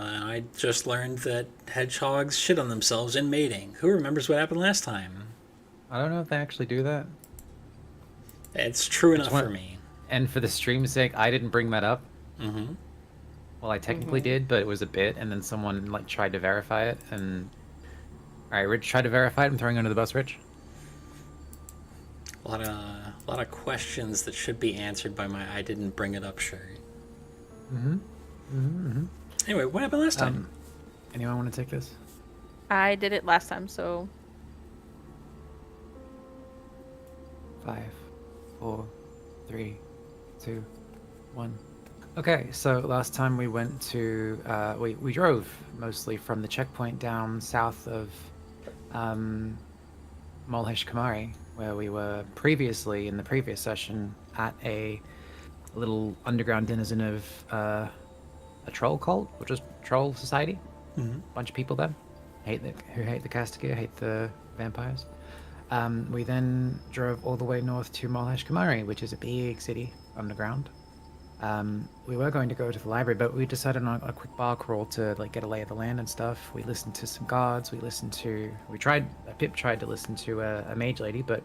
I just learned that hedgehogs shit on themselves in mating. Who remembers what happened last time? I don't know if they actually do that. It's true I just enough for want, me. and for the stream's sake, I didn't bring that up. Mm-hmm. Well, I technically Mm-hmm. did, but it was a bit, and then someone like tried to verify it, and all right, Rich tried to verify it. I'm throwing under the bus, Rich. A lot of questions that should be answered by my "I didn't bring it up" shirt. Mm-hmm. Mm-hmm. Anyway, what happened last time? Um, anyone want to take this? I did it last time, so 5, 4, 3, 2, 1. Okay, so last time we went to we drove mostly from the checkpoint down south of Molhesh Kamari, where we were previously in the previous session at a little underground denizen of a troll cult, or just troll society. Mm-hmm. Bunch of people there who hate the Castigar, hate the vampires. We then drove all the way north to Molhesh Kamari, which is a big city underground. We were going to go to the library, but we decided on a quick bar crawl to like get a lay of the land and stuff. We listened to some guards. Pip tried to listen to a mage lady, but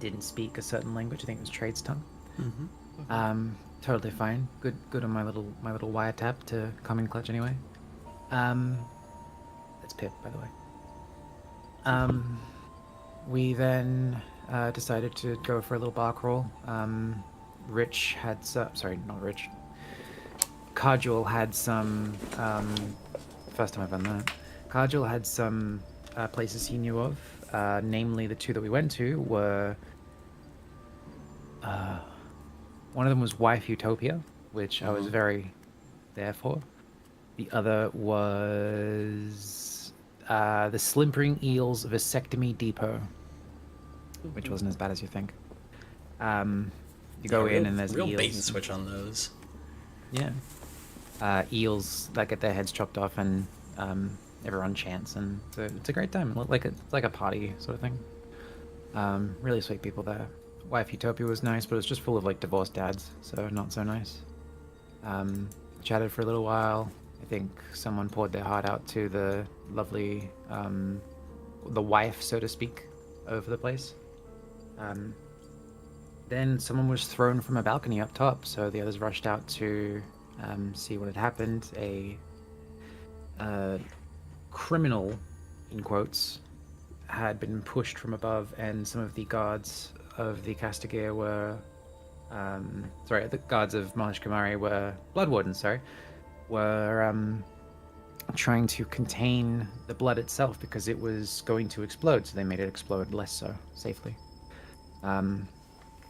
didn't speak a certain language. I think it was Trade's tongue. Mm-hmm. Totally fine. Good on my little wiretap to come in clutch anyway. That's Pip, by the way. We then decided to go for a little bar crawl. Rich had sorry, not Rich. Cardule had some. First time I've done that. Cardule had some places he knew of. Namely, the two that we went to were. One of them was Wife Utopia, which I was very there for. The other was the Slimpering Eels Vasectomy Depot, which wasn't as bad as you think. You go in and there's real eels. bait and switch on those. Yeah. Eels that get their heads chopped off, and everyone chants, and it's a great time. It's like a party sort of thing. Really sweet people there. Wife Utopia was nice, but it was just full of like divorced dads, so not so nice. Chatted for a little while. I think someone poured their heart out to the lovely, the wife, so to speak, of the place. Then someone was thrown from a balcony up top, so the others rushed out to see what had happened. A criminal, in quotes, had been pushed from above, and some of the guards of the Castigar were... the guards of Malish Kamari were... Blood Wardens, were trying to contain the blood itself because it was going to explode, so they made it explode less so, safely.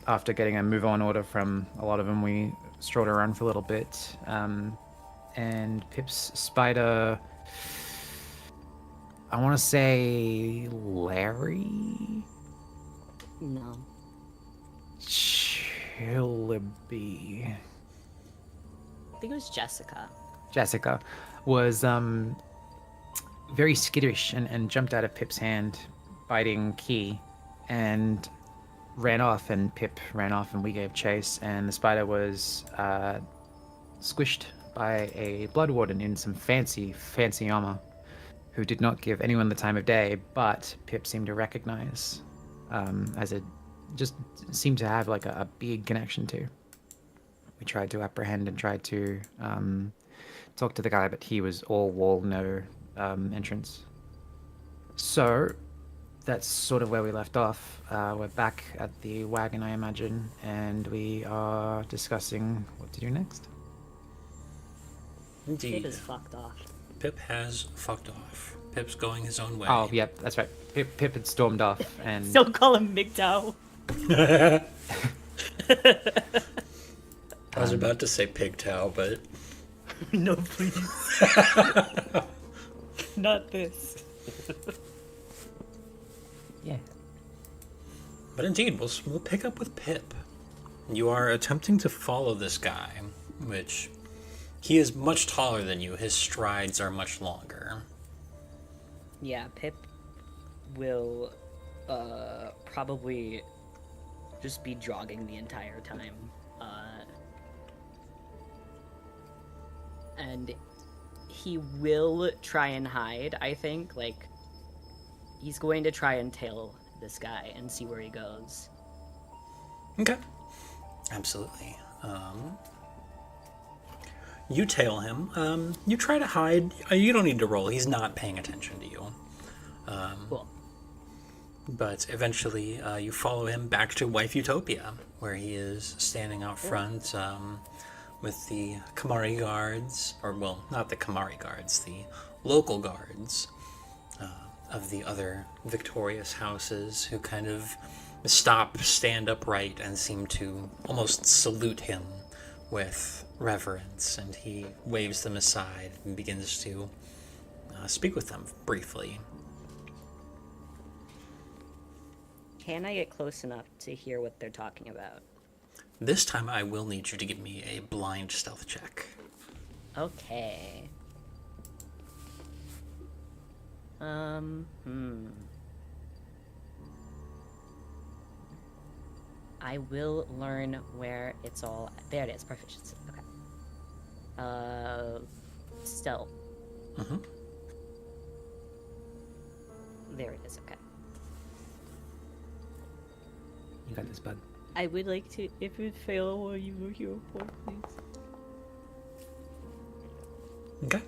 After getting a move-on order from a lot of them, we strolled around for a little bit, and Pip's spider... I want to say Larry? No. Chillaby. I think it was Jessica. Jessica was very skittish and jumped out of Pip's hand, biting Key, and ran off, and Pip ran off, and we gave chase, and the spider was squished by a blood warden in some fancy armor, who did not give anyone the time of day, but Pip seemed to recognize as it just seemed to have like a big connection to. We tried to apprehend and tried to talk to the guy, but he was all wall, no entrance. So that's sort of where we left off. We're back at the wagon, I imagine, and we are discussing what to do next. Indeed. Pip is fucked off. Pip has fucked off. Pip's going his own way. Oh, yep, that's right. Pip had stormed off, and Still call him MGTOW. I was about to say pigtail, but... No, please. Not this. yeah. But indeed, we'll pick up with Pip. You are attempting to follow this guy, which... He is much taller than you. His strides are much longer. Yeah, Pip will probably just be jogging the entire time. and he will try and hide, I think. Like, he's going to try and tail this guy and see where he goes. Okay. Absolutely. You tail him. You try to hide. You don't need to roll. He's not paying attention to you. Cool. But eventually, you follow him back to Wife Utopia, where he is standing out front with the Kamari guards, or, well, not the Kamari guards, the local guards of the other victorious houses, who kind of stop, stand upright, and seem to almost salute him with reverence, and he waves them aside and begins to speak with them briefly. Can I get close enough to hear what they're talking about? This time I will need you to give me a blind stealth check. Okay. I will learn where it's all. There it is. Proficiency. Okay. Stealth. Mm-hmm. There it is. Okay. You got this, bud. I would like to, if it fail, will you move your report, please? Okay.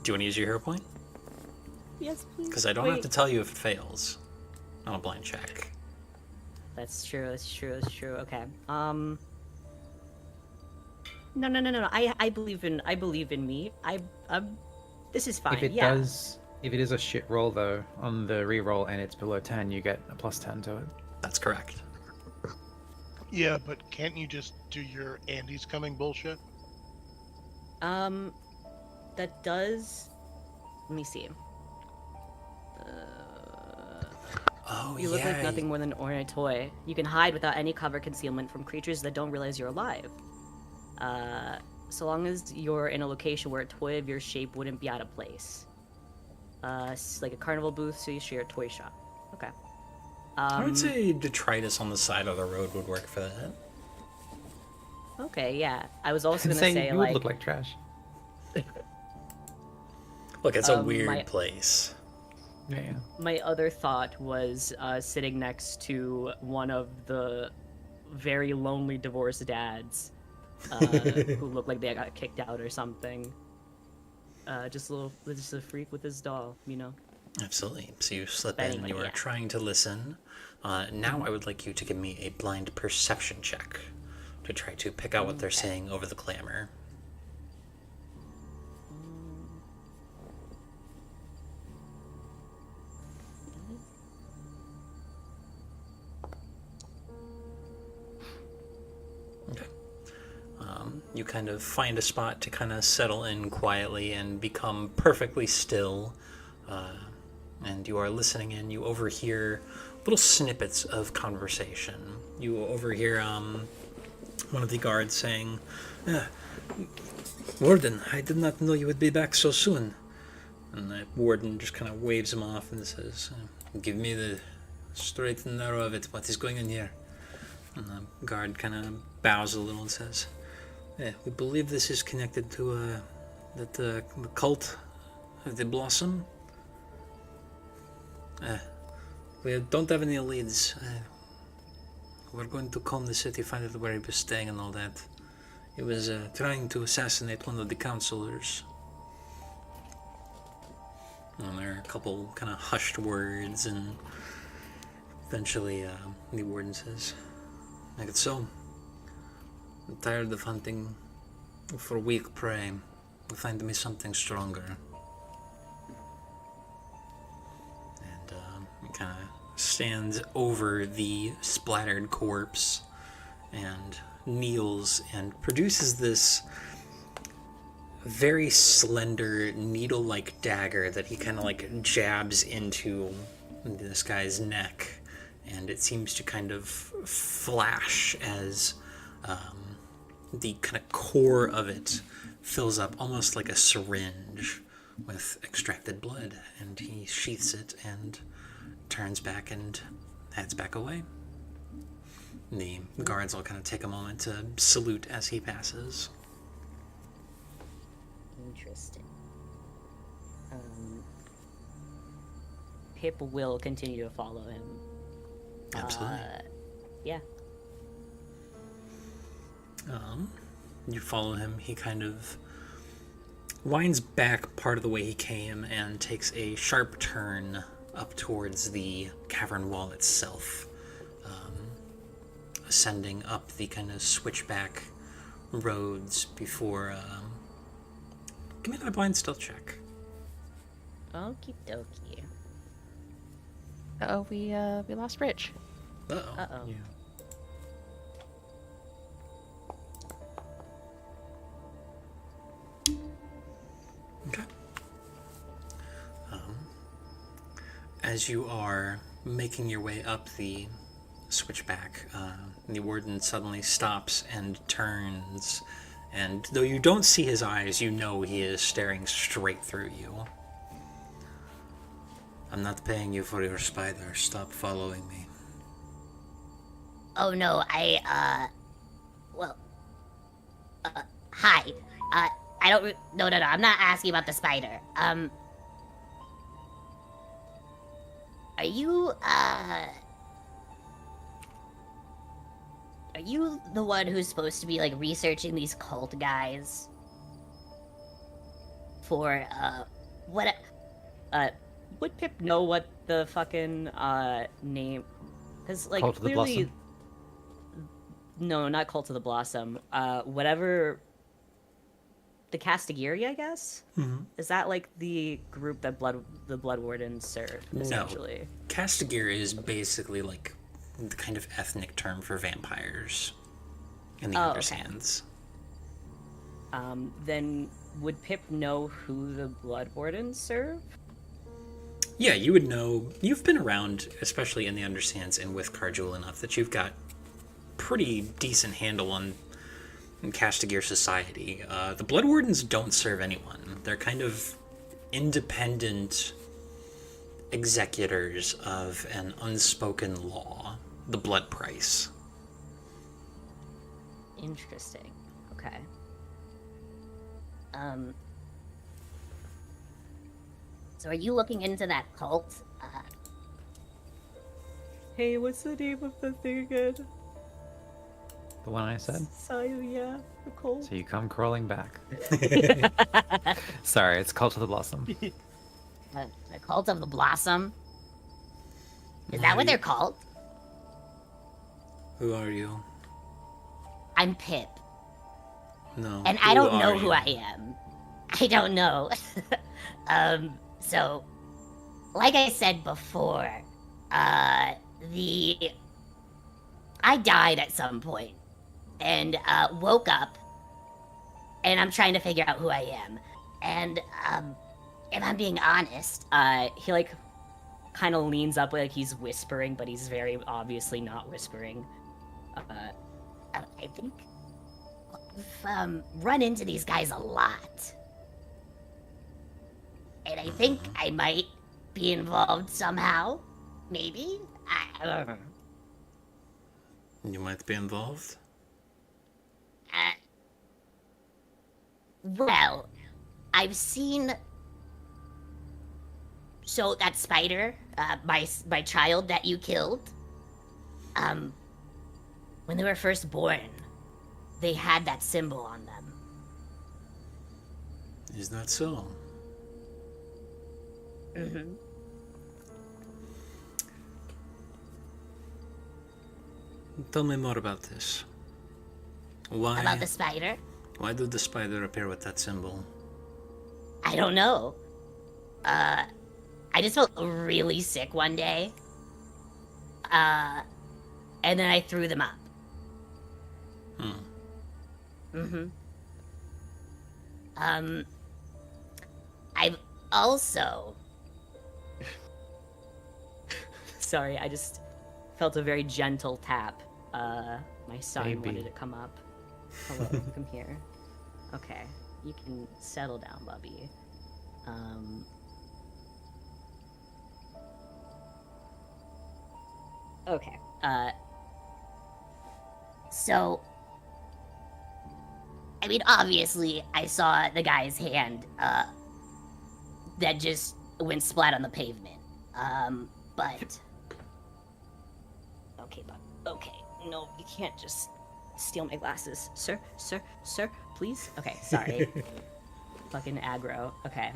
Do you want to use your hero point? Yes, please. Because I don't have to tell you if it fails on a blind check. That's true. That's true. That's true. Okay. No. I believe in me. This is fine. If it does, if it is a shit roll though, on the re-roll and it's below 10, you get a plus 10 to it. That's correct. Yeah, but can't you just do your Andy's coming bullshit? That does. Let me see. Oh, You look like nothing more than an ordinary toy. You can hide without any cover concealment from creatures that don't realize you're alive. So long as you're in a location where a toy of your shape wouldn't be out of place. Like a carnival booth, so you share a toy shop. Okay. I would say detritus on the side of the road would work for that. Okay, yeah. I was also gonna Saying say you like would look like trash. Look, it's a my- weird place. Yeah. my other thought was sitting next to one of the very lonely divorced dads who looked like they got kicked out or something. Just a freak with his doll, you know. Absolutely. So you slip But in, anyway, you are yeah. trying to listen. Now I would like you to give me a blind perception check to try to pick out what they're saying over the clamor. Okay. You kind of find a spot to kind of settle in quietly and become perfectly still. And you are listening in. You overhear little snippets of conversation. You overhear one of the guards saying, "Warden, I did not know you would be back so soon." And the warden just kind of waves him off and says, "Give me the straight and narrow of it. What is going on here?" And the guard kind of bows a little and says, "We believe this is connected to the cult of the Blossom. We don't have any leads. We're going to comb the city, find out where he was staying and all that. He was trying to assassinate one of the counselors." And there are a couple kind of hushed words, and eventually the warden says, "Make it so. I'm tired of hunting for weak prey. We'll find me something stronger." And he kind of stands over the splattered corpse and kneels and produces this very slender needle-like dagger that he kind of like jabs into this guy's neck, and it seems to kind of flash as the kind of core of it fills up almost like a syringe with extracted blood, and he sheaths it and turns back and heads back away. The guards all kind of take a moment to salute as he passes. Interesting. Pip will continue to follow him. Absolutely. Yeah. You follow him. He kind of winds back part of the way he came and takes a sharp turn up towards the cavern wall itself, ascending up the kind of switchback roads before. Give me that blind stealth check. Okie dokie. Oh, we lost Rich. Uh-oh. Uh-oh. Yeah. Okay. As you are making your way up the switchback, the warden suddenly stops and turns, and though you don't see his eyes, you know he is staring straight through you. I'm not paying you for your spider. Stop following me. Oh no, hi. I don't, no, I'm not asking about the spider. Are you the one who's supposed to be, like, researching these cult guys? For, Would Pip know what the fucking, name... Because, like, Cult of the clearly... Blossom? No, not Cult of the Blossom. Whatever... The Castigieri, I guess? Mm-hmm. Is that, like, the group that the Blood Wardens serve, essentially? No. Castigear is basically, like, the kind of ethnic term for vampires in the Undersands. Then would Pip know who the Blood Wardens serve? Yeah, you would know. You've been around, especially in the Undersands and with Carjul, enough that you've got pretty decent handle on Castigear society. The Blood Wardens don't serve anyone. They're kind of independent executors of an unspoken law, the blood price. Interesting. Okay. So are you looking into that cult? Hey, what's the name of the thing again? The one I said? Yeah, the cold. So you come crawling back. Sorry, it's Cult of the Blossom. The cult of the Blossom? Is that what they're called? Who are you? I'm Pip. No. And I don't know are who you? I am. I don't know. So, like I said before, I died at some point and woke up, and I'm trying to figure out who I am. And if I'm being honest, He, like, kind of leans up like he's whispering, but he's very obviously not whispering. I think I've run into these guys a lot. And I think I might be involved somehow. Maybe? I don't know. You might be involved? Well, I've seen... So, that spider, my child that you killed, when they were first born, they had that symbol on them. Is that so? Mm-hmm. Tell me more about this. Why? About the spider? Why did the spider appear with that symbol? I don't know. I just felt really sick one day. And then I threw them up. Mm-hmm. I've also... Sorry, I just felt a very gentle tap. My son Baby. wanted to come up. Hello, come here. Okay, you can settle down, Bubby. Okay. So, I mean, obviously, I saw the guy's hand, that just went splat on the pavement. But... Okay, Bob. Okay. No, you can't just steal my glasses. Sir, please? Okay, sorry. Fucking aggro. Okay.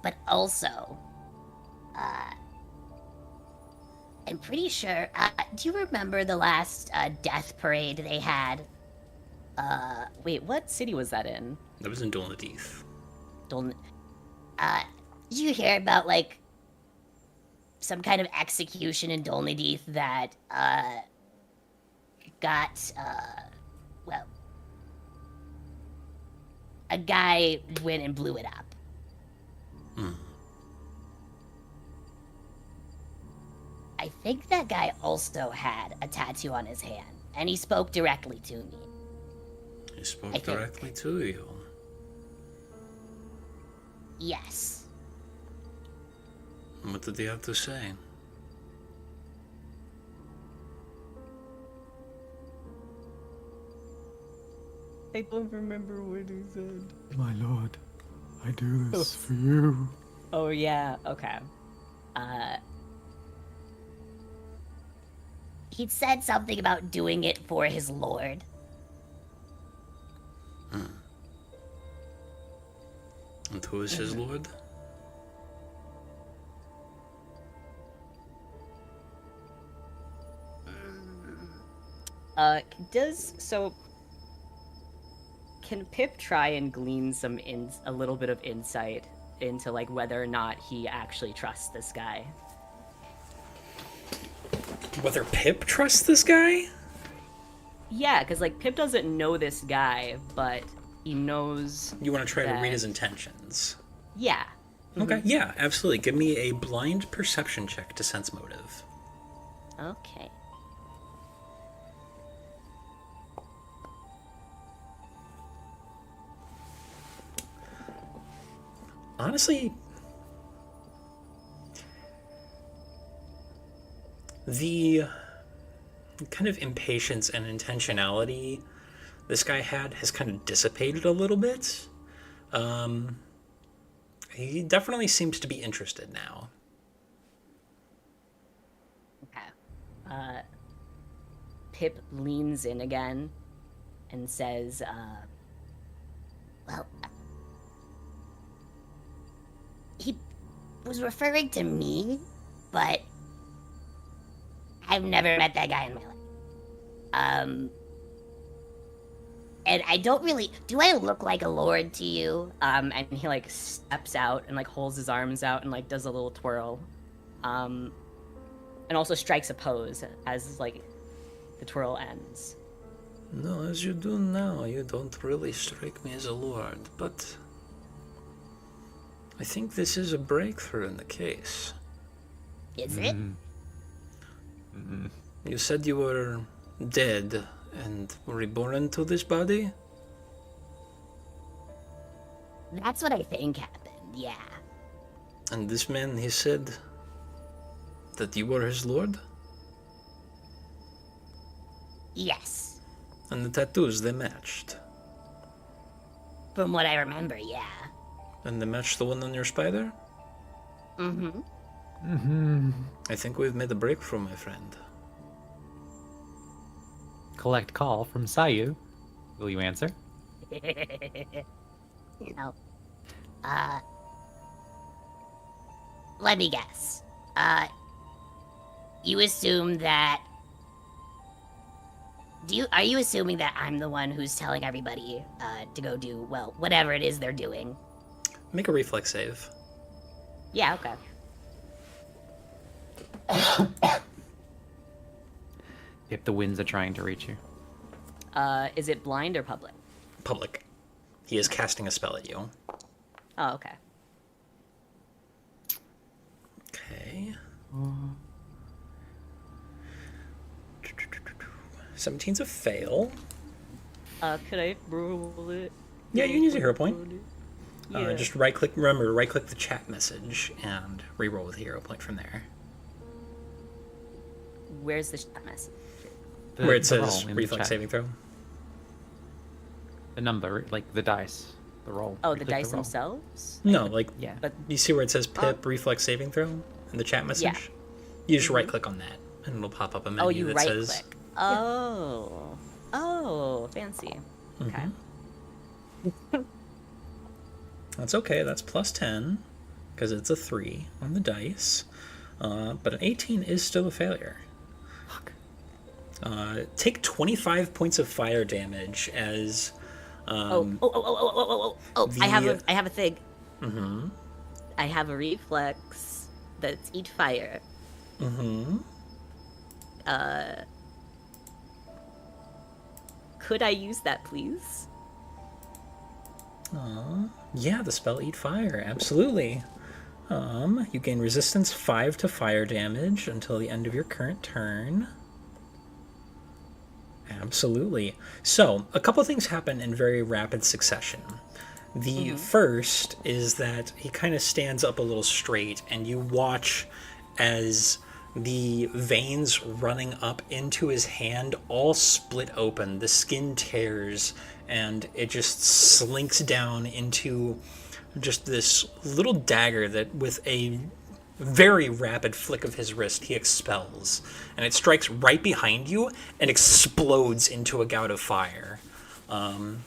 But also, I'm pretty sure, do you remember the last, death parade they had? Wait, what city was that in? That was in Dolnadith. Did you hear about, like, some kind of execution in Dolnadith that, got, well, a guy went and blew it up. I think that guy also had a tattoo on his hand, and he spoke directly to me. He spoke directly to you. Yes. What did he have to say? I don't remember what he said. My lord, I do this for you. Oh, yeah, okay. He'd said something about doing it for his lord. And who is his lord? Can Pip try and glean a little bit of insight into, like, whether or not he actually trusts this guy? Whether Pip trusts this guy? Yeah, because, like, Pip doesn't know this guy, but he knows... You want to try to that- read his intentions? Yeah. Okay, yeah, absolutely. Give me a blind perception check to sense motive. Okay. Honestly, the kind of impatience and intentionality this guy had has kind of dissipated a little bit. He definitely seems to be interested now. Okay. Pip leans in again and says, Well, he was referring to me, but I've never met that guy in my life. And I don't really... Do I look like a lord to you? and he, like, steps out and, like, holds his arms out and, like, does a little twirl. And also strikes a pose as, like, the twirl ends. No, as you do now, you don't really strike me as a lord, but I think this is a breakthrough in the case. Is it? You said you were dead and reborn into this body? That's what I think happened, yeah. And this man, he said that you were his lord? Yes. And the tattoos, they matched. From what I remember, yeah. And they matched the one on your spider? I think we've made a breakthrough, my friend. Collect call from Sayu. Will you answer? You know, let me guess. You assume that... Are you assuming that I'm the one who's telling everybody, to go do, well, whatever it is they're doing? Make a reflex save. Yeah, okay. If the winds are trying to reach you. Is it blind or public? Public. He is casting a spell at you. Oh, okay. Okay. 17's a fail. Could I roll it? Yeah, you can use a hero point. Yeah. Just right-click, remember, right-click the chat message and re-roll with a hero point from there. Where's the chat message? Where it the says roll in the reflex chat. saving throw. The number, like the dice, the roll. Oh, You the click dice roll. themselves? No, like Yeah. But you see where it says Pip reflex saving throw in the chat message? Yeah. You just right click on that and it'll pop up a menu oh, you that right says click. Oh. Oh, fancy. Okay. that's okay, that's plus 10 because it's a 3 on the dice. But an 18 is still a failure. Fuck. Take 25 points of fire damage as Oh, the- I have a thing. I have a reflex that's eat fire. Could I use that, please? yeah, the spell Eat Fire, absolutely. You gain resistance 5 to fire damage until the end of your current turn. Absolutely. So, a couple things happen in very rapid succession. The first is that he kind of stands up a little straight, and you watch as the veins running up into his hand all split open. The skin tears, and it just slinks down into just this little dagger that, with a very rapid flick of his wrist, he expels. And it strikes right behind you and explodes into a gout of fire. And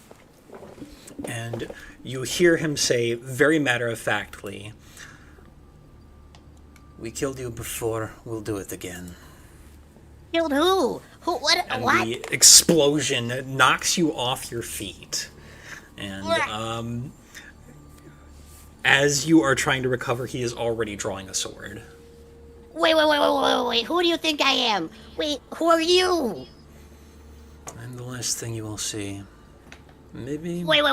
you hear him say, very matter-of-factly, "We killed you before, we'll do it again." Killed who? Who? What? And What? the explosion knocks you off your feet. And as you are trying to recover, he is already drawing a sword. Wait. Who do you think I am? Wait, who are you? And the last thing you will see. Maybe Wait.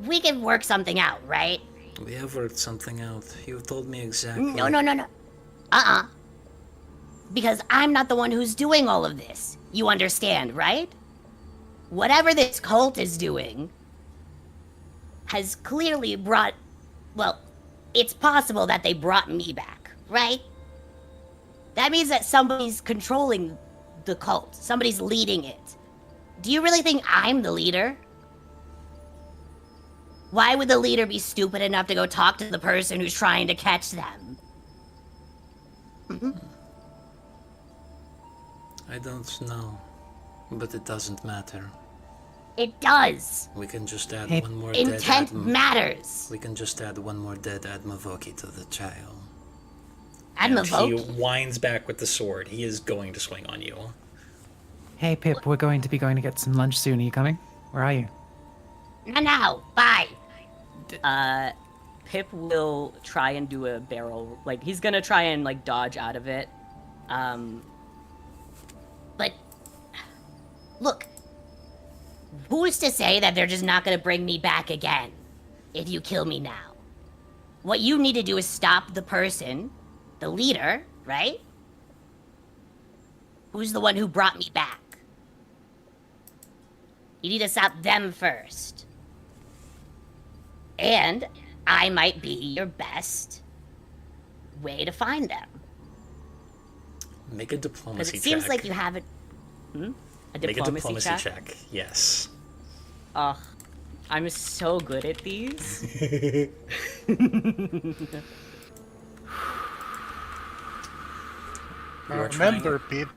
We can work something out, right? we have worked something out. You've told me exactly. No. Because I'm not the one who's doing all of this. You understand, right? Whatever this cult is doing has clearly brought... Well, it's possible that they brought me back, right? That means that somebody's controlling the cult. Somebody's leading it. Do you really think I'm the leader? Why would the leader be stupid enough to go talk to the person who's trying to catch them? I don't know. But it doesn't matter. It does. We can just add Hey, one more Intent dead matters. We can just add one more dead Admavoki to the child. I'm a And vote. he winds back with the sword. He is going to swing on you. Hey, Pip, we're going to be going to get some lunch soon. Are you coming? Where are you? No. Bye. Pip will try and do a barrel, like he's gonna try and like dodge out of it. But look, who's to say that they're just not gonna bring me back again if you kill me now? What you need to do is stop the person, the leader, right? Who's the one who brought me back? You need to stop them first. And I might be your best way to find them. Make a Because diplomacy it seems check. like you haven't... A Make a diplomacy diplomacy check. check. Yes. Ugh, I'm so good at these. You are Remember, Pip,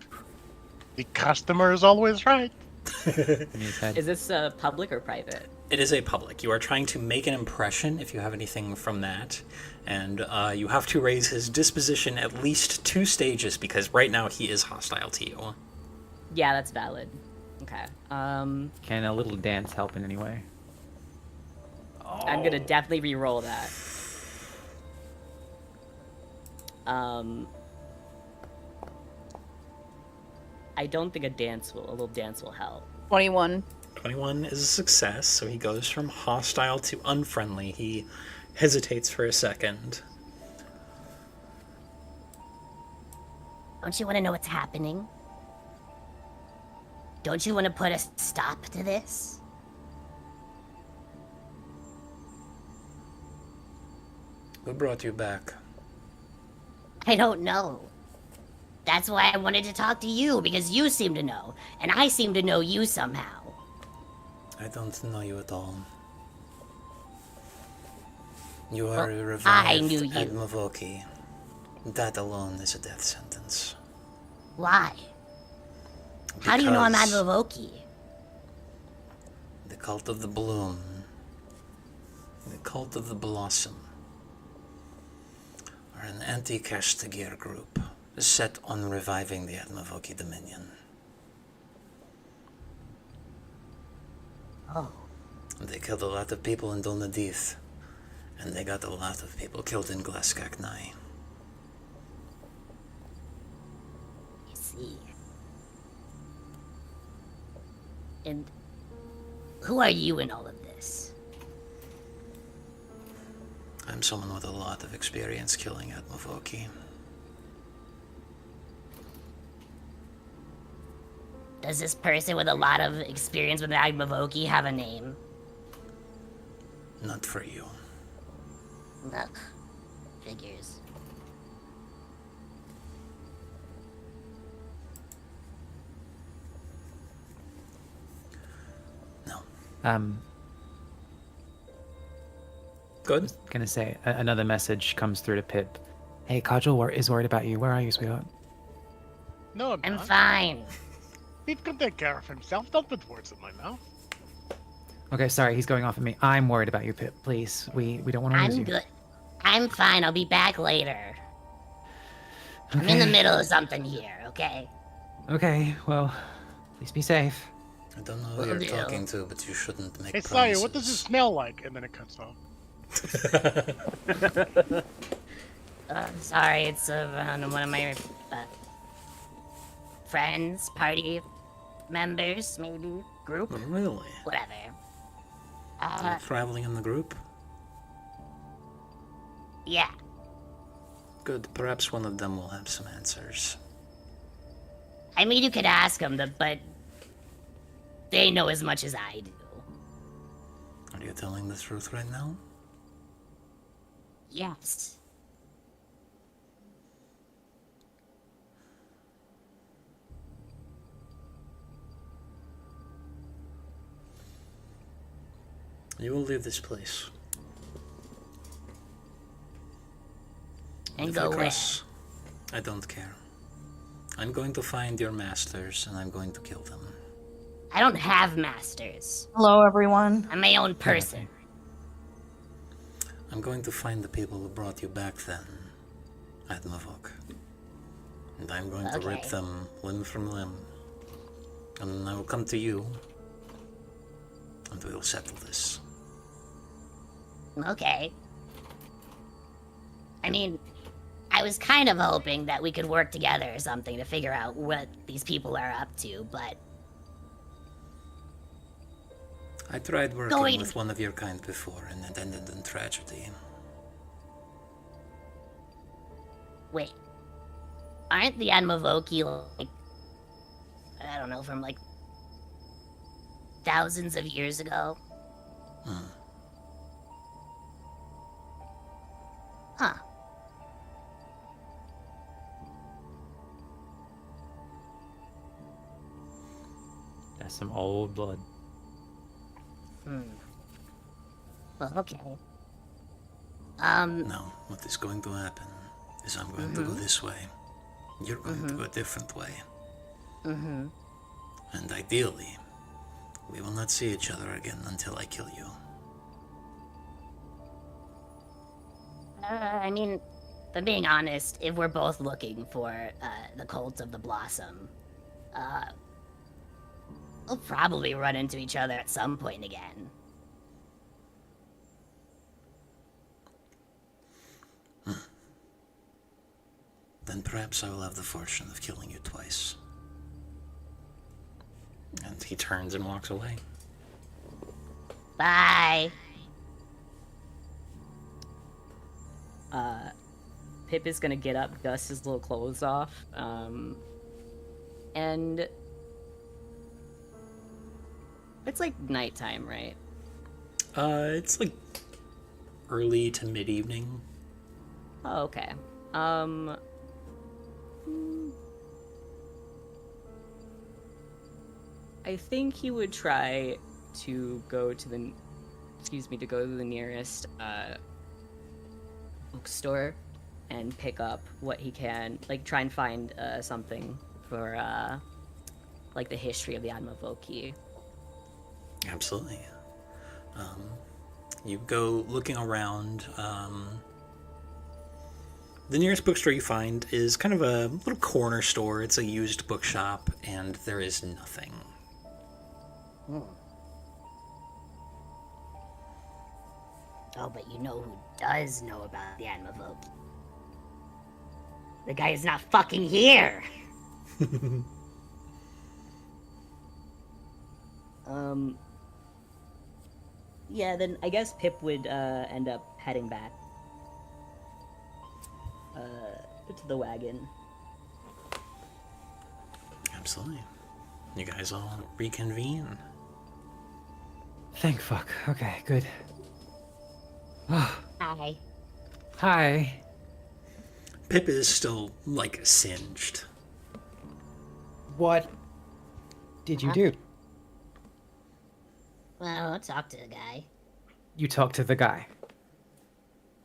the customer is always right. In his head. Is this public or private? It is a public. You are trying to make an impression, if you have anything from that. And you have to raise his disposition at least 2 stages, because right now he is hostile to you. Yeah, that's valid. Okay. Can a little dance help in any way? I'm gonna definitely re-roll that. I don't think a little dance will help. 21. 21 is a success, so he goes from hostile to unfriendly. He hesitates for a second. Don't you want to know what's happening? Don't you want to put a stop to this? Who brought you back? I don't know. That's why I wanted to talk to you, because you seem to know, and I seem to know you somehow. I don't know you at all. You are Well, a I revived knew you. Admavoki. That alone is a death sentence. Why? How do you know I'm Because Admavoki? The cult of the bloom, the cult of the blossom, are an anti-Kashtagir group set on reviving the Admavoki Dominion. Oh, They killed a lot of people in Dol Nadith, and they got a lot of people killed in Glaskaknai. I see. And who are you in all of this? I'm someone with a lot of experience killing Admavoki. Does this person with a lot of experience with Admavoki have a name? Not for you. Ugh. Figures. No. Good. Gonna say another message comes through to Pip. Hey, Kajal is worried about you. Where are you, sweetheart? No, I'm I'm not. fine. He can take care of himself. Don't put words in my mouth. Okay, sorry, he's going off at me. I'm worried about you, Pip. Please, we don't want to lose I'm you. good. I'm fine. I'll be back later. I'm in the middle of something here, okay? Okay, well, please be safe. I don't know who Will you're do. talking to, but you shouldn't make Hey, promises. Sire, what does it smell like? And then it cuts off. Sorry, it's one of my friends, party members, maybe group, Really? whatever. You're traveling in the group? Yeah. Good. Perhaps one of them will have some answers. I mean, you could ask them, but they know as much as I do. Are you telling the truth right now? Yes. You will leave this place. And If go I where? cross, I don't care. I'm going to find your masters and I'm going to kill them. I don't have masters. Hello, everyone. I'm my own person. I'm going to find the people who brought you back then, Admavok. And I'm going to rip Okay. them limb from limb. And then I will come to you, and we will settle this. Okay. I mean, I was kind of hoping that we could work together or something to figure out what these people are up to, but I tried working Going- with one of your kind before, and it ended in tragedy. wait. Aren't the Admavoki, like, I don't know, from like thousands of years ago? Hmm. Huh. That's some old blood. Well, okay. Now, what is going to happen is I'm going to go this way. You're going to go a different way. And ideally, we will not see each other again until I kill you. I mean, if I'm being honest, if we're both looking for the cult of the blossom, we'll probably run into each other at some point again. Then perhaps I will have the fortune of killing you twice. And he turns and walks away. Bye. Pip is gonna get up, dust his little clothes off, and it's like nighttime, right? It's like early to mid-evening. Oh, okay. I think he would try to go to the, nearest bookstore and pick up what he can, like try and find something for like the history of the Admavoki. Absolutely. You go looking around. The nearest bookstore you find is kind of a little corner store. It's a used bookshop, and there is nothing. Oh, but you know who does know about the Admavoki? The guy is not fucking here! Yeah, then I guess Pip would end up heading back to the wagon. Absolutely. You guys all reconvene. Thank fuck. Okay, good. Oh, Hi. hi. Pip is still, like, singed. What did you do? Well, I'll talk to the guy. You talked to the guy.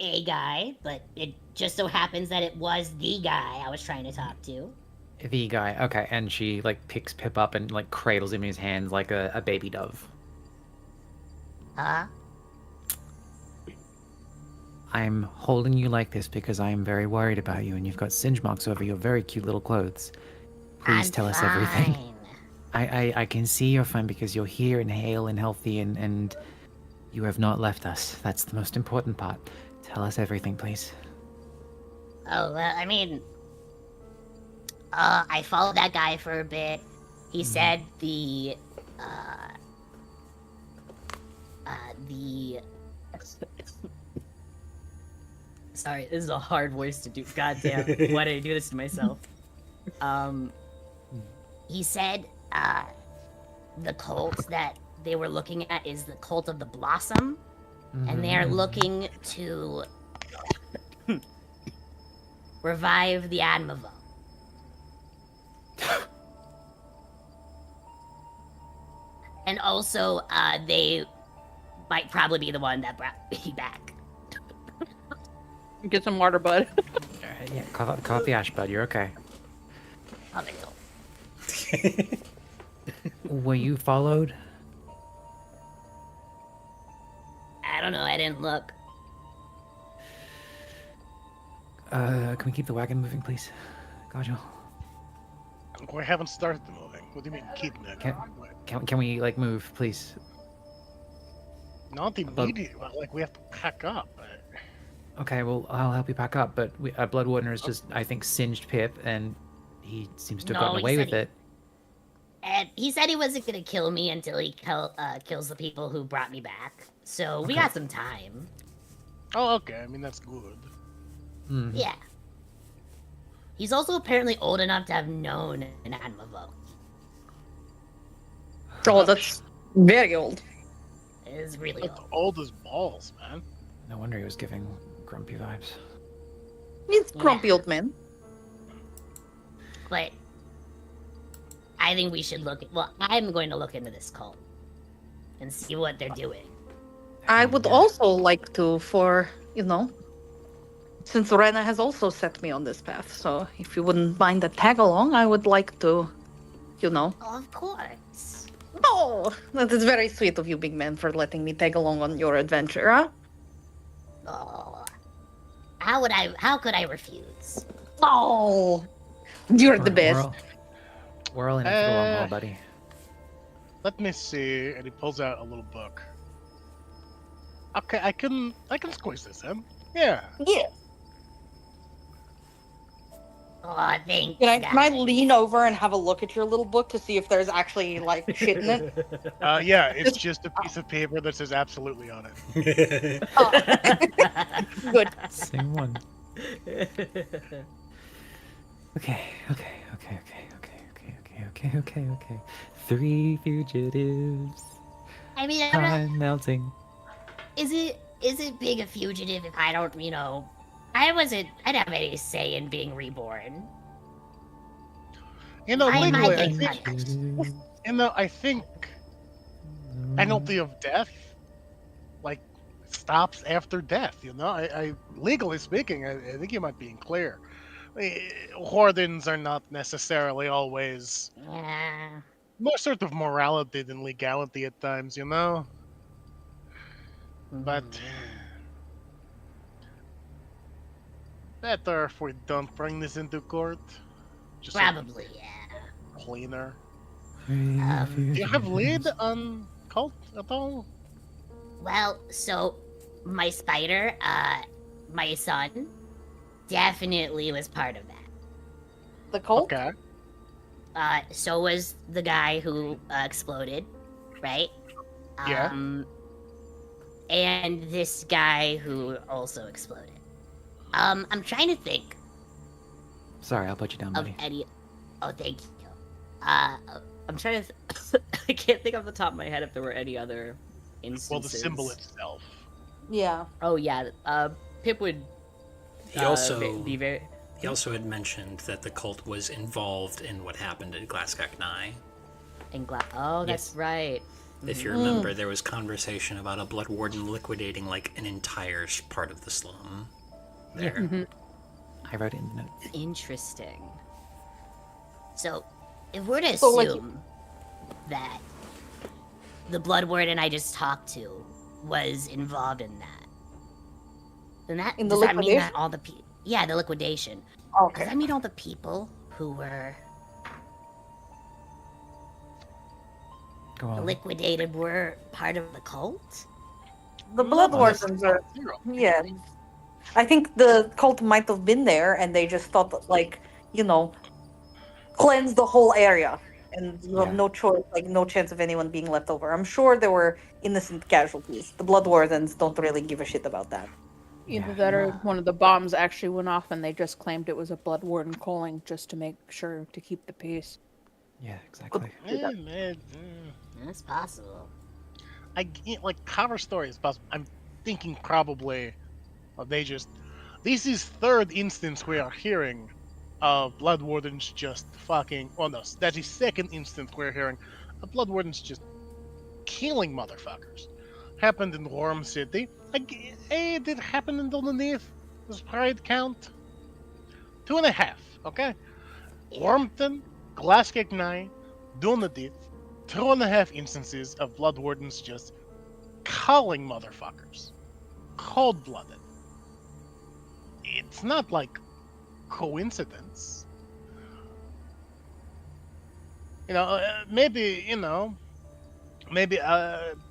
A guy, but it just so happens that it was the guy I was trying to talk to. The guy. Okay, and she like picks Pip up and like cradles him in his hands like a baby dove. Huh? I'm holding you like this because I am very worried about you, and you've got singe marks over your very cute little clothes. Please I'm tell us everything. fine. I can see you're fine because you're here and hale and healthy, and you have not left us. That's the most important part. Tell us everything, please. Oh, well, I mean... I followed that guy for a bit. He said the... Sorry, this is a hard voice to do. Goddamn, why did I do this to myself? He said, the cult that they were looking at is the cult of the Blossom, and they are looking to revive the Admavo. And also, they might probably be the one that brought me back. Get some water, bud. Yeah, cough out the ash, bud. You're okay. Oh, they don't. Were you followed? I don't know, I didn't look. Can we keep the wagon moving, please? Gajo. We haven't started the moving. What do you mean keeping it? Can we like move, please? Not immediately. Like we have to pack up. Okay, well, I'll help you pack up, but Bloodwarden has just, I think, singed Pip, and he seems to have No, gotten he away said with he- it. And he said he wasn't gonna kill me until he kills the people who brought me back. So we Okay. got some time. Oh, okay. I mean, that's good. Mm. Yeah. He's also apparently old enough to have known an Admavo. Oh, that's very old. It is really That's old. old as balls, man. No wonder he was giving grumpy vibes. He's grumpy old man. But I think we should look. Well, I'm going to look into this cult and see what they're doing. I would also like to, since Rena has also set me on this path. So if you wouldn't mind a tag along, I would like to, Oh, of course. Oh, that is very sweet of you, big man, for letting me tag along on your adventure, huh? Oh, how could I refuse? Oh, you're the best. We're all in it for the long haul, buddy. Let me see. And he pulls out a little book. Okay, I can squeeze this in. Yeah. Yeah. Oh, thanks. Can I guys. lean over and have a look at your little book to see if there's actually like shit in it? Yeah, it's just a piece of paper that says absolutely on it. Oh. Good. Same one. Okay. 3 fugitives. I mean, I'm not, Time melting. is it being a fugitive if I don't, I didn't have any say in being reborn. You know, I legally, might I get think, punished. I think penalty of death, like, stops after death. I legally speaking, I think you might be in clear. Wardens are not necessarily always Yeah. more sort of morality than legality at times. But better if we don't bring this into court. Just so Probably, yeah. cleaner. I have Do you have lead feelings. on cult at all? Well, so my spider, my son, definitely was part of that. The cult? Okay. So was the guy who exploded, right? Yeah. And this guy who also exploded. I'm trying to think Sorry, I'll put you down, of buddy. any. Oh, thank you. I'm trying to. I can't think off the top of my head if there were any other instances. Well, the symbol itself. Yeah. Oh yeah. Pip would. He also be very. he also had mentioned that the cult was involved in what happened at Glaskak-Nye. Oh, that's right. If you remember, there was conversation about a blood warden liquidating like an entire part of the slum. There. I wrote it in the notes. Interesting. So, if we're to So, like- assume that the blood warden I just talked to was involved in that, then that In the does that mean that liquidation? all the the liquidation. Okay. Does that mean all the people who were Go on. liquidated were part of the cult? The blood Not wardens are. necessarily. Yeah. I think the cult might have been there and they just thought that, like, cleanse the whole area. And you have Yeah. no choice, like, no chance of anyone being left over. I'm sure there were innocent casualties. The blood wardens don't really give a shit about that. Either Yeah. that or one of the bombs actually went off and they just claimed it was a blood warden calling just to make sure to keep the peace. Yeah, exactly. That's possible. Like cover story is possible. I'm thinking probably this is third instance we are hearing of blood wardens just fucking. Oh no, that is second instance we're hearing of blood wardens just killing motherfuckers. Happened in Worm City. Did it happen in Underneath? Does Pride count? 2.5. Okay. Wormton, Glaskak-Nye, Dunedin, 2.5 instances of blood wardens just culling motherfuckers. Cold-blooded. It's not like coincidence. Maybe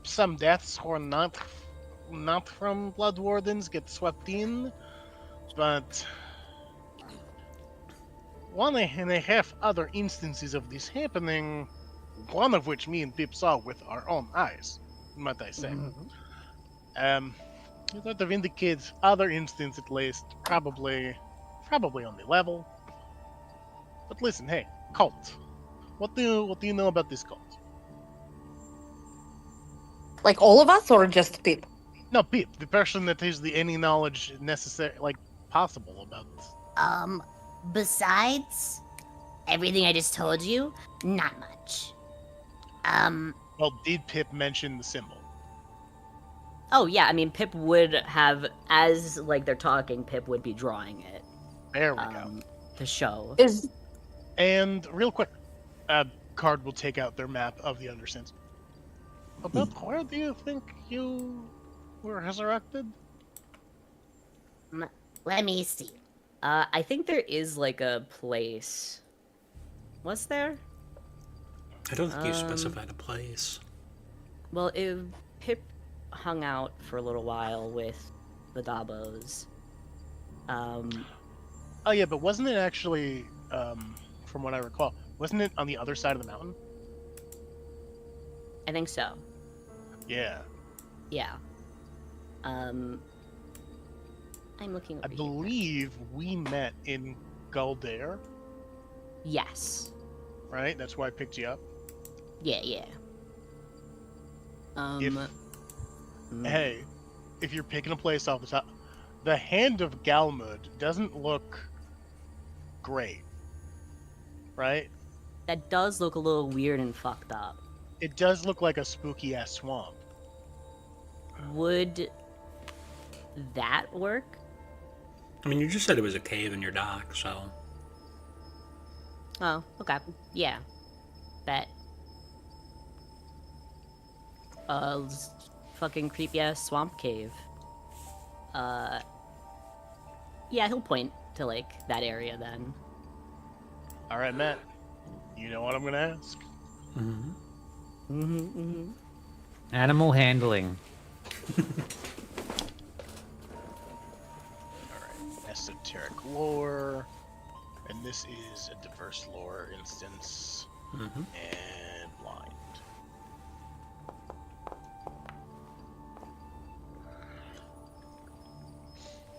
some deaths were not from blood wardens get swept in, but 1.5 other instances of this happening, one of which me and Pip saw with our own eyes, might I say. It sort of indicates other instances at least, probably on the level. But listen, hey, cult. What do you know about this cult? Like, all of us, or just Pip? No, Pip, the person that has any knowledge necessary, possible about this. Besides everything I just told you, not much. Well, did Pip mention the symbol? Oh yeah, I mean Pip would have, as they're talking, Pip would be drawing it There we go. to show. Is And real quick, Card will take out their map of the Undersense. About where do you think you were resurrected? Let me see. I think there is a place. Was there? I don't think you specified a place. Well, Pip hung out for a little while with the Dabos. Oh yeah, but wasn't it actually, from what I recall, wasn't it on the other side of the mountain? I think so. Yeah. Yeah. I'm looking over I here. believe we met in Guldair, Yes. right? That's why I picked you up. Yeah. Hey, if you're picking a place off the top, the Hand of Galmud doesn't look great, right? That does look a little weird and fucked up. It does look like a spooky ass swamp. Would that work? I mean, you just said it was a cave in your dock, so... Oh, okay. Yeah. Bet. Fucking creepy ass swamp cave. Yeah, he'll point to, like, that area then. Alright, Matt. You know what I'm gonna ask? Animal handling. Alright, esoteric lore. And this is a diverse lore instance. And blind.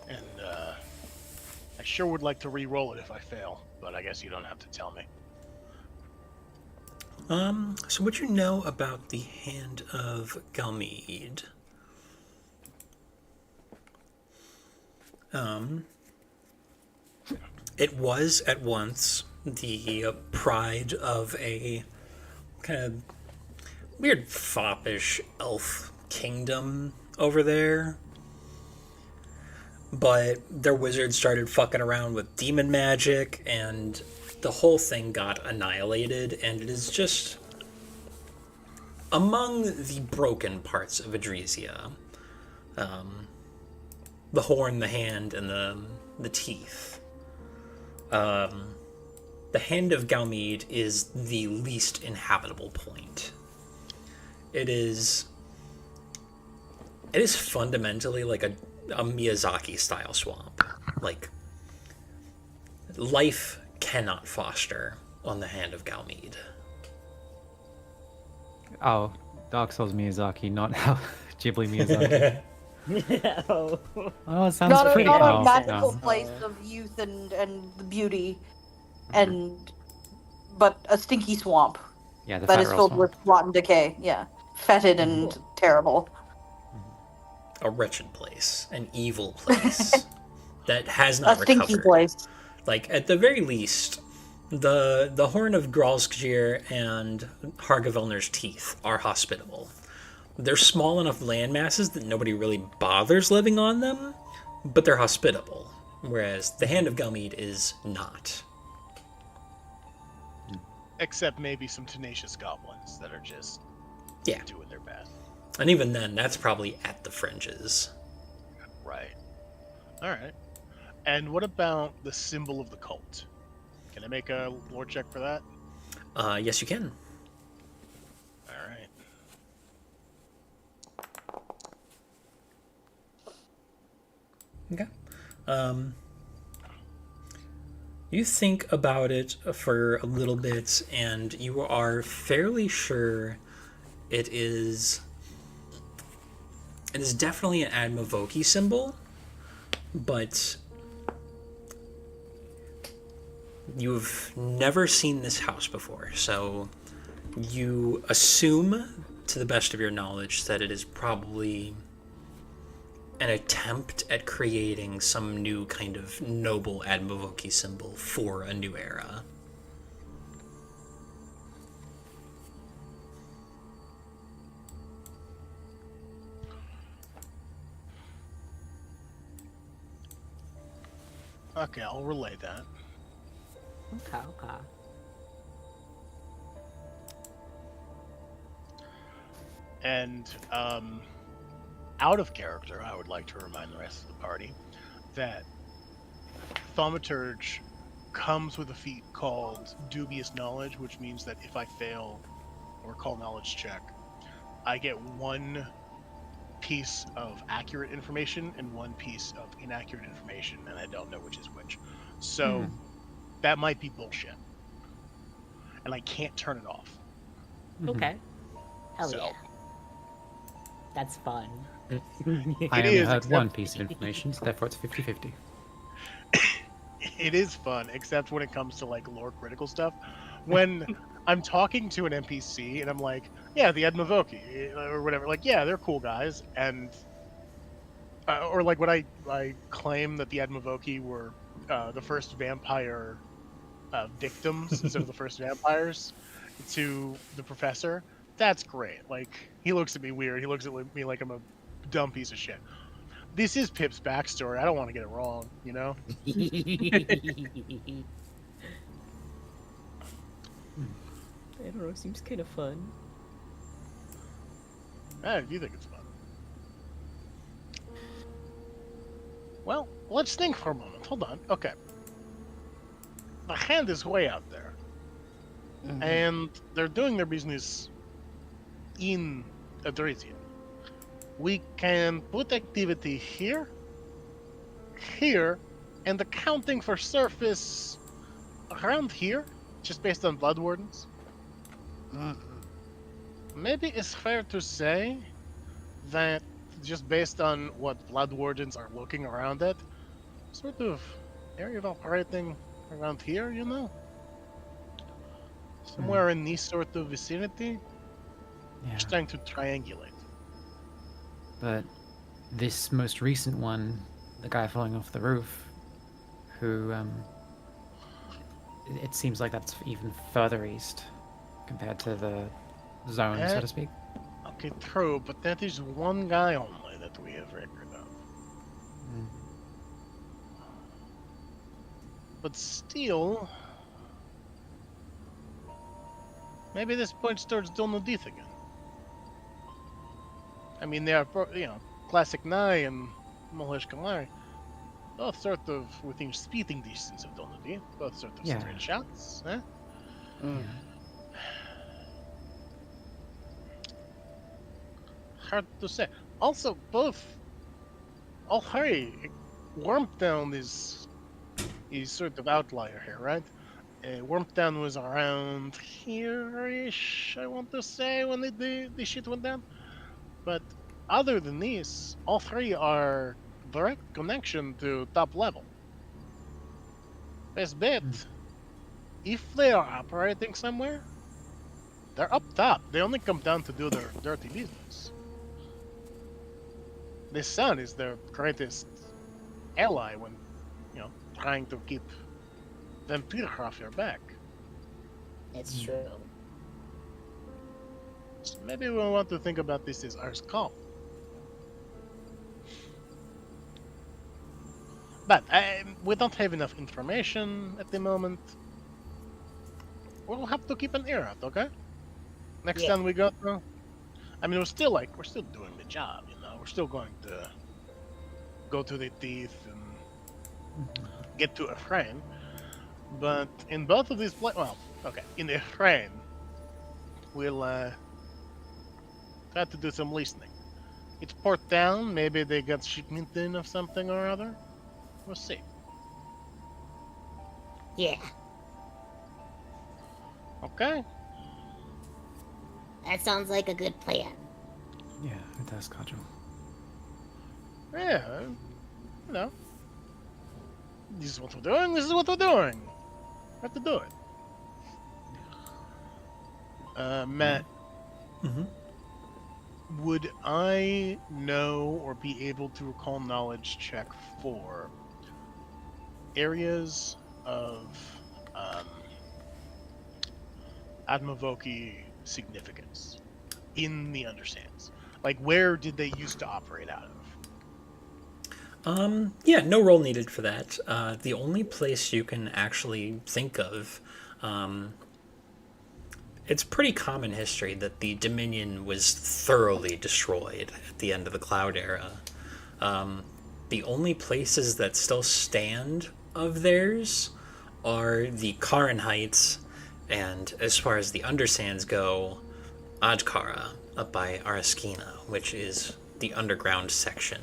And, I sure would like to re-roll it if I fail, but I guess you don't have to tell me. So what you know about the Hand of Galmeed? It was at once the pride of a kind of weird foppish elf kingdom over there. But their wizards started fucking around with demon magic, and the whole thing got annihilated, and it is just among the broken parts of Adresia. The horn, the hand, and the teeth. The Hand of Galmeed is the least inhabitable point. It is fundamentally like a Miyazaki-style swamp. Like, life cannot foster on the Hand of Galmeed. Oh, Dark Souls Miyazaki, not how Ghibli Miyazaki. Oh. Oh, it sounds Not a, pretty. not Oh, a magical no. place of youth and beauty, but a stinky swamp Yeah, the that is Fat filled Swamp. with rotten decay. Yeah, fetid and terrible. A wretched place, an evil place that has A not stinky recovered. place. Like, at the very least, the Horn of Gralskjir and Hargavelner's teeth are hospitable. They're small enough land masses that nobody really bothers living on them, but they're hospitable. Whereas the Hand of Galmeed is not. Except maybe some tenacious goblins that are just Yeah. doing their best. And even then, that's probably at the fringes. Right. Alright. And what about the symbol of the cult? Can I make a lore check for that? Yes, you can. Alright. Okay. You think about it for a little bit, and you are fairly sure it is definitely an Admavoki symbol, but you've never seen this house before, so you assume, to the best of your knowledge, that it is probably an attempt at creating some new kind of noble Admavoki symbol for a new era. Okay, I'll relay that. Okay, okay. And, out of character, I would like to remind the rest of the party that Thaumaturge comes with a feat called Dubious Knowledge, which means that if I fail or call knowledge check, I get one piece of accurate information and one piece of inaccurate information, and I don't know which is which. So that might be bullshit. And I can't turn it off. Okay. Hell So- yeah. That's fun. I It only is, heard except- one piece of information, so therefore it's 50-50. It is fun, except when it comes to like lore critical stuff. When I'm talking to an NPC and I'm like, yeah, the Admavoki or whatever, like, yeah, they're cool guys, and or like when I claim that the Admavoki were the first vampire victims instead of the first vampires to the professor. That's great. Like, he looks at me weird. He looks at me like I'm a dumb piece of shit. This is Pip's backstory. I don't want to get it wrong, you know? I don't know, seems kind of fun. I do think it's fun. Well, let's think for a moment. Hold on. Okay. The hand is way out there. And they're doing their business in Adresia. We can put activity here, here, and accounting for surface around here, just based on blood wardens. Maybe it's fair to say that just based on what blood wardens are looking around at, sort of area of operating around here, you know? Somewhere in this sort of vicinity. Yeah. Just trying to triangulate. But this most recent one, the guy falling off the roof, who, it seems like that's even further east compared to the zone, so to speak. Okay, true, but that is one guy only that we have record of. But still, maybe this points towards Donodith again. I mean, they are, classic Nye and Mohesh Kamari, both sort of within speeding distance of Donodith, both sort of straight shots, eh? Hard to say. Also, all three, Wormtown is sort of outlier here, right? Wormtown was around here-ish, I want to say, when the shit went down. But other than these, all three are direct connection to top level. Best bet, if they are operating somewhere, they're up top. They only come down to do their dirty business. The sun is their greatest ally when, trying to keep vampire off your back. It's true. So maybe we want to think about this as Ars Call. But we don't have enough information at the moment. We'll have to keep an ear out, okay? Next time we go through. I mean, we're still doing the job, We're still going to go to the teeth and get to a frame. But in both of these in the frame, we'll try to do some listening. It's Port Down. Maybe they got shipment in of something or other. We'll see. Yeah. Okay. That sounds like a good plan. Yeah, it does, Kajo. Yeah, this is what we're doing. This is what we're doing. We have to do it. Matt. Would I know or be able to recall knowledge check for areas of Atmavoki significance in the Undersands? Like, where did they used to operate out of? Yeah, no roll needed for that. The only place you can actually think of, it's pretty common history that the Dominion was thoroughly destroyed at the end of the Cloud Era. The only places that still stand of theirs are the Karin Heights, and as far as the Undersands go, Adkara, up by Araskina, which is the underground section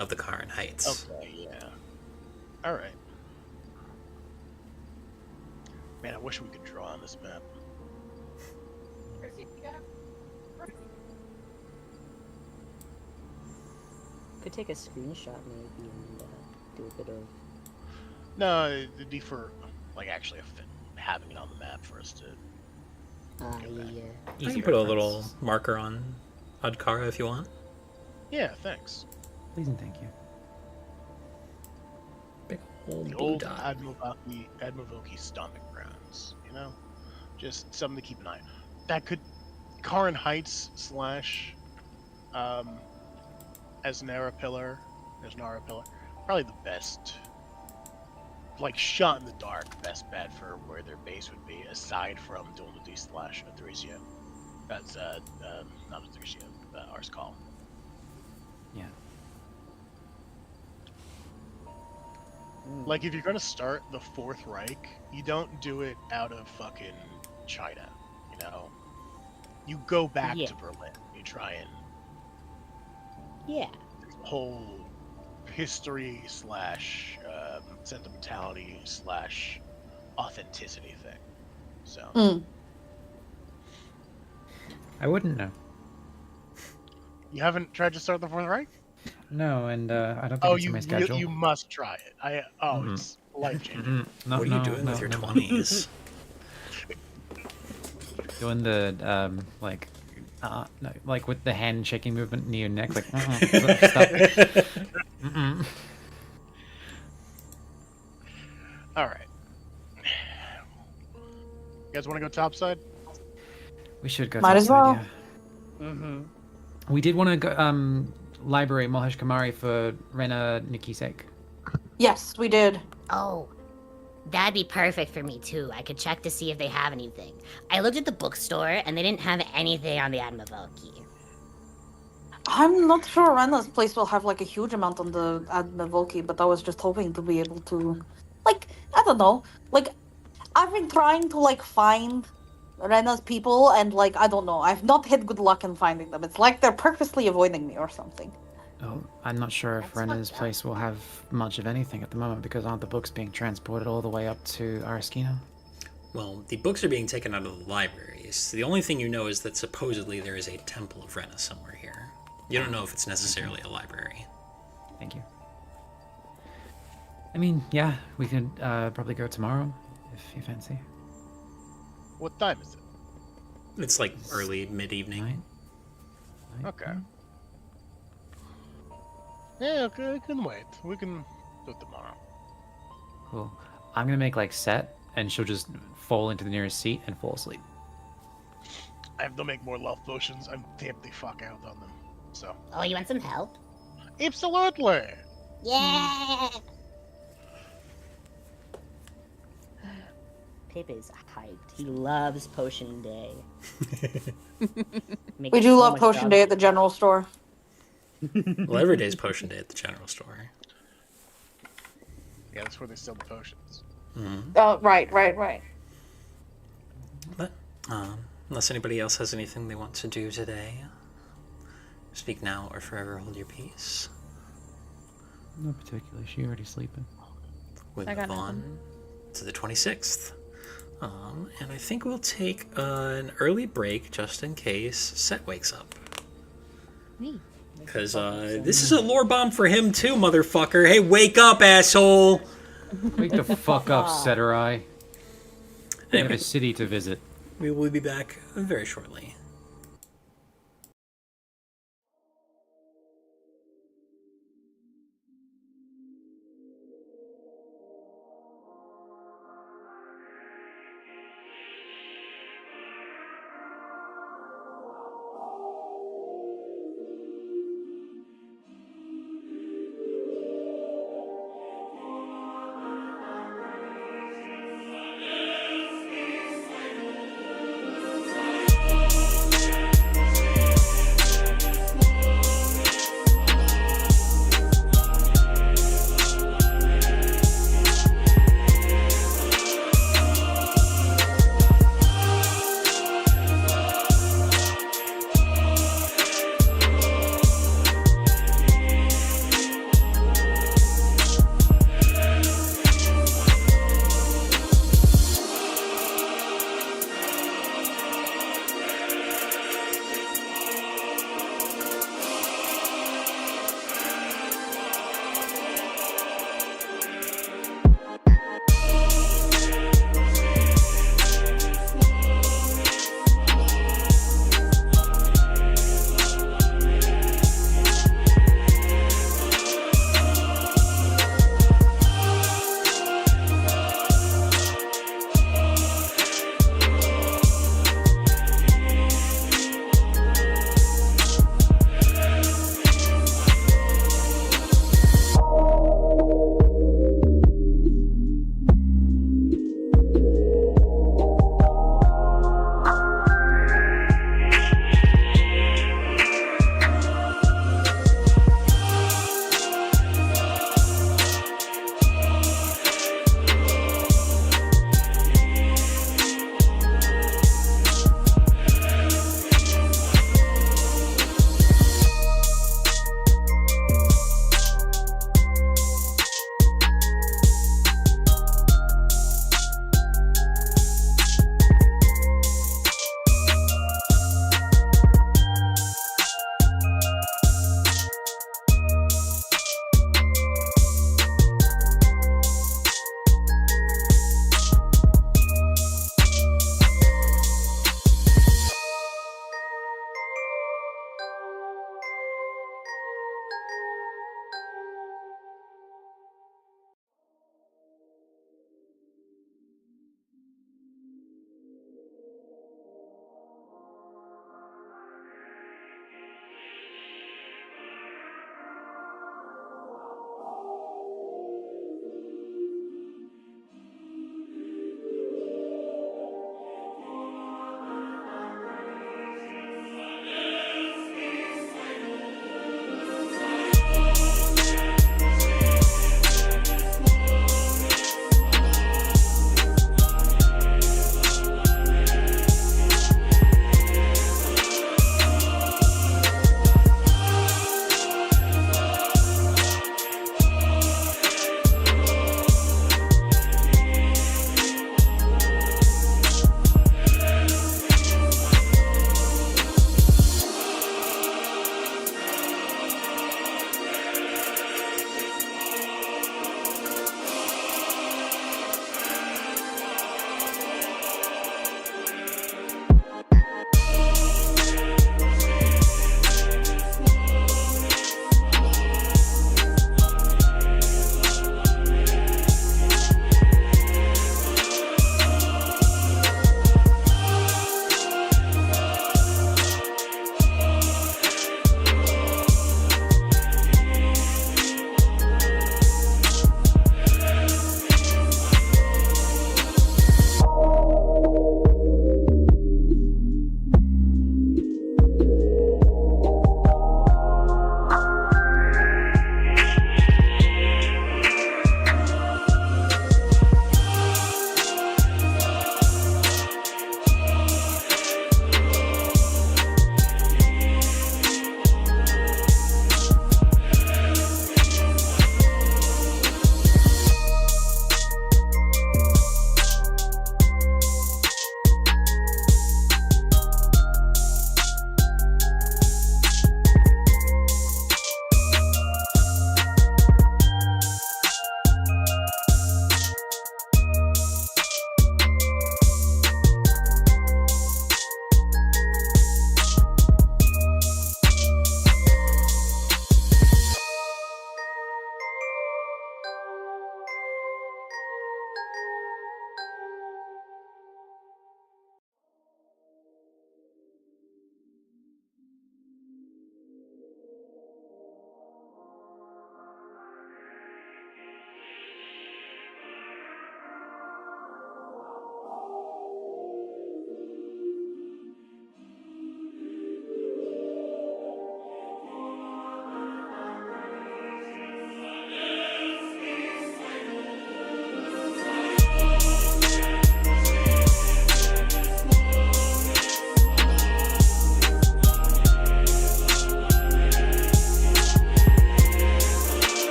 of the Karin Heights. Okay, yeah. Alright. Man, I wish we could draw on this map. Could take a screenshot maybe and do a bit of. No, it'd be for, actually having it on the map for us to. You can put a little marker on Adkara if you want. Yeah, thanks. Please and thank you. Old The blue old dot. Admiralty stomping grounds, you know? Just something to keep an eye on. That could... Karin Heights slash... as Nara Pillar, probably the best, like, shot in the dark, best bet for where their base would be, aside from Dolmadi slash Adresia. That's, not Adresia, Ars Call. Yeah. Like, if you're gonna start the Fourth Reich, you don't do it out of fucking China, you know? You go back Yeah. to Berlin. You try and Yeah. whole history slash sentimentality slash authenticity thing. So I wouldn't know. you haven't tried to start the Fourth Reich? No, and I don't think Oh, it's in my schedule. you must try it. It's life changing. No, What are you doing with your 20s? Doing the no, like with the hand shaking movement near your neck, like stop. All right. You guys want to go topside? We should go. Might as topside, well. Yeah. We did want to go library Mohesh Kamari for Rena Nikki's sake. Yes, we did. Oh, that'd be perfect for me too. I could check to see if they have anything. I looked at the bookstore and they didn't have anything on the Admiralty. I'm not sure Rena's place will have like a huge amount on the Admiralty, but I was just hoping to be able to, like, I don't know, like, I've been trying to like find Rena's people, and like, I don't know, I've not had good luck in finding them. It's like they're purposely avoiding me or something. Oh, I'm not sure if Rena's place will have much of anything at the moment because aren't the books being transported all the way up to Araskina? Well, the books are being taken out of the libraries. The only thing you know is that supposedly there is a Temple of Rena somewhere here. You don't know if it's necessarily a library. Thank you. I mean, yeah, we could probably go tomorrow if you fancy. What time is it? It's like early, mid-evening. Night? Okay. Yeah, okay, I can wait. We can do it tomorrow. Cool. I'm gonna make like set, and she'll just fall into the nearest seat and fall asleep. I have to make more love potions. I'm tapped the fuck out on them. So. Oh, you want some help? Absolutely! Yeah! Pip is hyped. He loves Potion Day. We do love Potion Day at the general store. Well, every day's potion day at the general store. Yeah, that's where they sell the potions. Oh, right. But, unless anybody else has anything they want to do today, speak now or forever hold your peace. Not particularly. She already sleeping. We I move got on nothing. to the 26th. And I think we'll take an early break just in case Set wakes up. Because this is a lore bomb for him too, motherfucker. Hey, wake up, asshole! Wake the fuck up, Seterai. We have Anyway, a city to visit. we will be back very shortly.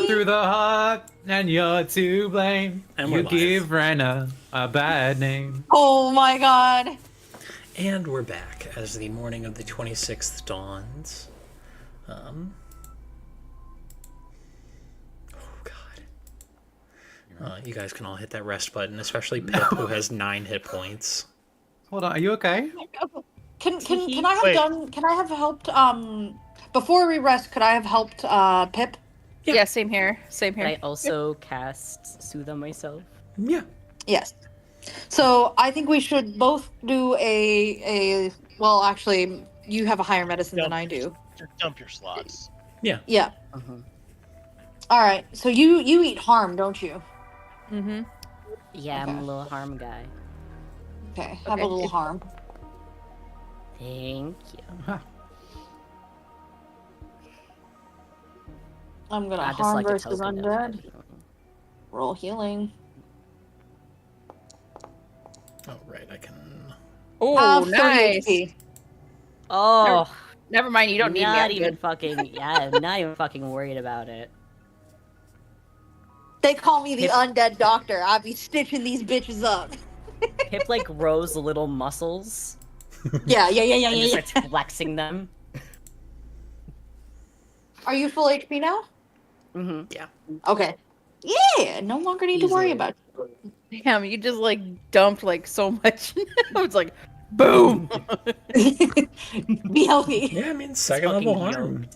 through the heart, and you're to blame. And we're You live. give Rena a bad name. Oh my god. And we're back as the morning of the 26th dawns. Oh God. You guys can all hit that rest button, especially Pip, who has 9 hit points. Hold on, are you okay? Can I have Wait. can I have helped before we rest, could I have helped Pip? Yeah, same here. Same Can I here. also cast Soothe on myself? Yeah. Yes. So I think we should both do a well, actually you have a higher medicine than I do. Just dump your slots. Yeah. Uh-huh. Alright. So you eat harm, don't you? Mm-hmm. Yeah, I'm Okay. a little harm guy. Okay. Have a Okay. little harm. Thank you. I'm gonna I just harm like a versus token of undead. healing. Roll healing. Oh, right, I can... Oh, Have 30 nice. HP. Oh, Never mind, you don't need me. not I'm even good. fucking. Yeah, I'm not even fucking worried about it. They call me the Pip- undead doctor. I'll be stitching these bitches up. Pip like grows little muscles Yeah. and just starts flexing them. Are you full HP now? Mm-hmm. Okay. Yeah, no longer need to worry Easily. about Damn, you just like dumped like so much. It's like, boom. it. Be healthy. Yeah, I mean, second fucking level harm.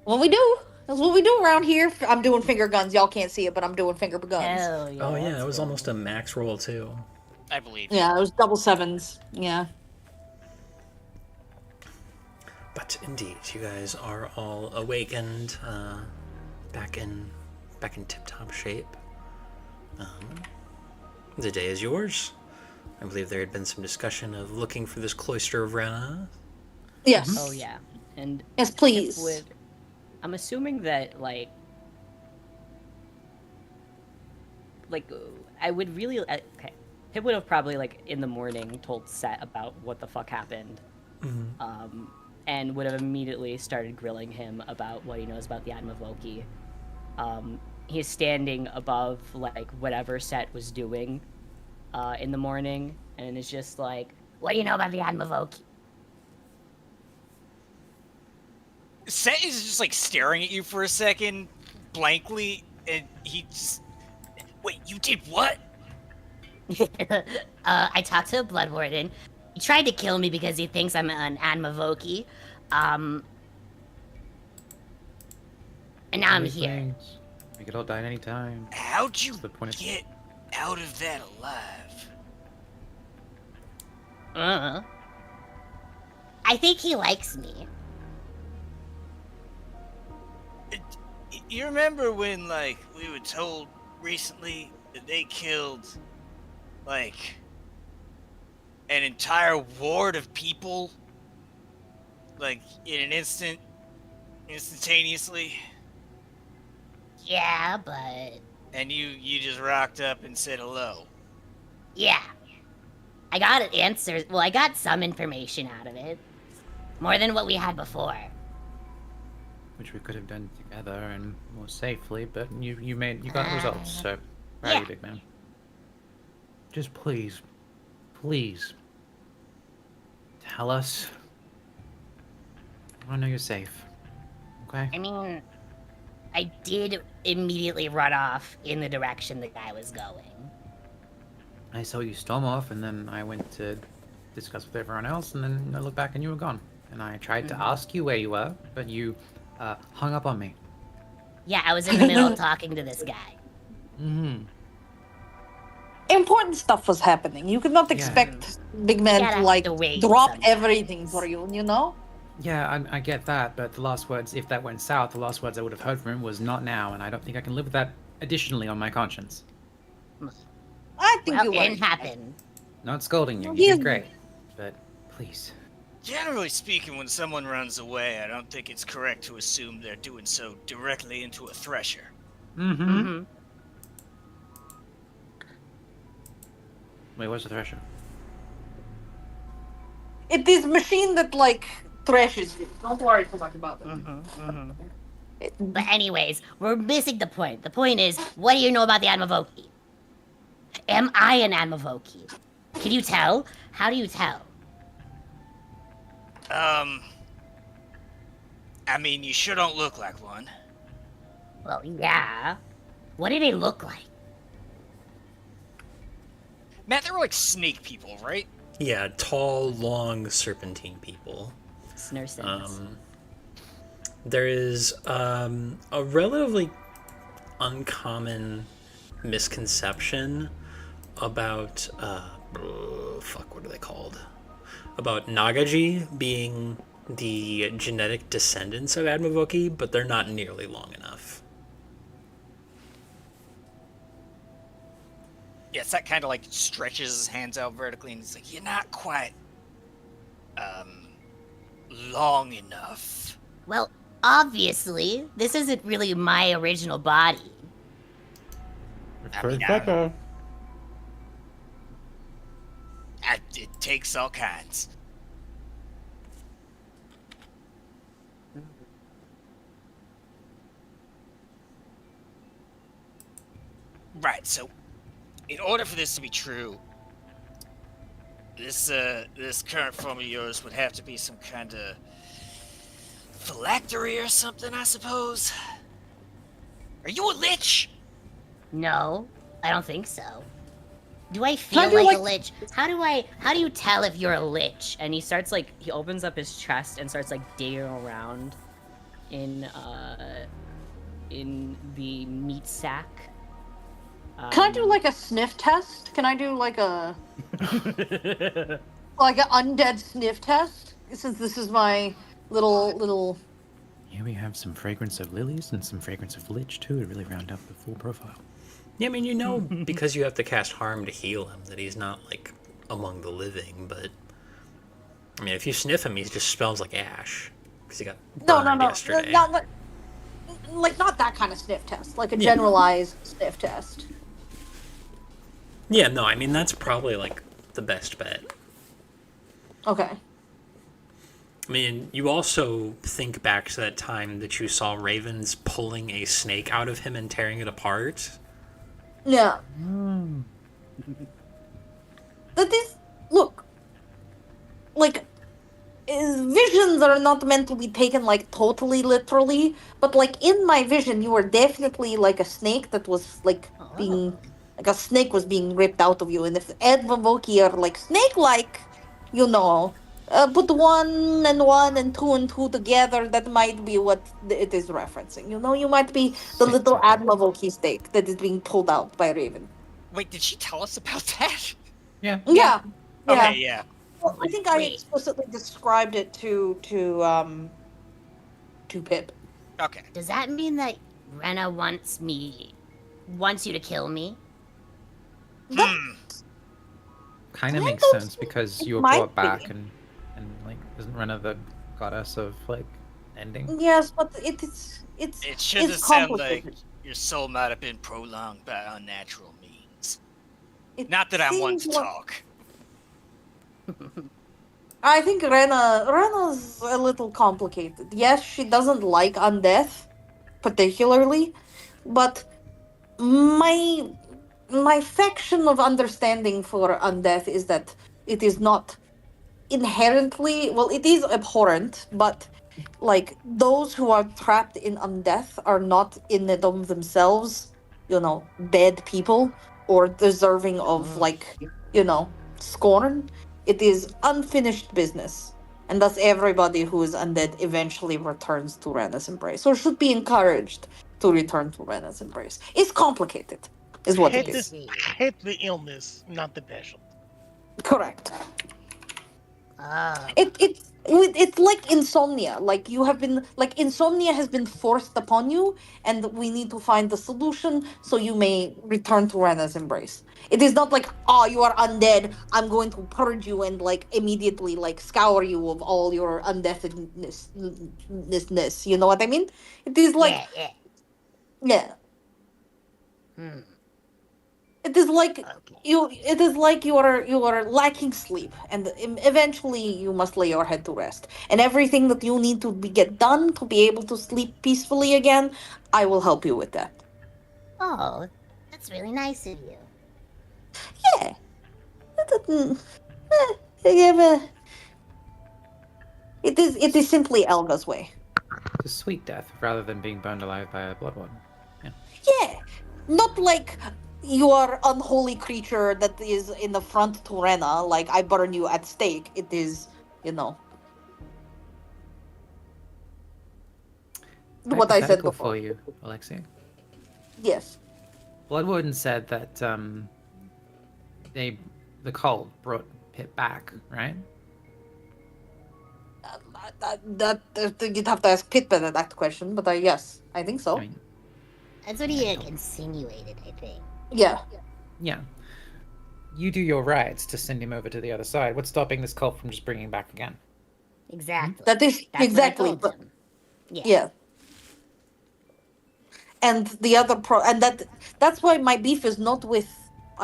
What we do. That's what we do around here. I'm doing finger guns. Y'all can't see it, but I'm doing finger guns. Hell yeah. Oh, yeah, let's it was go. almost a max roll, too. I believe. Yeah, it was double sevens. Yeah. But indeed, you guys are all awakened, back in tip-top shape. The day is yours. I believe there had been some discussion of looking for this cloister of Rena. Yes. Oh yeah, and Yes, Pip please. would. I'm assuming that I would really okay. Pip would have probably in the morning told Set about what the fuck happened, and would have immediately started grilling him about what he knows about the Admavoki. He's standing above whatever Set was doing in the morning, and is just like, What do you know about the Admavoki? Set is just like staring at you for a second, blankly, and he just. Wait, you did what? I talked to a blood warden. He tried to kill me because he thinks I'm an Admavoki. And now I'm here. We could all die at any time. How'd you That's the point. get out of that alive? I think he likes me. You remember when, we were told recently that they killed, an entire ward of people? In an instantaneously? Yeah, but... And you just rocked up and said hello. Yeah. I got answers. Well, I got some information out of it. More than what we had before. Which we could have done together and more safely, but you got results, so proud of you, big man. Just please, tell us. I want to know you're safe. Okay? I mean, I did immediately run off in the direction the guy was going. I saw you storm off, and then I went to discuss with everyone else, and then I looked back and you were gone. And I tried to ask you where you were, but you hung up on me. Yeah, I was in the middle of talking to this guy. Mm-hmm. Important stuff was happening. You could not Yeah. expect big men Gotta to have to wait drop sometimes. everything for you, you know? Yeah, I get that, but the last words, if that went south, the last words I would have heard from him was not now, and I don't think I can live with that additionally on my conscience. I think Well, you it would. didn't happen. Not scolding you, you He's- did great. But please. Generally speaking, when someone runs away, I don't think it's correct to assume they're doing so directly into a thresher. Mm-hmm. Wait, what's the thresher? It is machine that thrashes you. Don't worry too much about it. But anyways, we're missing the point. The point is, what do you know about the Admavoki? Am I an Admavoki? Can you tell? How do you tell? I mean, you sure don't look like one. Well, yeah. What do they look like? Matt, they were like snake people, right? Yeah, tall, long, serpentine people. Snursons. There is a relatively uncommon misconception about what are they called? About Nagaji being the genetic descendants of Admavoki, but they're not nearly long enough. Yeah, it's that kind of like stretches his hands out vertically, and he's like, "You're not quite, long enough." Well, obviously, this isn't really my original body. I mean, it takes all kinds. Right, so in order for this to be true, this current form of yours would have to be some kind of phylactery or something, I suppose. Are you a lich? No, I don't think so. Do I feel like a lich? How do you tell if you're a lich? And he opens up his chest and starts like digging around in the meat sack. Can I do like a sniff test? Can I do like a like an undead sniff test? Since this is my little. Yeah, we have some fragrance of lilies and some fragrance of lich too to really round up the full profile. Yeah, I mean, you know, because you have to cast harm to heal him, that he's not, like, among the living, but... I mean, if you sniff him, he just smells like ash. Because he got burned yesterday. Not that kind of sniff test. Like a generalized sniff test. Yeah, no, I mean, that's probably, like, the best bet. Okay. I mean, you also think back to that time that you saw ravens pulling a snake out of him and tearing it apart. Yeah. That is, look, like, visions are not meant to be taken, like, totally literally, but, like, in my vision, you were definitely, like, a snake that was, like, being, like, a snake was being ripped out of you, and if Admavoki are, like, snake-like, you know, put one and two together, that might be what it is referencing. You know, you might be the little Admavoki snake that is being pulled out by Raven. Wait, did she tell us about that? Yeah. Okay, yeah. Well, I think I explicitly described it to Pip. Okay. Does that mean that Rena wants you to kill me? Kind of makes sense because you were brought back and like isn't Rena the goddess of like ending? Yes, but it shouldn't sound like your soul might have been prolonged by unnatural means. Not that I want to talk. I think Rena's a little complicated. Yes, she doesn't like undeath, particularly, but my faction of understanding for undeath is that it is not inherently, well, it is abhorrent, but like those who are trapped in undeath are not in and of themselves, you know, bad people or deserving of like, you know, scorn. It is unfinished business, and thus everybody who is undead eventually returns to Rena's embrace, or should be encouraged to return to Rena's embrace. It's complicated, is what it is. Hate the illness, not the passion. Correct. It's like insomnia. Like you have been, like insomnia has been forced upon you, and we need to find the solution so you may return to Rena's embrace. It is not like, oh, you are undead, I'm going to purge you and like immediately like scour you of all your undeadness. You know what I mean? It is like, yeah. It is like Okay. It is like you are lacking sleep, and eventually you must lay your head to rest. And everything that you need to get done to be able to sleep peacefully again, I will help you with that. Oh, that's really nice of you. Yeah. Yeah, but it is simply Elga's way. It's a sweet death rather than being burned alive by a blood warden. Yeah, not like you are unholy creature that is in the front to Rena, like I burn you at stake. It is, what I said Hypothetical before. for you, Alexei. Yes. Blood warden said that the cult brought Pip back, right? You'd have to ask Pitman that question, but yes, I think so. I mean, That's what he insinuated, I think. Yeah. yeah. You do your rights to send him over to the other side. What's stopping this cult from just bringing him back again? Exactly. That is That's exactly. what I told But him. Yeah. yeah. And the other that's why my beef is not with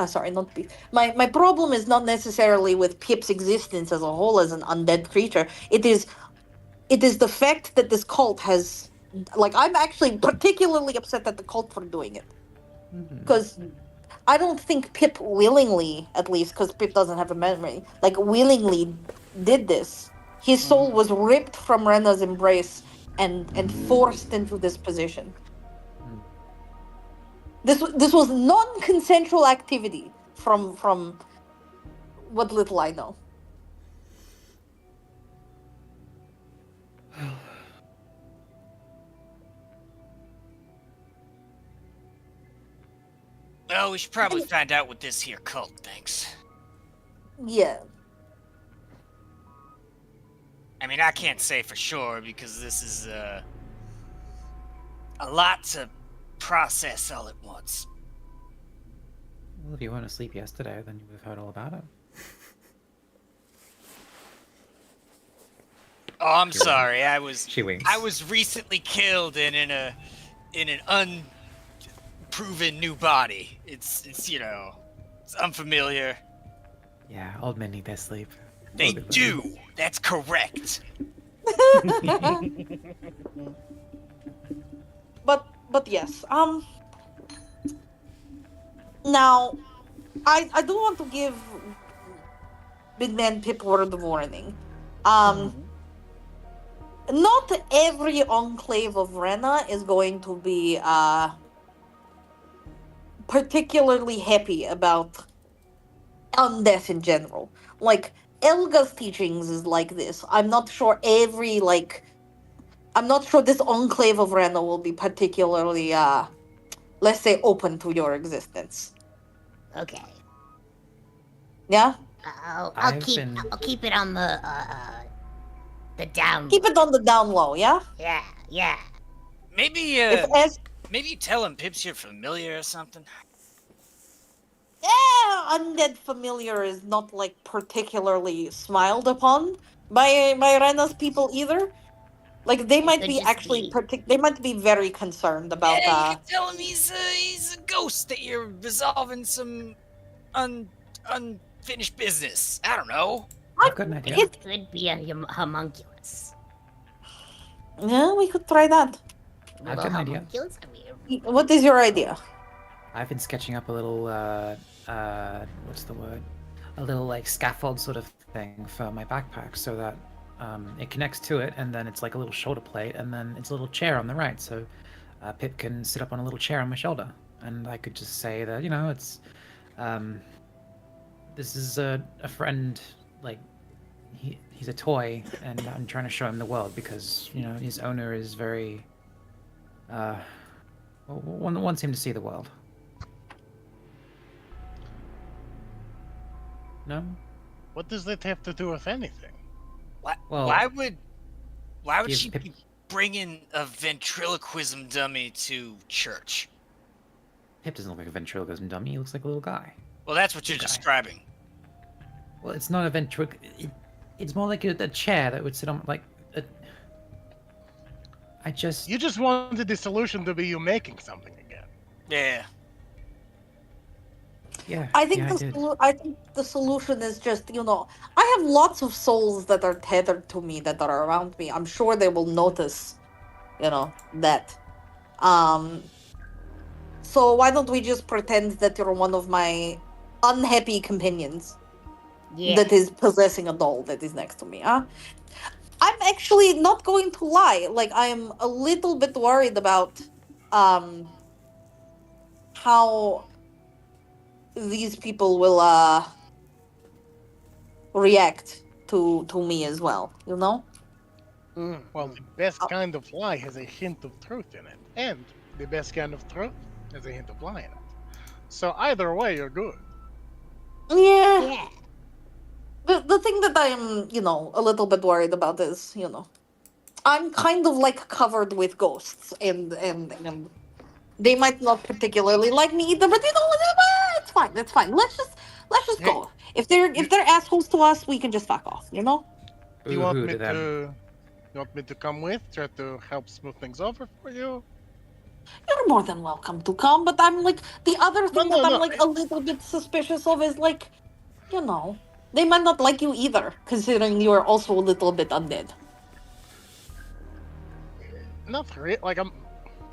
sorry, not beef. My problem is not necessarily with Pip's existence as a whole as an undead creature. It is the fact that this cult has, like, I'm actually particularly upset at the cult for doing it. Because I don't think Pip willingly, at least, because Pip doesn't have a memory, like, willingly did this. His soul was ripped from Rena's embrace and forced into this position. This was non-consensual activity from what little I know. Well, we should probably find out what this here cult thinks. Yeah. I mean, I can't say for sure because this is a lot to process all at once. Well, if you weren't asleep yesterday, then you would have heard all about it. Oh, I'm sorry. I was She winks. I was recently killed in an unproven new body. It's it's unfamiliar. Yeah, old men need their sleep. They do. That's correct. But yes. Now, I do want to give Big Man Pip word of warning. Not every enclave of Rena is going to be particularly happy about undeath in general. Like, Elga's teachings is like this. I'm not sure I'm not sure this enclave of Rena will be particularly, let's say, open to your existence. Okay. Yeah? I'll I've keep been- I'll keep it on the down. Keep it on the down low, yeah? Yeah. Maybe maybe you tell him Pip's your familiar or something. Yeah, undead familiar is not, like, particularly smiled upon by Rena's people either. Like, they might could be just actually be- they might be very concerned about Yeah, you can tell him he's a ghost that you're resolving some unfinished business. I don't know. I've got an idea. It could be a homunculus. Yeah, we could try that. I've Little got an idea. homunculus? I mean, What is your idea? I've been sketching up a little, what's the word? A little, like, scaffold sort of thing for my backpack so that it connects to it, and then it's like a little shoulder plate, and then it's a little chair on the right, so Pip can sit up on a little chair on my shoulder. And I could just say that, it's, this is a friend, like, he's a toy, and I'm trying to show him the world because, his owner is very, wants him to see the world. No? What does that have to do with anything? Well, Why would give she Pip- be bringing a ventriloquism dummy to church? Pip doesn't look like a ventriloquism dummy. He looks like a little guy. Well, that's what you're Okay. describing. Well, it's not a it's more like a chair that would sit on, like, You just wanted the solution to be you making something again. Yeah. Yeah. I think yeah, I did. I think the solution is just, I have lots of souls that are tethered to me that are around me. I'm sure they will notice, that. Um so why don't we just pretend that you're one of my unhappy companions Yeah. that is possessing a doll that is next to me, huh? I'm actually not going to lie. Like, I'm a little bit worried about um how these people will react to me as well, Well, the best kind of lie has a hint of truth in it, and the best kind of truth has a hint of lie in it. So either way, you're good. Yeah. Yeah. The thing that I am, a little bit worried about is, I'm kind of like covered with ghosts, and they might not particularly like me either, but it's fine. It's fine. Let's just Hey, go. If they're assholes to us, we can just fuck off. Do you Boo-hoo want me to them. You want me to come with? Try to help smooth things over for you? You're more than welcome to come, but I'm like the other thing No, that I'm no, like a little bit suspicious of is like, they might not like you either, considering you are also a little bit undead. Not really.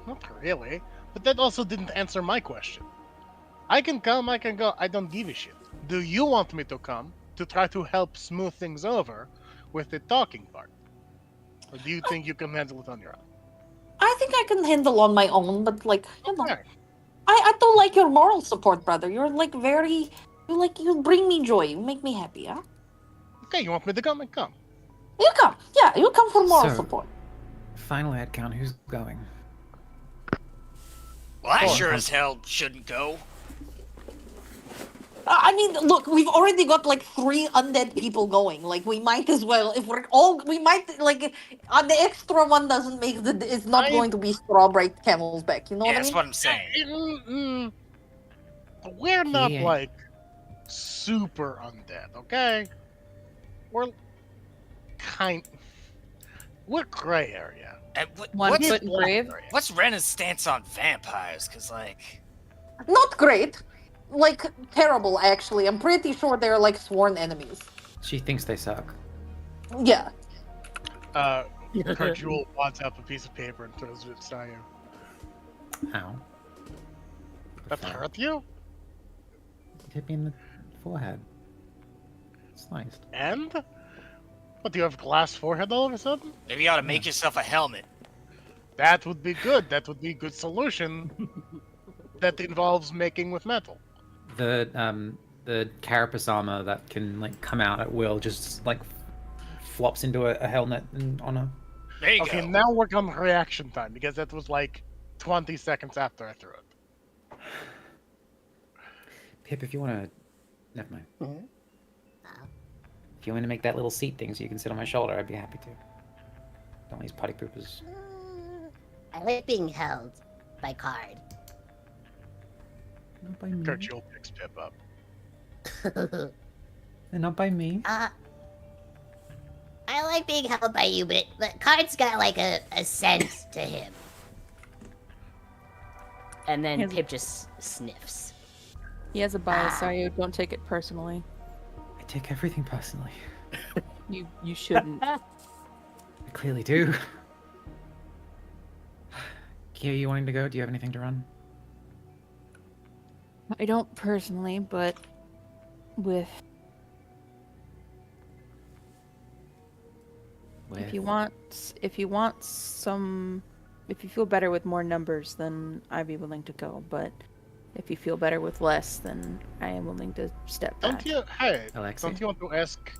Not really. But that also didn't answer my question. I can come, I can go. I don't give a shit. Do you want me to come to try to help smooth things over with the talking part? Or do you think you can handle it on your own? I think I can handle on my own, but like, Okay. I don't like your moral support, brother. You're like you bring me joy. You make me happy, huh? Okay, you want me to come? And come. You come. Yeah, you come for moral So- support. Final head count. Who's going? Well, I Oh, sure as hell shouldn't go. I mean, look, we've already got like 3 undead people going. Like, we might as well, if we might, like, the extra one doesn't make it's not going to be strawberry camel's back. You know Yeah, what I that's mean? what I'm saying. We're not Yeah. like super undead, okay? We're we're gray area. And One what's, foot in grave. what's Ren's stance on vampires? Because, like, Not great. Like, terrible, actually. I'm pretty sure they're like sworn enemies. She thinks they suck. Yeah. Kurt Jewel wads out a piece of paper and throws it at you. Ow. That hurt you? Hit me in the forehead. Sliced. And? What, do you have glass forehead all of a sudden? maybe you ought to make yourself a helmet. That would be good. That would be a good solution. That involves making with metal. The carapace armor that can like come out at will just like flops into a helmet and on a. There you Okay, go. now work on reaction time, because that was like 20 seconds after I threw it. Pip, if you want to, never mind. Mhm. If you want to make that little seat thing so you can sit on my shoulder, I'd be happy to. Don't these potty poopers. I like being held by Card. Not by me. Kurt Jewel picks Pip up. They're not by me. I like being held by you, but Card's got like a sense to him. And then Yes. Pip just sniffs. He has a bias, Sayu. Don't take it personally. I take everything personally. You shouldn't. I clearly do. Kia, you wanting to go? Do you have anything to run? I don't personally, but with if you want some, if you feel better with more numbers, then I'd be willing to go. But if you feel better with less, then I am willing to step back. Alexi? Don't you want to ask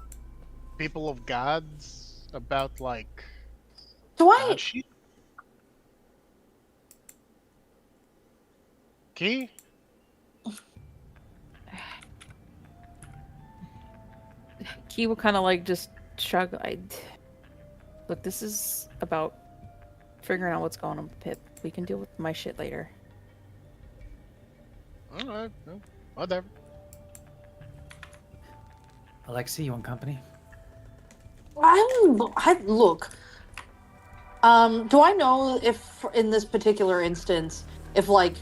people of gods about, like, Do I? god shit? Key? Key will kind of like just shrug. Look, this is about figuring out what's going on with Pip. We can deal with my shit later. Alright, no, whatever. Alexi, you want company? Look. Do I know if in this particular instance, if like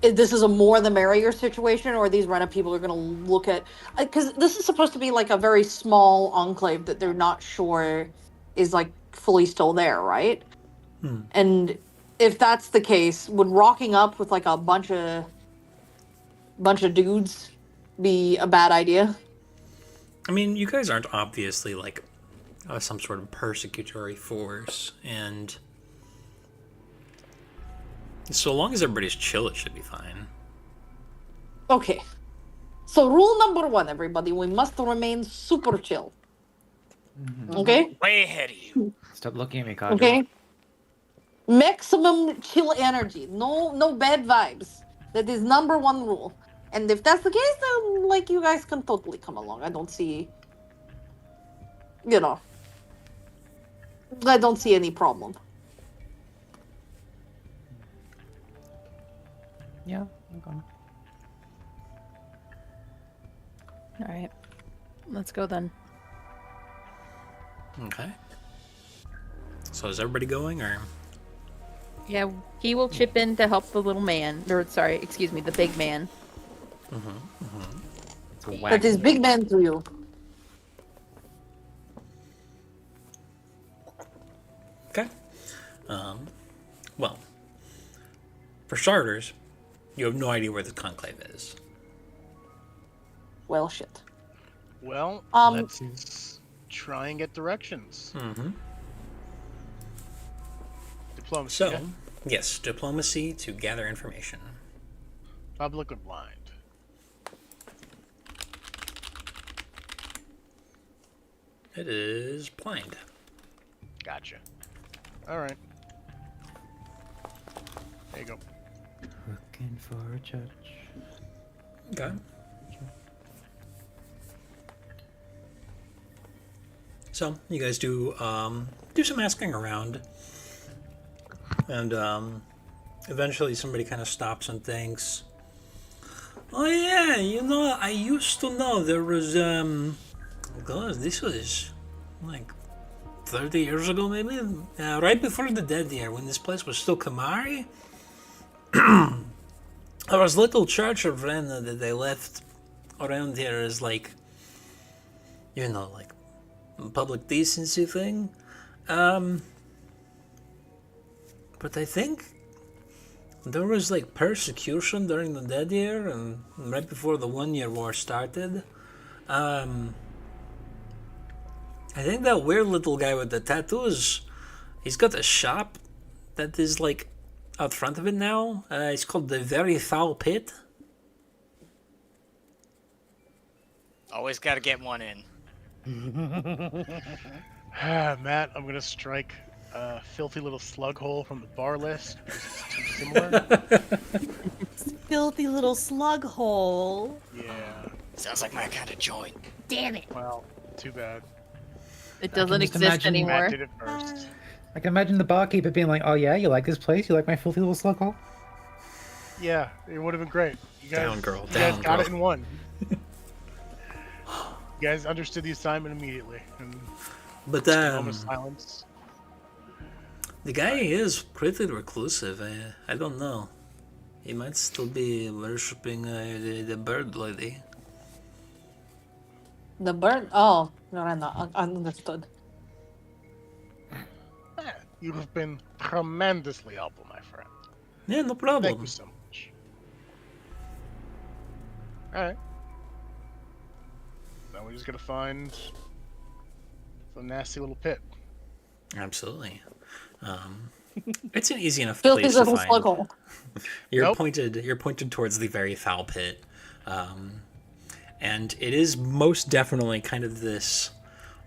if this is a more the merrier situation, or these random people are going to look at, because this is supposed to be like a very small enclave that they're not sure is like fully still there, right? And if that's the case, would rocking up with like a bunch of dudes be a bad idea? I mean, you guys aren't obviously like some sort of persecutory force, and so long as everybody's chill, it should be fine. Okay. So rule number 1, everybody, we must remain super chill. Okay? Way ahead of you. Stop looking at me, Kadra. Okay? Maximum chill energy. No bad vibes. That is number 1 rule. And if that's the case, then like you guys can totally come along. I don't see I don't see any problem. Yeah, okay. All right, let's go then. Okay. So is everybody going, or? Yeah, he will chip in to help the little man, or sorry, excuse me, the big man. That is big man to you. Okay. Well, for starters, you have no idea where the conclave is. Well, shit. Well, let's try and get directions. Diplomacy. So, yeah? yes, diplomacy to gather information. Public or blind? It is blind. Gotcha. All right. There you go. Looking for a judge. Okay. So you guys do some asking around, and eventually somebody kind of stops and thinks, "Oh yeah, I used to know there was God, this was like 30 years ago, maybe right before the Dead Year, when this place was still Kamari." There was a little church of Rena that they left around here as like public decency thing. But I think there was like persecution during the Dead Year and right before the 1 Year War started. I think that weird little guy with the tattoos, he's got a shop that is like out front of it now. It's called the Very Foul Pit. Always got to get one in. Matt, I'm gonna strike a filthy little slug hole from the bar list. It's too similar. Filthy little slug hole. Yeah. Sounds like my kind of joint. Damn it. Well, too bad. It doesn't just exist imagine anymore. Matt did it first. I can imagine the barkeeper being like, "Oh yeah, you like this place? You like my filthy little slug hole?" Yeah, it would have been great. You guys, Down, girl, you guys down, got girl. it in one. You guys understood the assignment immediately. And But just a moment of silence. the guy is pretty reclusive. I don't know. He might still be worshipping the bird lady. The bird? Oh, no, understood. You have been tremendously helpful, my friend. Yeah, no Thank problem. you so much. Alright. Now we're just gonna find some nasty little pit. Absolutely. It's an easy enough Filthy place to little find. slug hole. You're Nope. pointed towards the Very Foul Pit, and it is most definitely kind of this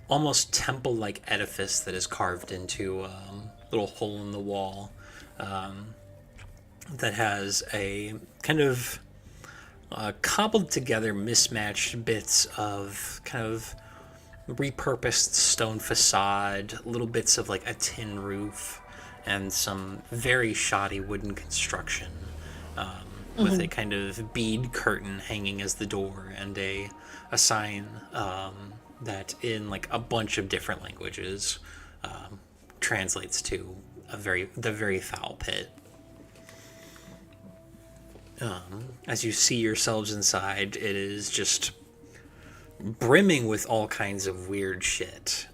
almost temple-like edifice that is carved into a little hole in the wall that has a kind of cobbled together, mismatched bits of kind of repurposed stone facade, little bits of like a tin roof, and some very shoddy wooden construction with a kind of bead curtain hanging as the door, and a sign that in like a bunch of different languages translates to the very foul pit. As you see yourselves inside, it is just brimming with all kinds of weird shit.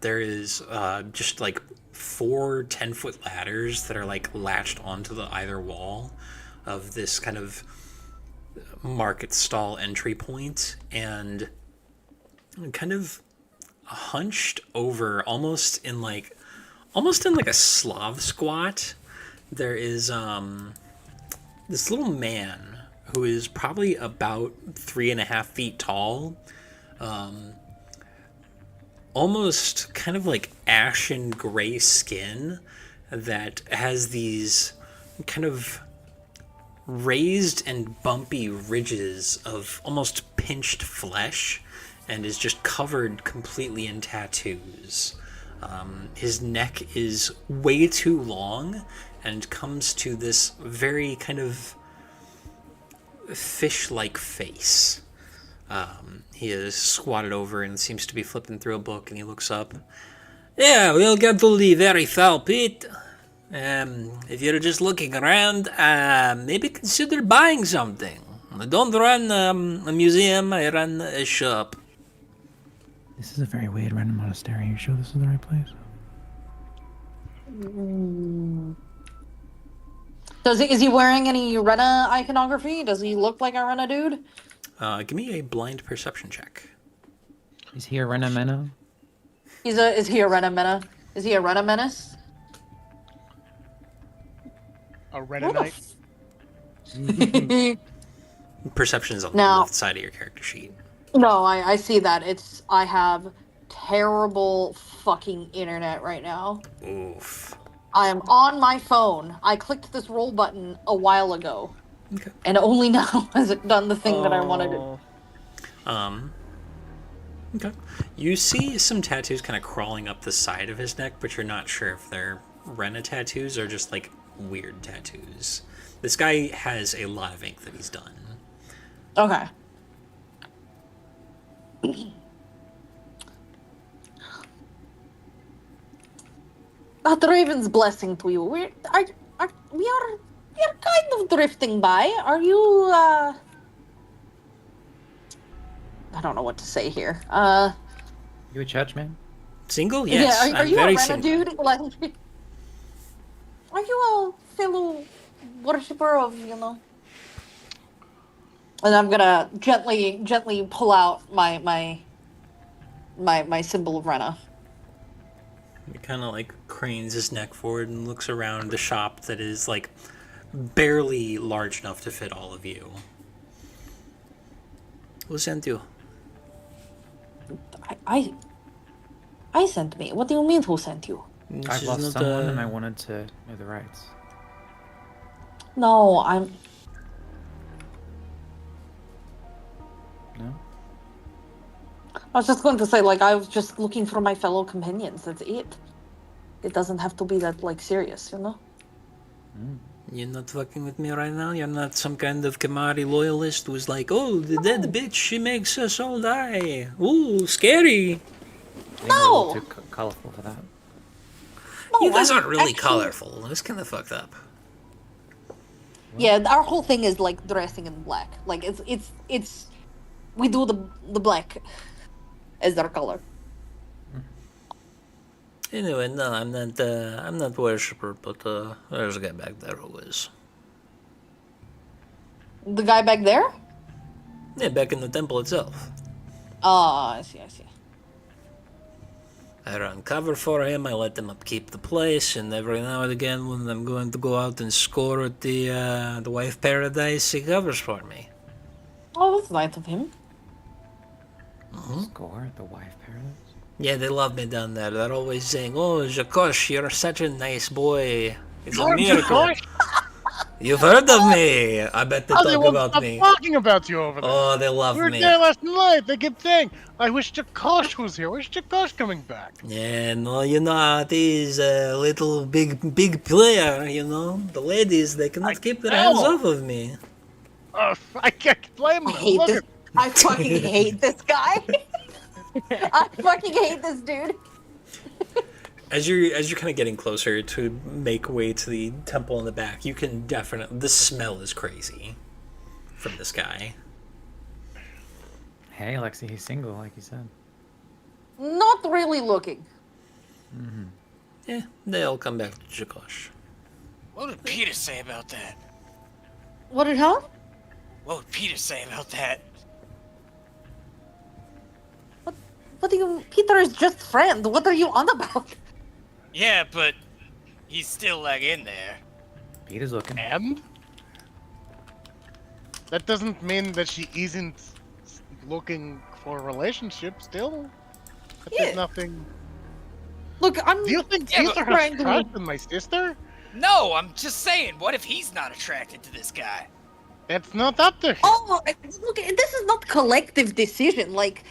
There is just like 4 10-foot ladders that are like latched onto the either wall of this kind of market stall entry point, and kind of hunched over almost in like a Slav squat, there is this little man who is probably about 3.5 feet tall, almost kind of like ashen gray skin that has these kind of raised and bumpy ridges of almost pinched flesh, and is just covered completely in tattoos. His neck is way too long and comes to this very kind of fish-like face. He is squatted over and seems to be flipping through a book, and he looks up. Yeah, we'll get to the very foul pit. If you're just looking around, maybe consider buying something. I don't run a museum, I run a shop. This is a very weird random monastery. Are you sure this is the right place? Is he wearing any Rena iconography? Does he look like a Rena dude? Give me a blind perception check. Is he a Rena Mena? Is he a Rena Mena? Is he a Rena Menace? A Renanite? Perception is on the No. left side of your character sheet. No, I see that. I have terrible fucking internet right now. Oof. I am on my phone. I clicked this roll button a while ago. Okay. And only now has it done the thing that I wanted to. Okay. You see some tattoos kind of crawling up the side of his neck, but you're not sure if they're Rena tattoos or just like weird tattoos. This guy has a lot of ink that he's done. Okay. The Raven's blessing to you. We are kind of drifting by. Are you I don't know what to say here. You a church man? Single? Yes. Yeah, are I'm you very a Rena single. dude? Like, are you a fellow worshipper of, And I'm gonna gently pull out my symbol of Rena. He kind of like cranes his neck forward and looks around the shop that is like barely large enough to fit all of you. Who sent you? I sent me. What do you mean who sent you? I've lost someone and I wanted to know the rights. No, I'm... No? I was just going to say, like, I was just looking for my fellow companions. That's it. It doesn't have to be that, like, serious, you know? You're not fucking with me right now? You're not some kind of Kamari loyalist who's like, oh, the dead bitch, she makes us all die. Ooh, scary. Maybe a little too colorful for that. No, You guys I'm aren't really actually- colorful. It's kind of fucked up. Yeah, our whole thing is, like, dressing in black. Like, it's... We do the black as our color. Anyway, no, I'm not worshiper, but there's a guy back there who is. The guy back there? Yeah, back in the temple itself. Oh, I see. I run cover for him, I let them upkeep the place, and every now and again when I'm going to go out and score at the wife paradise, he covers for me. Oh, that's nice of him. Score at the wife paradise? Yeah, they love me down there. They're always saying, oh, Jakosh, you're such a nice boy. It's a miracle. You've heard of me. I bet they Oh, they talk won't about stop me. talking about you over there. Oh, they love We were me. there last night. They kept saying, I wish Jakosh was here. Where's Jakosh coming back? Yeah, no, you know how it is, a little big player, you know? The ladies, they cannot keep their hands off of me. I can't blame them. I hate Look this. at I fucking hate this guy. I fucking hate this dude. As you're kind of getting closer to make way to the temple in the back, you can definitely, the smell is crazy from this guy. Hey, Alexi, he's single, like you said. Not really looking. Yeah, they'll come back to Jakosh. What would Peter say about that? What did hell? What would Peter say about that? What do you? Peter is just friend. What are you on about? Yeah, but he's still like in there. Peter's looking. And that doesn't mean that she isn't looking for a relationship still. But Yeah. there's nothing. Look, I'm. Do you think Yeah, Peter but- has trust in my sister? No, I'm just saying, what if he's not attracted to this guy? That's not up to him. Oh, look, this is not collective decision. Like,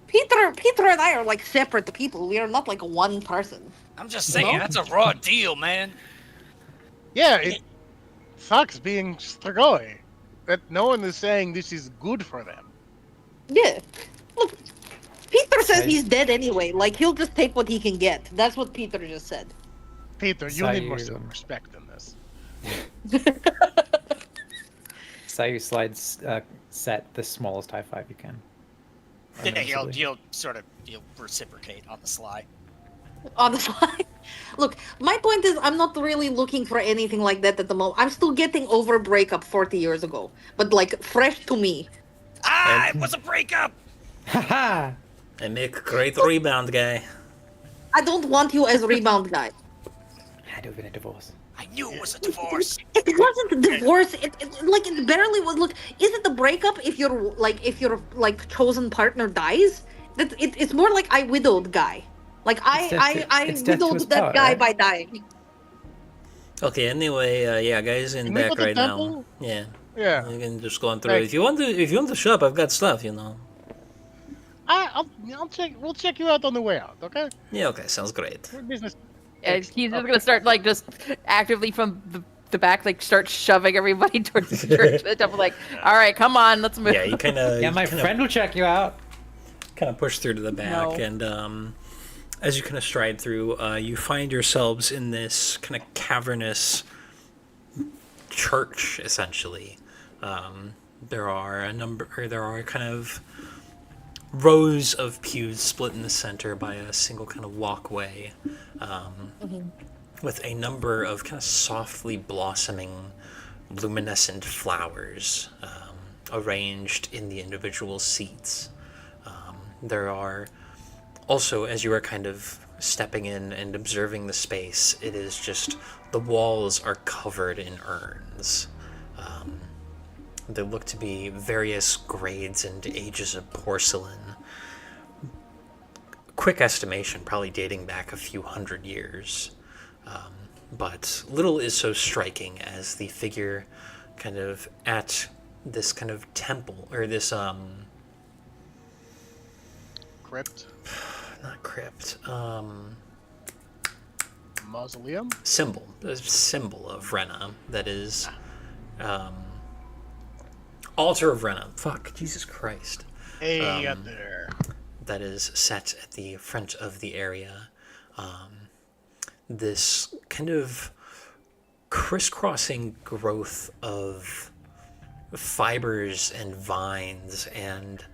Peter and I are like separate people. We are not like one person. I'm just saying, No. that's a raw deal, man. Yeah, it sucks being Strigoi. That no one is saying this is good for them. Yeah. Look, Peter says Okay. he's dead anyway. Like, he'll just take what he can get. That's what Peter just said. Peter, you need more Sayu- self-respect than this. Sayu slides set the smallest high five you can. Yeah, Unnoticeably. you'll reciprocate on the sly. On the fly. Look, my point is, I'm not really looking for anything like that at the moment. I'm still getting over a breakup 40 years ago, but like fresh to me. Ah, it was a breakup! Haha! I make a great rebound guy. I don't want you as rebound guy. Had to have been a divorce. I knew it was a divorce. It wasn't a divorce. It barely was. Look, is it a breakup if your chosen partner dies? It's more like I widowed guy. Like It's death to his widowed that power, guy right? by dying. Okay, anyway, yeah, guys in Can we back go to right now. temple? Yeah. Yeah. You can just go on through. Right. If you want to shop, I've got stuff, you know. I'll check. We'll check you out on the way out. Okay. Yeah, okay, sounds great. We're business. And he's just gonna start like just actively from the back, like start shoving everybody towards the church. The temple, like, all right, come on, let's move. Yeah, you kind of Yeah, my friend will check you out. kind of push through to the back, No. and as you kind of stride through, you find yourselves in this kind of cavernous church, essentially. There are kind of rows of pews split in the center by a single kind of walkway, with a number of kind of softly blossoming, luminescent flowers arranged in the individual seats. There are also, as you are kind of stepping in and observing the space, it is just the walls are covered in urns. They look to be various grades and ages of porcelain. Quick estimation, probably dating back a few hundred years. But little is so striking as the figure kind of at this kind of temple, or this, Crypt. not crypt, Mausoleum. symbol, a symbol of Rena that is, altar of Rena. Fuck, Jesus Christ. Hey, out there. That is set at the front of the area. This kind of crisscrossing growth of fibers and vines and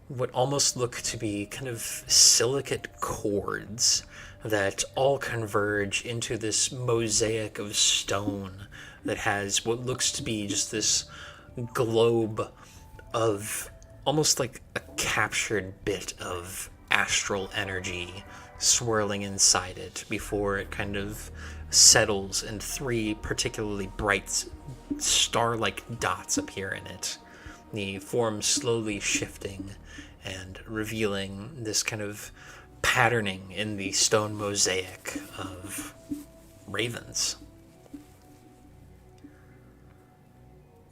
what almost look to be kind of silicate cords that all converge into this mosaic of stone that has what looks to be just this globe of almost like a captured bit of astral energy swirling inside it before it kind of settles and three particularly bright star-like dots appear in it, the form slowly shifting and revealing this kind of patterning in the stone mosaic of ravens.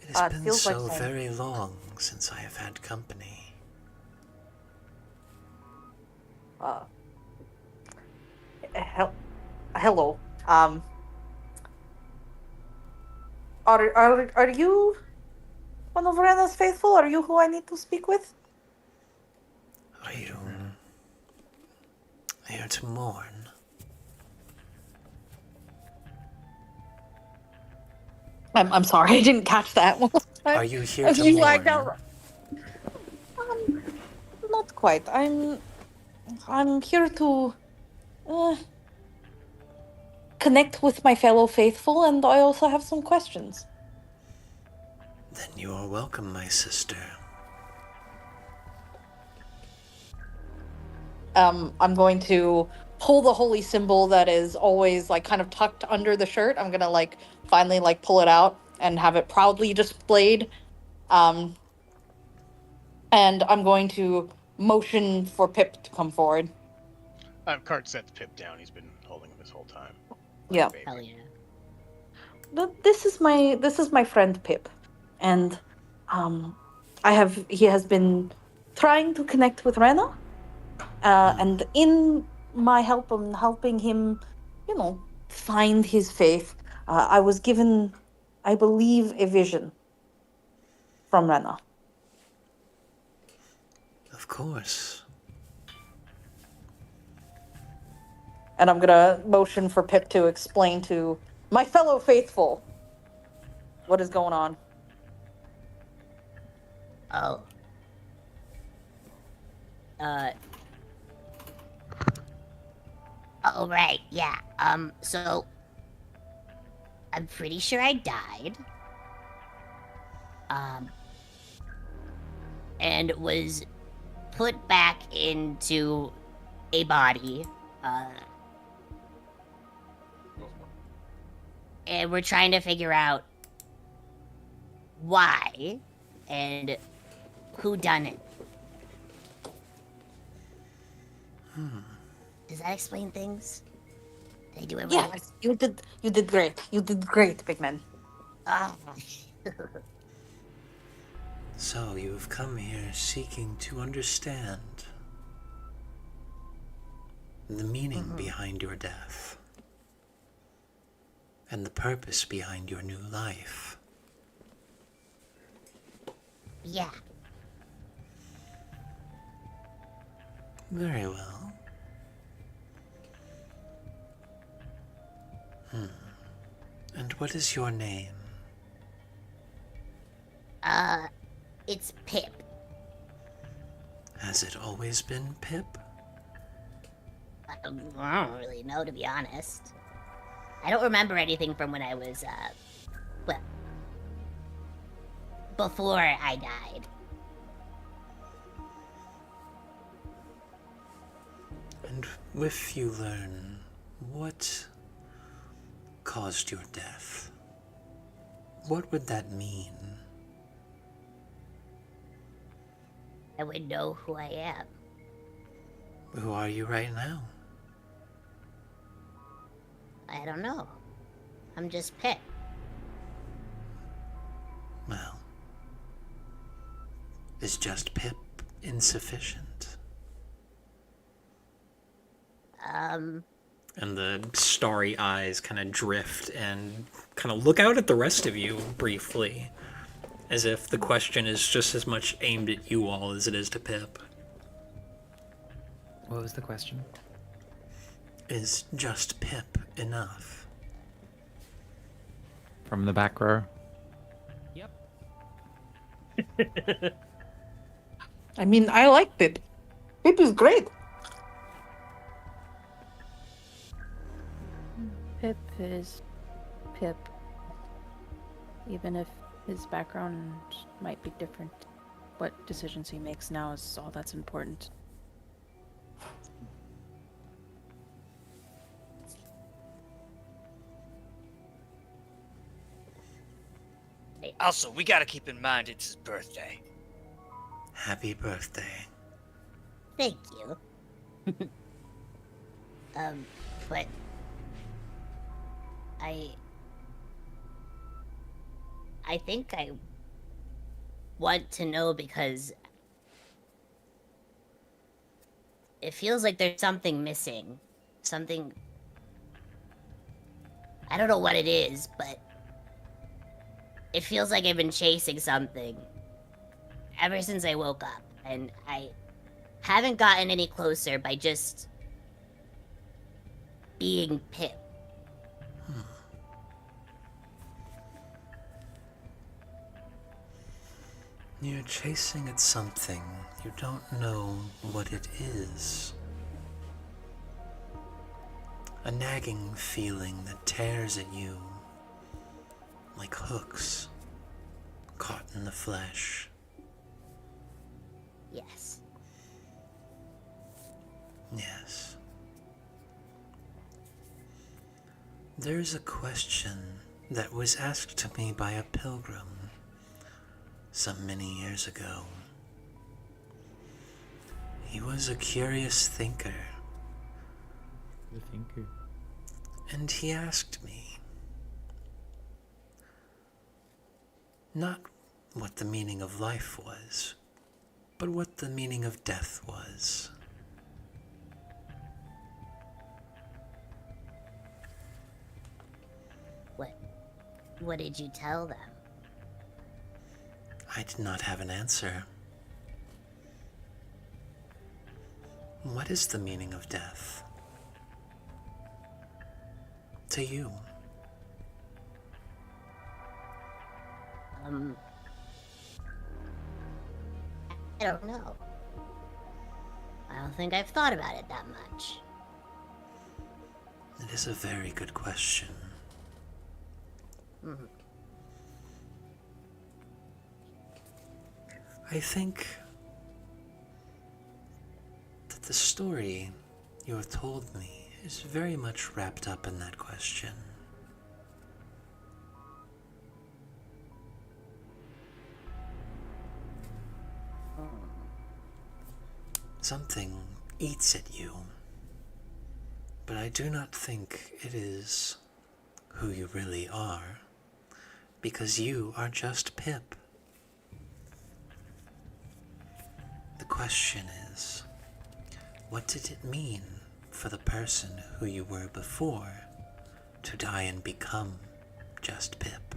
It has It been feels like so home. very long since I have had company. Hello. Are you one of Rena's faithful? Are you who I need to speak with? I Here to mourn. I'm sorry, I didn't catch that one. Are you here As to you lagged mourn? out. Not quite. I'm here to connect with my fellow faithful, and I also have some questions. Then you are welcome, my sister. I'm going to pull the holy symbol that is always like kind of tucked under the shirt. I'm gonna like finally like pull it out and have it proudly displayed. And I'm going to motion for Pip to come forward. Cart sets Pip down. He's been holding him this whole time. Yeah. Baby. Hell yeah. But this is my friend Pip, and he has been trying to connect with Rena, and in my help in helping him, find his faith, I was given, I believe, a vision from Rena. Of course. And I'm gonna motion for Pip to explain to my fellow faithful what is going on. Oh. Oh, right, yeah. So I'm pretty sure I died. And was put back into a body. And we're trying to figure out why and who done it. Does that explain things? Did I do it right? Yes, you did great. You did great, big man. Oh. So you've come here seeking to understand the meaning behind your death and the purpose behind your new life. Yeah. Very well. And what is your name? It's Pip. Has it always been Pip? I don't really know, to be honest. I don't remember anything from when I was, before I died. And if you learn what caused your death, what would that mean? I would know who I am. Who are you right now? I don't know. I'm just Pip. Well, is just Pip insufficient? And the starry eyes kind of drift and kind of look out at the rest of you briefly, as if the question is just as much aimed at you all as it is to Pip. What was the question? Is just Pip enough? From the back row. Yep. I mean, I like Pip. Pip is great. Pip is Pip. Even if his background might be different, what decisions he makes now is all that's important. Also, we gotta keep in mind it's his birthday. Happy birthday. Thank you. But I think I want to know because it feels like there's something missing. Something, I don't know what it is, but it feels like I've been chasing something ever since I woke up, and I haven't gotten any closer by just being Pip? You're chasing at something. You don't know what it is. A nagging feeling that tears at you like hooks caught in the flesh. Yes. Yes. There's a question that was asked to me by a pilgrim some many years ago. He was a curious thinker, The thinker. and he asked me not what the meaning of life was, but what the meaning of death was. What did you tell them? I did not have an answer. What is the meaning of death? To you? I don't know. I don't think I've thought about it that much. It is a very good question. I think that the story you have told me is very much wrapped up in that question. Something eats at you, but I do not think it is who you really are, because you are just Pip. The question is, what did it mean for the person who you were before to die and become just Pip?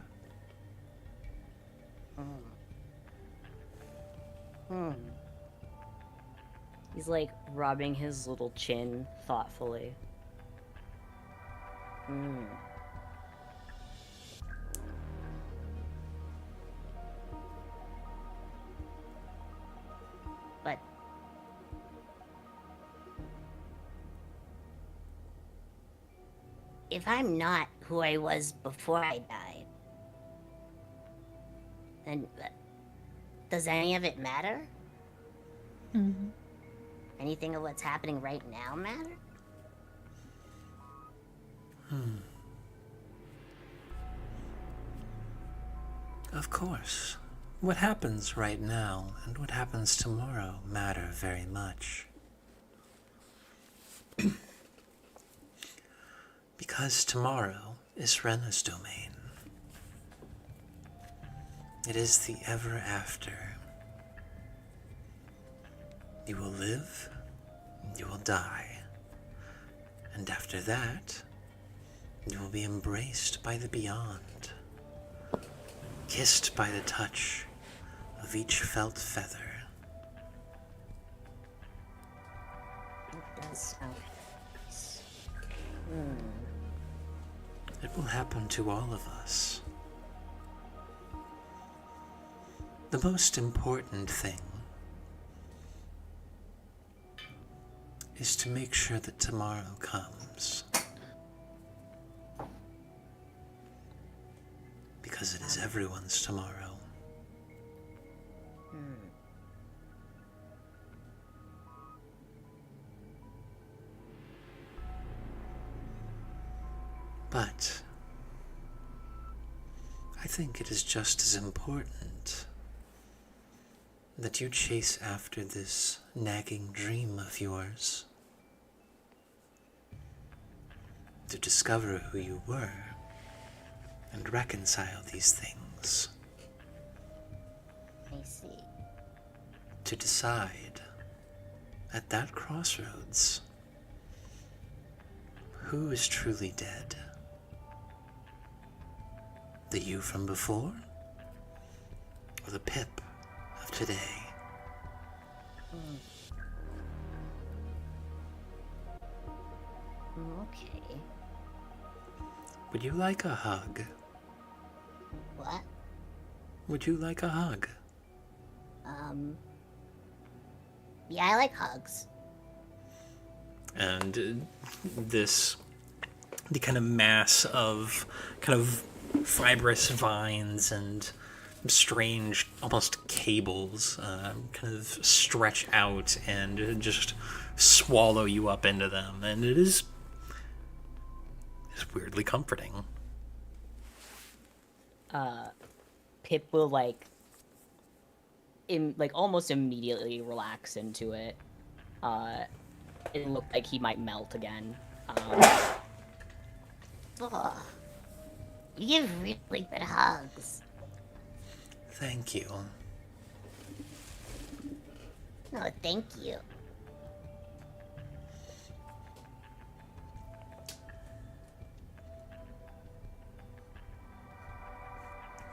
He's like rubbing his little chin thoughtfully. But if I'm not who I was before I died, then does any of it matter? Mm-hmm. Anything of what's happening right now matter? Of course. What happens right now and what happens tomorrow matter very much. Because tomorrow is Rena's domain. It is the ever after. You will live, you will die, and after that, you will be embraced by the beyond, kissed by the touch of each felt feather. It does sound nice. It will happen to all of us. The most important thing is to make sure that tomorrow comes. Because it is everyone's tomorrow. But I think it is just as important that you chase after this nagging dream of yours, to discover who you were and reconcile these things, I see. to decide at that crossroads who is truly dead. The you from before, or the Pip of today? Okay. Would you like a hug? What? Would you like a hug? Yeah, I like hugs. And the kind of mass of kind of fibrous vines and strange, almost cables, kind of stretch out and just swallow you up into them, and it's weirdly comforting. Pip will almost immediately relax into it. It looked like he might melt again. Ugh. You give really good hugs. Thank you. No, thank you.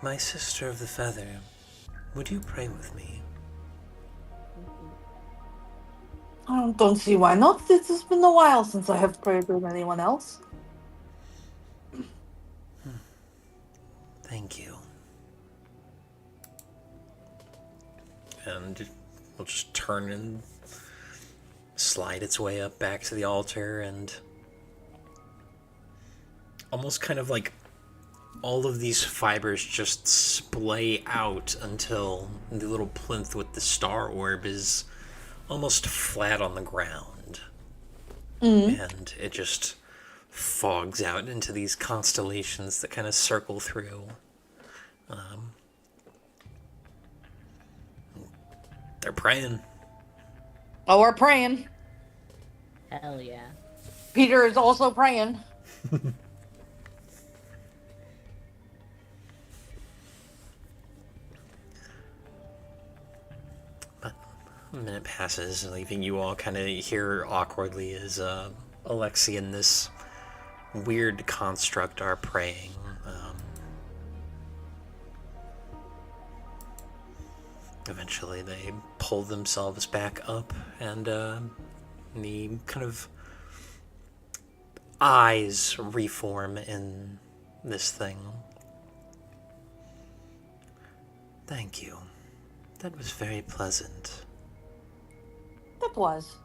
My sister of the feather, would you pray with me? I don't see why not. It has been a while since I have prayed with anyone else. Thank you. And we'll just turn and slide its way up back to the altar, and almost kind of like all of these fibers just splay out until the little plinth with the star orb is almost flat on the ground. And it just fogs out into these constellations that kind of circle through. They're praying. Oh, we're praying. Hell yeah. Peter is also praying. But a minute passes, leaving you all kind of here awkwardly as Alexi and this weird construct are praying. Eventually they pull themselves back up, and the kind of eyes reform in this thing. Thank you. That was very pleasant. That was.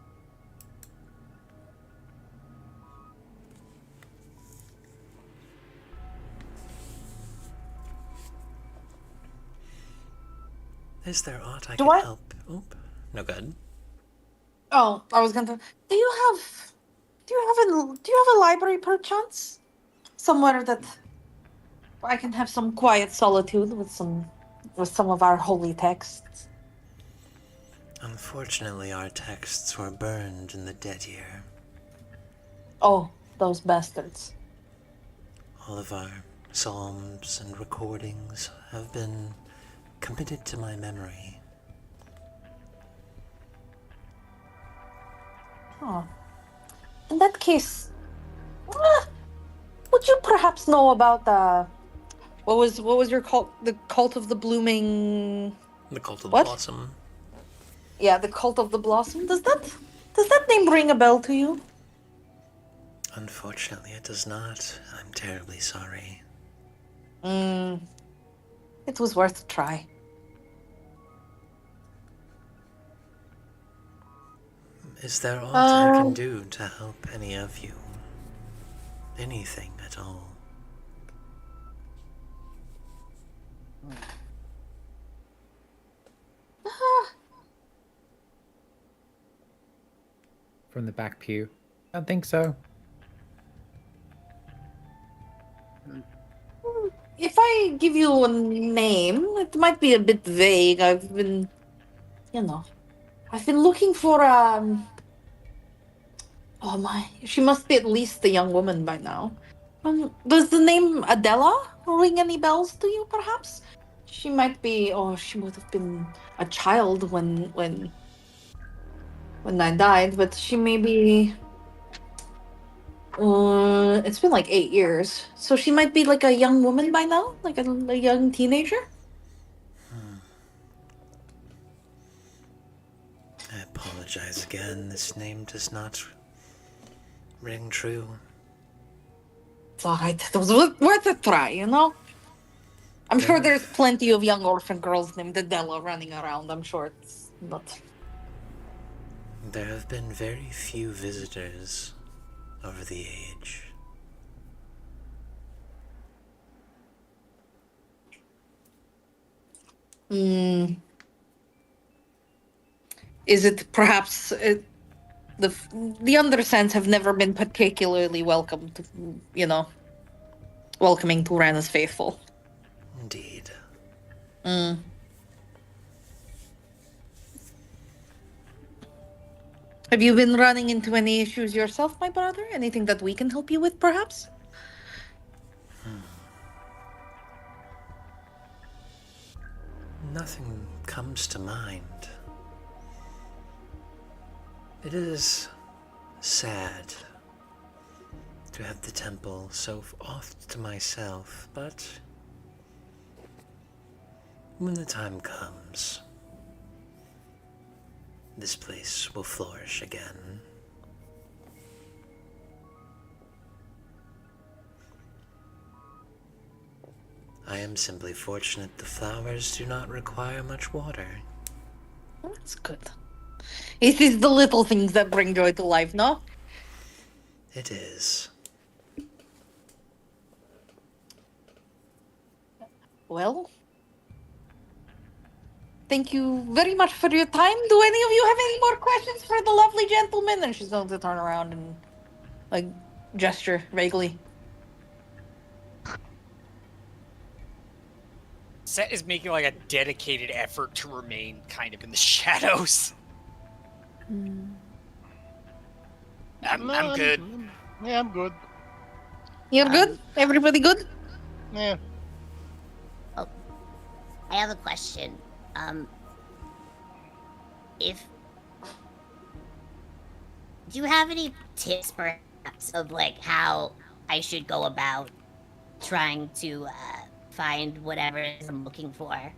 Is there aught I Do can I- help? Oop. No good. Oh, I was gonna. Do you have a library perchance? Somewhere that I can have some quiet solitude with some of our holy texts. Unfortunately, our texts were burned in the dead year. Oh, those bastards. All of our psalms and recordings have been committed to my memory. Oh. In that case, would you perhaps know about what was your cult? The cult of the blooming. The Cult of What? the Blossom. Yeah, the cult of the blossom. Does that name ring a bell to you? Unfortunately, it does not. I'm terribly sorry. It was worth a try. Is there aught I can do to help any of you? Anything at all? From the back pew. I don't think so. If I give you a name, it might be a bit vague. I've been looking for Oh my, she must be at least a young woman by now. Does the name Adela ring any bells to you, perhaps? She might be, or she would have been a child when I died, but she may be. It's been like 8 years, so she might be like a young woman by now, like a young teenager. I apologize again. This name does not ring true. It's alright. It was worth a try, you know? I'm sure there's plenty of young orphan girls named Adela running around. I'm sure it's not. There have been very few visitors over the age. Is it perhaps the Undersands have never been particularly welcome to, welcoming to Rana's faithful? Indeed. Have you been running into any issues yourself, my brother? Anything that we can help you with, perhaps? Nothing comes to mind. It is sad to have the temple so oft to myself, but when the time comes, this place will flourish again. I am simply fortunate the flowers do not require much water. That's good. It is the little things that bring joy to life, no? It is. Well, thank you very much for your time. Do any of you have any more questions for the lovely gentleman? And she's going to turn around and, gesture vaguely. Set is making a dedicated effort to remain kind of in the shadows. I'm good. Yeah, I'm good. You're good? Everybody good? Yeah. I have a question. Do you have any tips, perhaps, of how I should go about trying to find whatever it is I'm looking for? I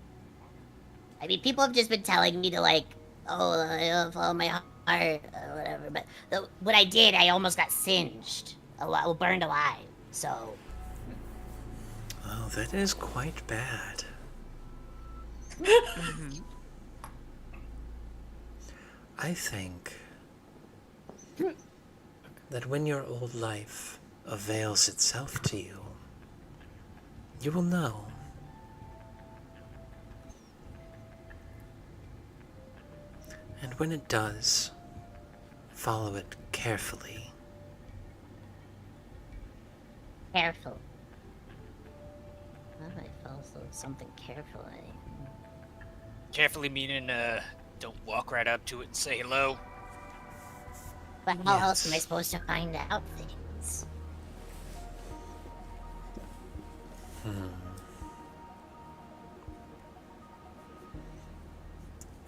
mean, people have just been telling me to follow my heart or whatever. But what I did, I almost got singed, burned alive. So. Oh, that is quite bad. I think that when your old life avails itself to you, you will know. And when it does, follow it carefully. Careful. How do I follow something carefully? Carefully meaning, don't walk right up to it and say hello. But how else am I supposed to find out things?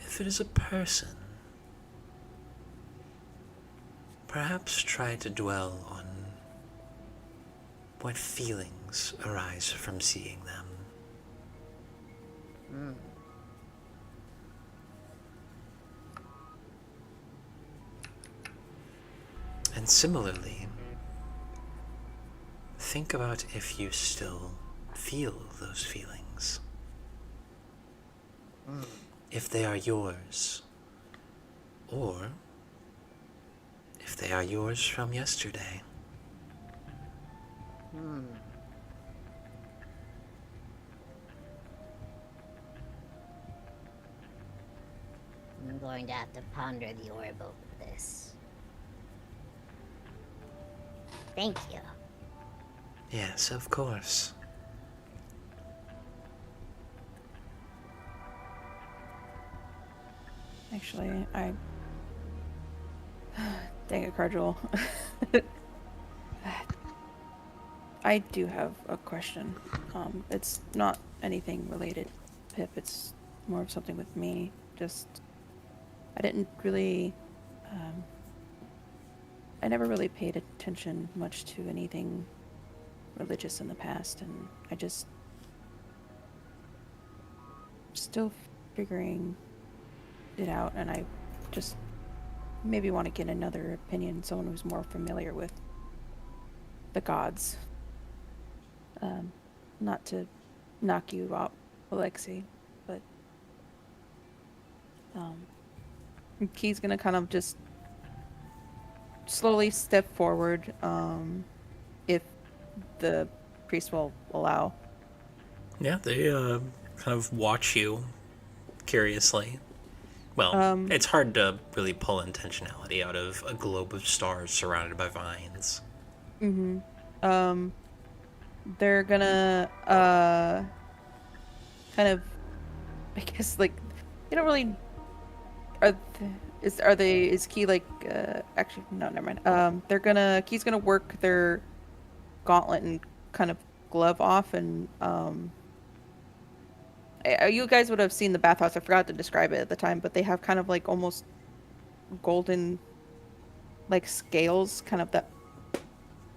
If it is a person, perhaps try to dwell on what feelings arise from seeing them. And similarly, think about if you still feel those feelings. If they are yours, or if they are yours from yesterday. I'm going to have to ponder the orb over this. Thank you. Yes, of course. Actually, dang it, Cardinal. I do have a question. It's not anything related, Pip. It's more of something with me. I didn't really... I never really paid attention much to anything religious in the past, and I just... still figuring it out, and I just maybe want to get another opinion, someone who's more familiar with the gods. Not to knock you out, Alexei, but Key's gonna kind of just slowly step forward, if the priest will allow. Yeah, they kind of watch you curiously. Well, it's hard to really pull intentionality out of a globe of stars surrounded by vines. They're gonna kind of, I guess, like, you don't really is Key like actually no, never mind. Key's gonna work their gauntlet and kind of glove off, and you guys would have seen the bathhouse. I forgot to describe it at the time, but they have kind of like almost golden like scales kind of that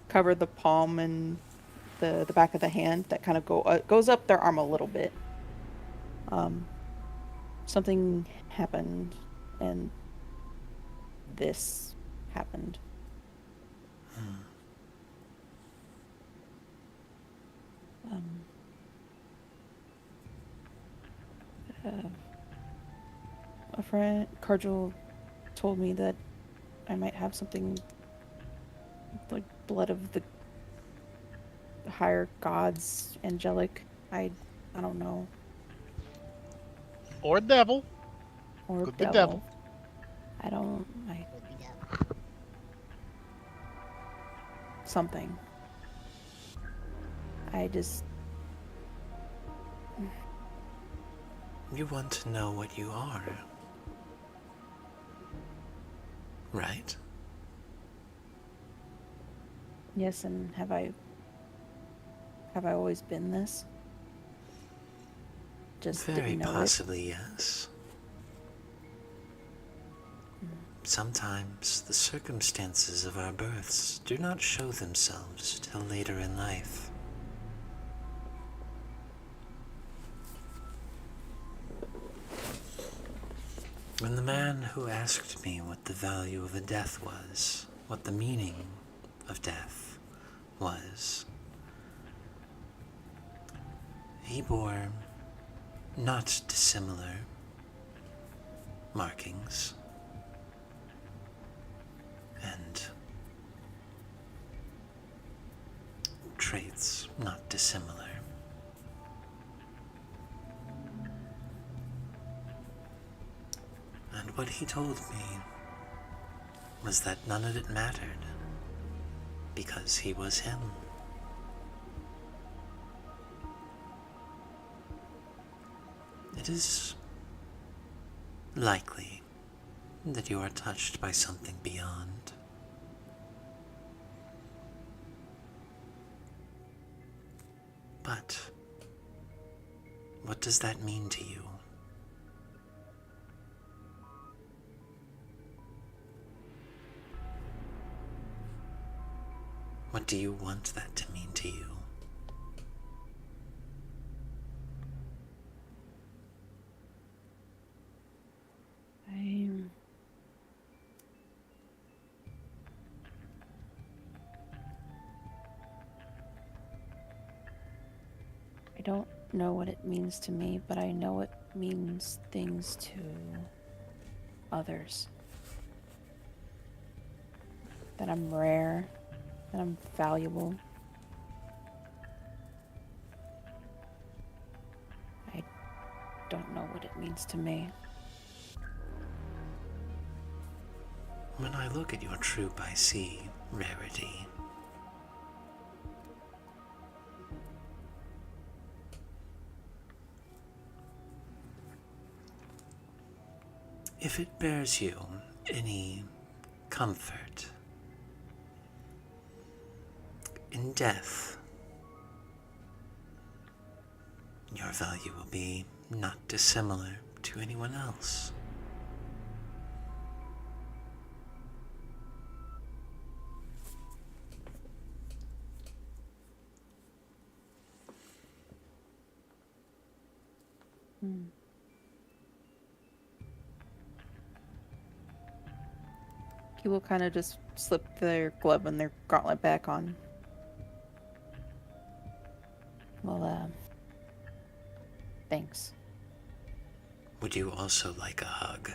cover the palm and the back of the hand that kind of goes up their arm a little bit. Something happened, and this happened. A friend, Cargill, told me that I might have something like blood of the higher gods, angelic. I don't know. Or devil. Or Could be devil. Something. I just... You want to know what you are, right? Yes, and have I always been this? Just Very didn't know possibly, yes. Sometimes the circumstances of our births do not show themselves till later in life. When the man who asked me what the value of a death was, what the meaning of death was, he bore not dissimilar markings and traits not dissimilar. And what he told me was that none of it mattered, because he was him. It is likely that you are touched by something beyond. But what does that mean to you? What do you want that to mean to you? I don't know what it means to me, but I know it means things to others. That I'm rare, that I'm valuable. I don't know what it means to me. When I look at your troop, I see rarity. If it bears you any comfort, in death, your value will be not dissimilar to anyone else. He will kind of just slip their glove and their gauntlet back on. Well, thanks. Would you also like a hug?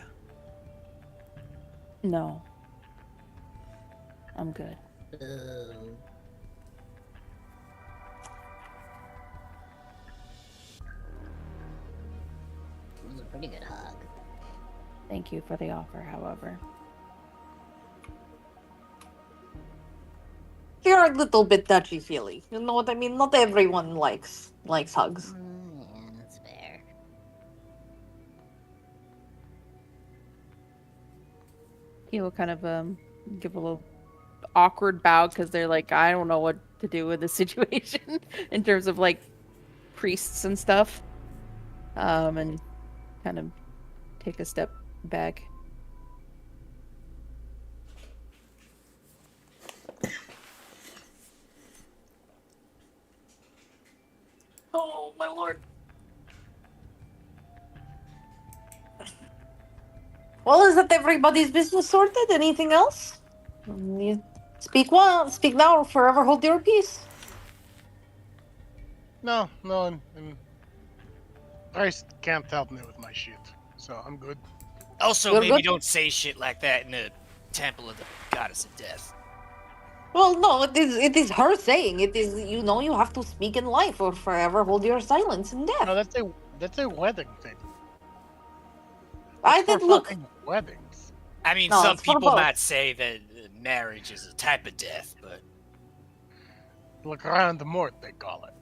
No. I'm good. It was a pretty good hug. Thank you for the offer, however. You're a little bit touchy-feely. You know what I mean? Not everyone likes hugs. Yeah, that's fair. He will kind of give a little awkward bow because they're like, I don't know what to do with the situation in terms of like priests and stuff. And kind of take a step back. Oh, my lord. Well, is that everybody's business sorted? Anything else? You speak now, or forever hold your peace. No, and Thrice can't help me with my shit, so I'm good. Also, You're maybe good? don't say shit like that in the temple of the goddess of death. Well, no, it is her saying. It is, you have to speak in life or forever hold your silence in death. No, that's a wedding thing. I It's for did look. fucking weddings. I mean, No, some it's for people both. might say that marriage is a type of death, but Look around the mort, they call it.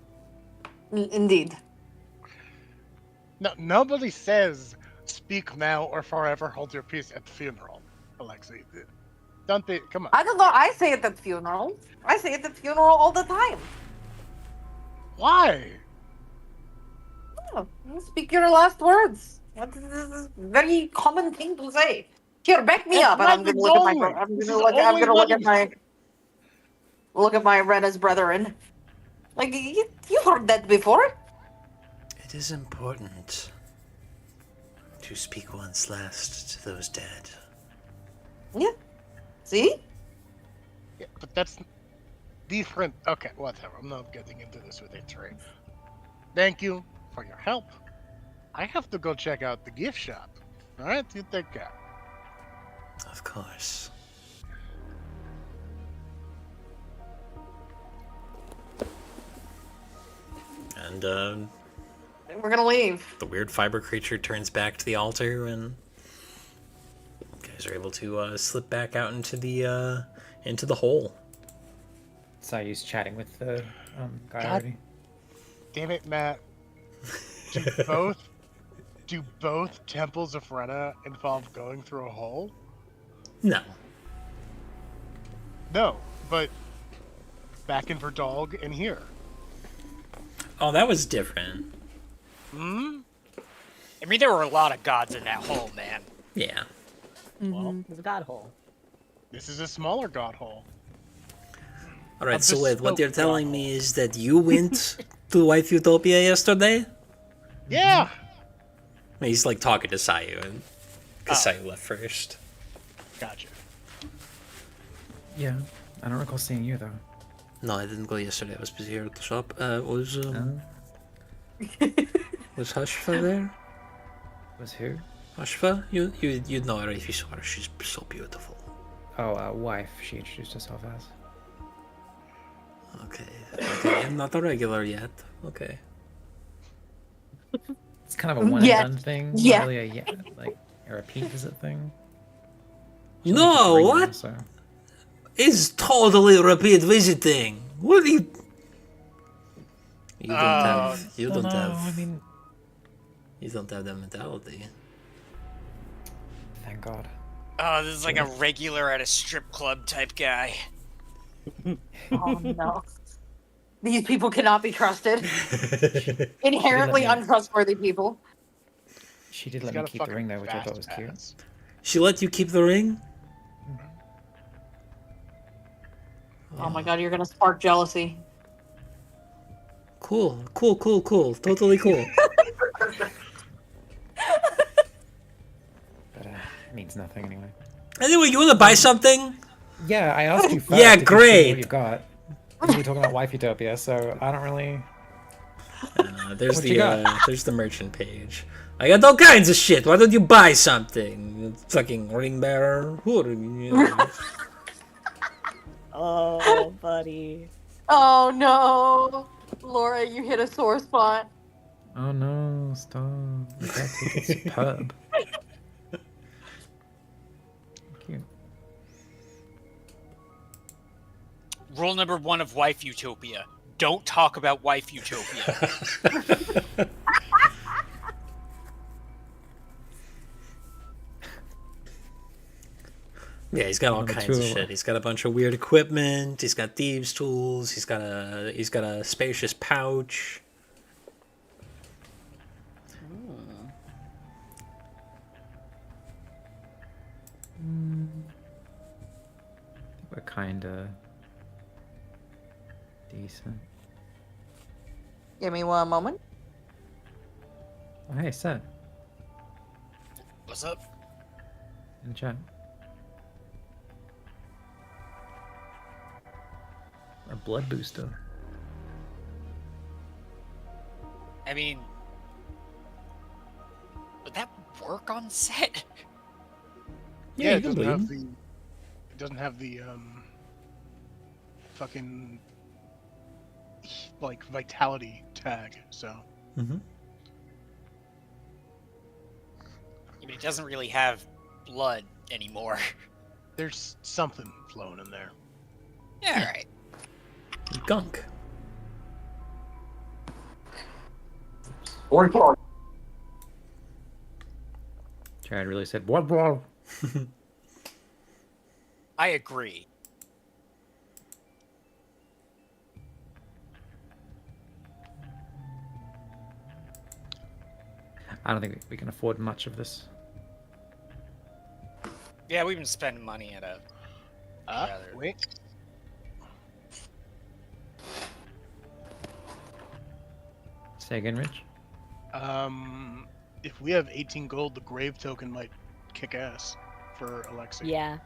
Indeed. No, nobody says speak now or forever hold your peace at the funeral, Alexei. Don't they? Come on. I don't know. I say it at funeral. I say it at funeral all the time. Why? Oh, you speak your last words. This is a very common thing to say. Here, back me It's up, and I'm weddings gonna look at my. only. I'm This gonna is look. I'm only gonna look at weddings. my Rena's brethren. Like you heard that before. It is important to speak one's last to those dead. Yeah. See? Yeah, but that's different. Okay, whatever. I'm not getting into this with Intrigue. Thank you for your help. I have to go check out the gift shop. All right, you take care. Of course. And We're gonna leave. the weird fiber creature turns back to the altar, and you guys are able to slip back out into the hole. Sayu's chatting with the guy God. already. Damn it, Matt. Do both temples of Rena involve going through a hole? No. No, but back in Verdalg and here. Oh, that was different. Hmm? I mean, there were a lot of gods in that hole, man. Yeah. Well, It's a god hole. this is a smaller god hole. All right. Of So the wait, what smoke you're telling god me is that you went to Wife Utopia yesterday? Yeah! He's like talking to Sayu, and because Oh. Sayu left first. Gotcha. Yeah, I don't recall seeing you though. No, I didn't go yesterday. I was busy here at the shop. Was Hushfa there? Was who? Hushfa? You'd know her if you saw her. She's so beautiful. Oh, wife. She introduced herself as. Okay, I'm not a regular yet. Okay. It's kind of a one Yeah. and done thing. Yeah. Not really like a repeat visit thing. No, what? So. It's totally repeat visiting. What are you? You don't have. You Well, don't no, have. I mean, You don't have that mentality. thank God. Oh, this is like a regular at a strip club type guy. Oh no. These people cannot be trusted. Inherently Let me- untrustworthy people. She did He's let me got a keep the fucking ring though, which I fast thought was cute. pass. She let you keep the ring? Oh my god, you're gonna spark jealousy. Cool. Totally cool. But it means nothing anyway. Anyway, you want to buy something? Yeah, I asked you first. Yeah, if you'd seen great. What you got? We're talking about Wife Utopia, so I don't really. There's What you got? there's the merchant page. I got all kinds of shit. Why don't you buy something? You fucking ring bearer. Oh, buddy. Oh no, Laura, you hit a sore spot. Oh no! Stop! You gotta take it superb. Cute. Rule number 1 of Wife Utopia: don't talk about Wife Utopia. Yeah, he's got all kinds of shit. He's got a bunch of weird equipment. He's got thieves' tools. He's got a spacious pouch. We're kinda decent. Give me one moment. Oh, hey, Seth, What's up? in chat. A blood booster. I mean, would that work on set? Yeah, it you can doesn't have bleed. the. It doesn't have the fucking like vitality tag. So Mm-hmm. I mean, it doesn't really have blood anymore. there's something flowing in there. Yeah, all right. Gunk. Chad really said, "What, bro?" I agree. I don't think we can afford much of this. Yeah, we've been spending money at a. Wait. Say again, Rich. If we have 18 gold, the grave token might kick ass for Alexei. Yeah.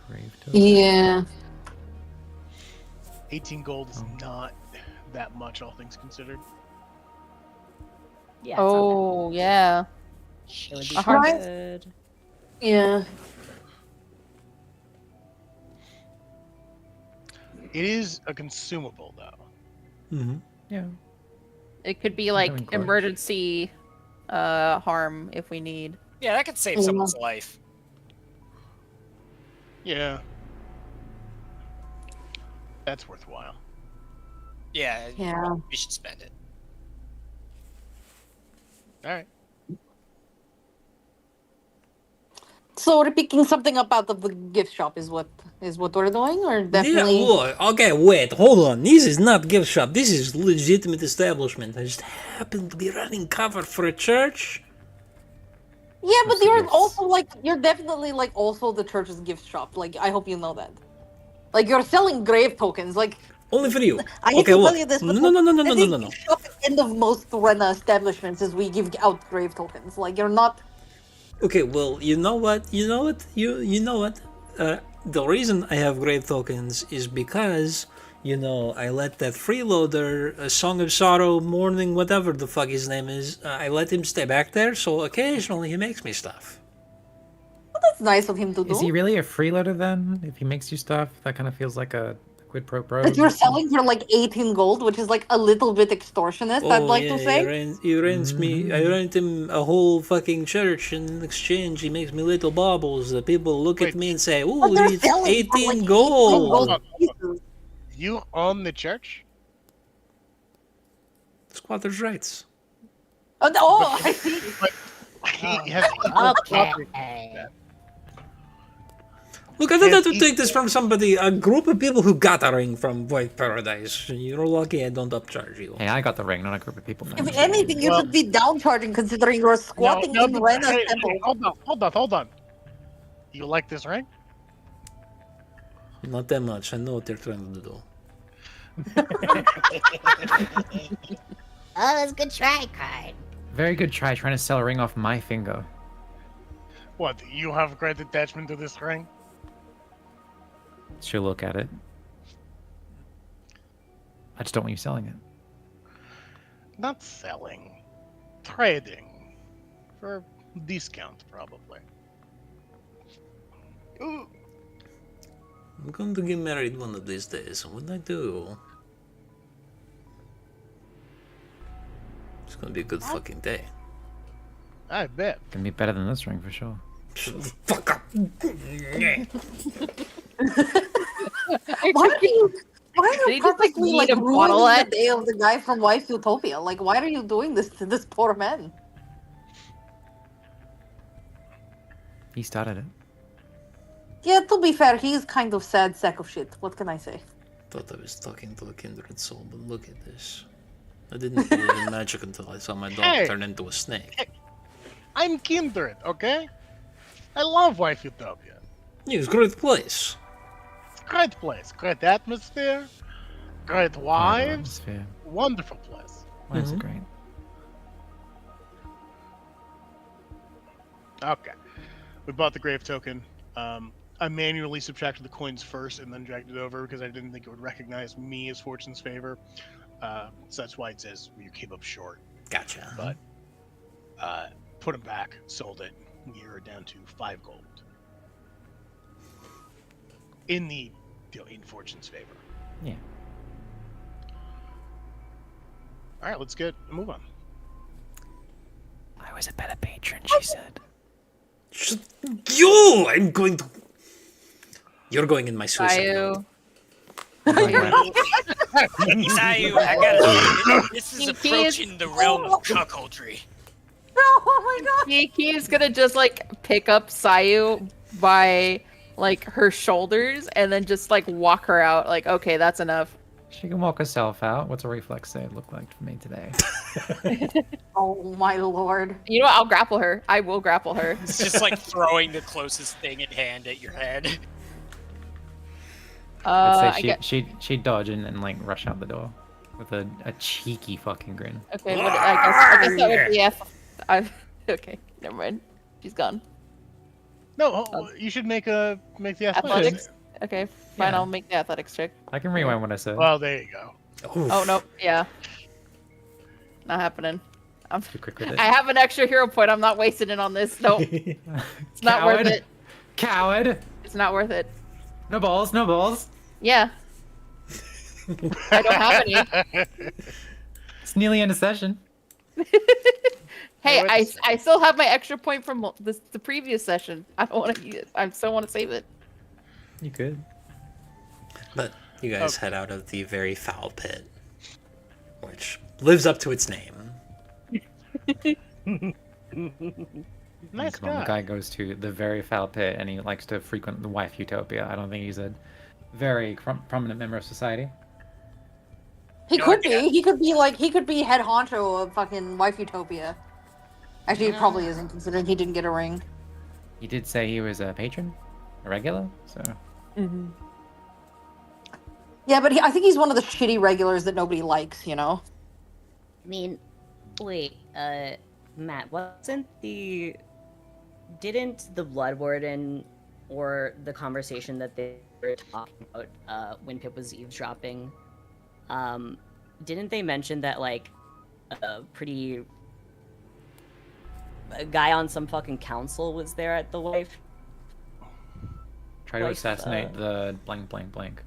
Grave token. Yeah. 18 gold is not that much, all things considered. Yeah. it's not Oh, yeah. bad. It would be Right. good. Yeah. It is a consumable, though. Mm-hmm. Yeah. It could be doing like clutch. emergency harm if we need. Yeah, that could save Yeah. someone's life. Yeah. That's worthwhile. Yeah, Yeah. we should spend it. Alright. So we're picking something up out of the gift shop is what we're doing, or Yeah, definitely. look, okay, wait, hold on. This is not gift shop. This is legitimate establishment. I just happen to be running cover for a church. Yeah, but What's the you're gifts? also like you're definitely like also the church's gift shop. Like I hope you know that. Like you're selling grave tokens. Like Only for you. I hate Okay, to look. tell you this, but No, no, no, no, no, the no, no. gift shop at the end of most Rena establishments is we give out grave tokens. Like you're not. Okay, well, you know what? You know what? You know what? The reason I have grave tokens is because, you know, I let that freeloader, a Song of Sorrow, Mourning, whatever the fuck his name is, I let him stay back there, so occasionally he makes me stuff. Well, that's nice of him to do. Is he really a freeloader then? If he makes you stuff, that kind of feels like a quid pro quo. That you're selling for like 18 gold, which is like a little bit extortionist, I'd like to say. He rents me. I rent him a whole fucking church, and in exchange, he makes me little baubles. The people look at Wait. me and say, But "Ooh, they're it's selling for, 18 like, 18 gold." Hold on. pieces. You own the church? Squatter's rights. Oh, I see. He has equal property. Okay. Look, I thought I Yes, would take this from somebody, a group of people who got a ring from White Paradise. You're lucky I don't upcharge you. Hey, I got the ring, not a group of people. If anything, you should be downcharging considering you're squatting No, in but- Rena's hey, temple. hold on. You like this ring? Not that much. I know what they're trying to do. Oh, that's a good try, Card. Very good try trying to sell a ring off my finger. What? You have great attachment to this ring? She'll look at it. I just don't want you selling it. Not selling. Trading. For discount, probably. Ooh. I'm going to get married one of these days, and when I do, it's gonna be a good fucking day. I bet. Gonna be better than this ring for sure. Shut the fuck up. Why are you? Why are Did he you just, like, purposely need like a bottle ruining at- the day of the guy from Wife Utopia? Like, why are you doing this to this poor man? He started it. Yeah, to be fair, he's kind of sad sack of shit. What can I say? Thought I was talking to a kindred soul, but look at this. I didn't believe in magic until I saw my dog Hey! turn into a snake. I'm kindred, okay? I love Wife Utopia. Yeah, it's a great place. It's a great place. Great atmosphere. Great wives. Atmosphere. Wonderful place. Wives are Mhm. great. Okay. We bought the grave token. I manually subtracted the coins first and then dragged it over because I didn't think it would recognize me as Fortune's favor. So that's why it says you came up short. Gotcha. But put them back, sold it. You're down to 5 gold. In Fortune's favor. Yeah. All right, let's get a move on. I was a better patron, she said. You! I'm going to. You're going in my suicide mode. Sayu, I gotta say, this is approaching the realm of cuckoldry. Oh my god! He's gonna just like pick up Sayu by like her shoulders and then just like walk her out. Like, okay, that's enough. She can walk herself out. What's a reflex save look like for me today? Oh my lord! You know what? I'll grapple her. I will grapple her. It's just like throwing the closest thing in hand at your head. I'd I say she'd dodge and like rush out the door with a cheeky fucking grin. Okay, but I guess that would be okay, never mind. She's gone. No, you should make the athletics. Athletics? Okay, fine, Yeah. I'll make the athletics check. I can rewind what I said. Well, there you go. Oh no, yeah. Not happening. Too quick with it. I have an extra hero point, I'm not wasting it on this. No. It's not worth it. Coward! It's not worth it. No balls, no balls. Yeah. I don't have any. It's nearly end of session. Hey, No, I still have my extra point from the previous session. I don't want to use it. I still want to save it. You could. But you guys head out of the very foul pit, which lives up to its name. Nice Come on, the guy. guy goes to the very foul pit and he likes to frequent the wife utopia. I don't think he's a very prominent member of society. He No, could yeah. be. He could be head honcho of fucking Wife Utopia. Actually, he probably isn't, considering he didn't get a ring. He did say he was a patron, a regular, so Yeah, but I think he's one of the shitty regulars that nobody likes. You know. I mean, wait, Matt, didn't the Blood Warden or the conversation that they were talking about when Pip was eavesdropping, didn't they mention that like a guy on some fucking council was there at the wife? try to Like, assassinate the blank blank blank.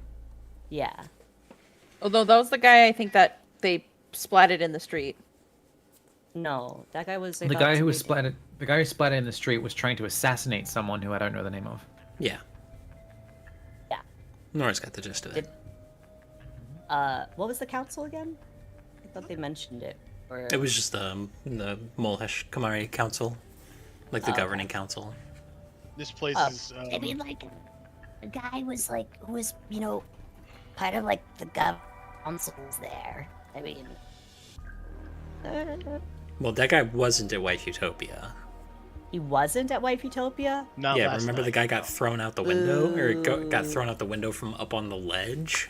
Yeah. Although that was the guy I think that they splatted in the street. No, that guy was The guy who was splattered, the guy who splattered in the street was trying to assassinate someone who I don't know the name of. Yeah. Yeah. Nora's got the gist of it. What was the council again? I thought they mentioned it. Or It was just the Molhesh Kamari Council, like the governing council. This place is. I mean, like, a guy was like, who was, you know, part of like the councils there. I mean, Well, that guy wasn't at Wife Utopia. he wasn't at Wife Utopia? not Yeah, last remember the night, guy got no. thrown out the window, or got thrown out the window from up on the ledge?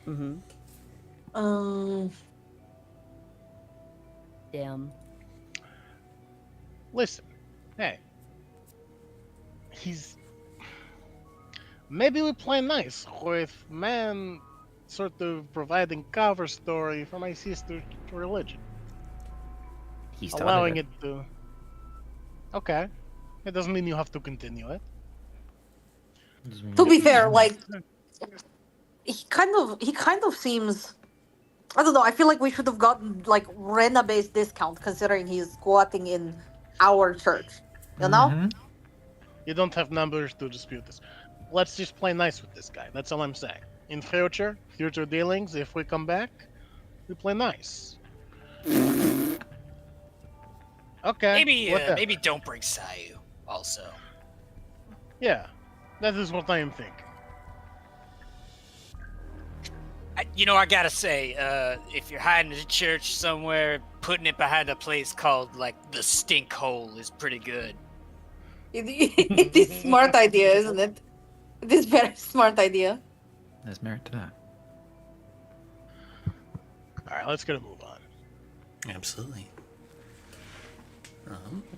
Mm-hmm. Damn. Listen, hey, he's maybe we play nice with man sort of providing cover story for my sister's religion, He started allowing it. it to. Okay, it doesn't mean you have to continue it. To be fair, like he kind of seems. I don't know. I feel like we should have gotten like Rena-based discount considering he's squatting in our church. You know? Mhm. You don't have numbers to dispute this. Let's just play nice with this guy. That's all I'm saying. In future dealings, if we come back, we play nice. Okay. Maybe whatever. maybe don't bring Sayu. Also, Yeah, that is what I am thinking. I gotta say, if you're hiding in a church somewhere, putting it behind a place called like the Stink Hole is pretty good. It is smart idea, isn't it? It is very smart idea. There's merit to that. All right, let's get a move on. Absolutely.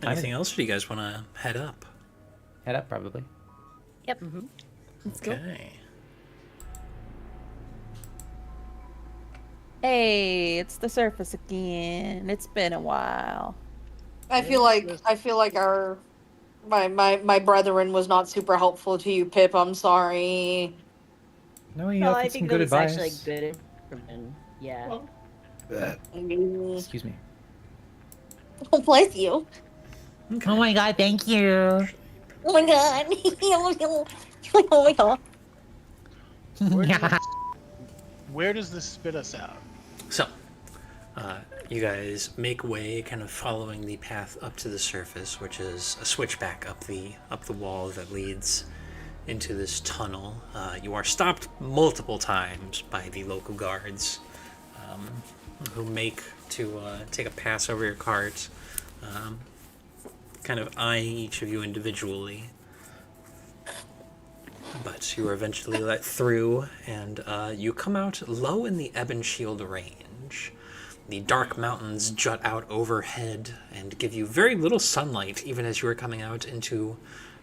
Anything else, or do you guys want to head up? Head up, probably. Yep. Let's go. Okay. Hey, it's the surface again. It's been a while. I feel like our my brethren was not super helpful to you, Pip. I'm sorry. No, you No, I offered some think good that was advice. actually good information. Yeah. Excuse me. Oh, bless you. Oh my god, thank you. Oh my god. Oh my god. Where does this spit us out? So, you guys make way, kind of following the path up to the surface, which is a switchback up the wall that leads into this tunnel. You are stopped multiple times by the local guards, who make to take a pass over your cart, kind of eyeing each of you individually. But you are eventually let through, and you come out low in the Ebon Shield range. The dark mountains jut out overhead and give you very little sunlight, even as you are coming out into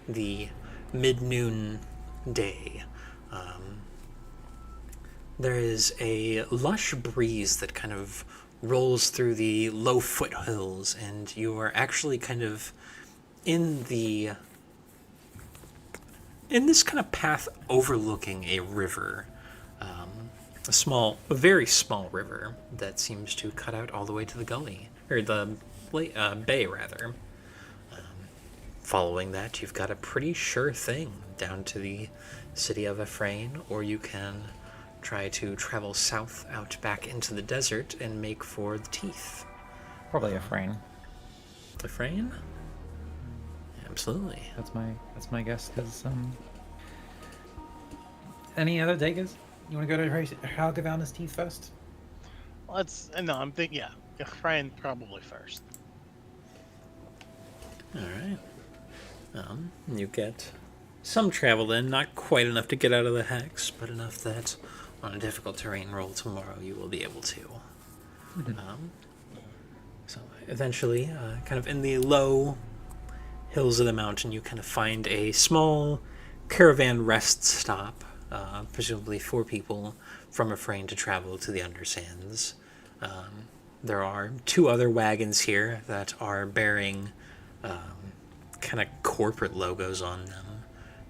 the mid-noon day. There is a lush breeze that kind of rolls through the low foothills, and you are actually kind of in this kind of path overlooking a river, a very small river that seems to cut out all the way to the gully, or the bay rather. Following that, you've got a pretty sure thing down to the city of Ephrain, or you can try to travel south out back into the desert and make for the Teeth. Probably a frame. Ephrain? Absolutely. That's my guess. Cause any other takers? You want to go to Halgavan's Teeth first? I'm thinking, yeah, Ephraim probably first. All right. You get some travel in, not quite enough to get out of the hex, but enough that on a difficult terrain roll tomorrow you will be able to. So eventually, kind of in the low hills of the mountain, you kind of find a small caravan rest stop, presumably for people from Ephraim to travel to the Undersands. There are 2 other wagons here that are bearing kind of corporate logos on them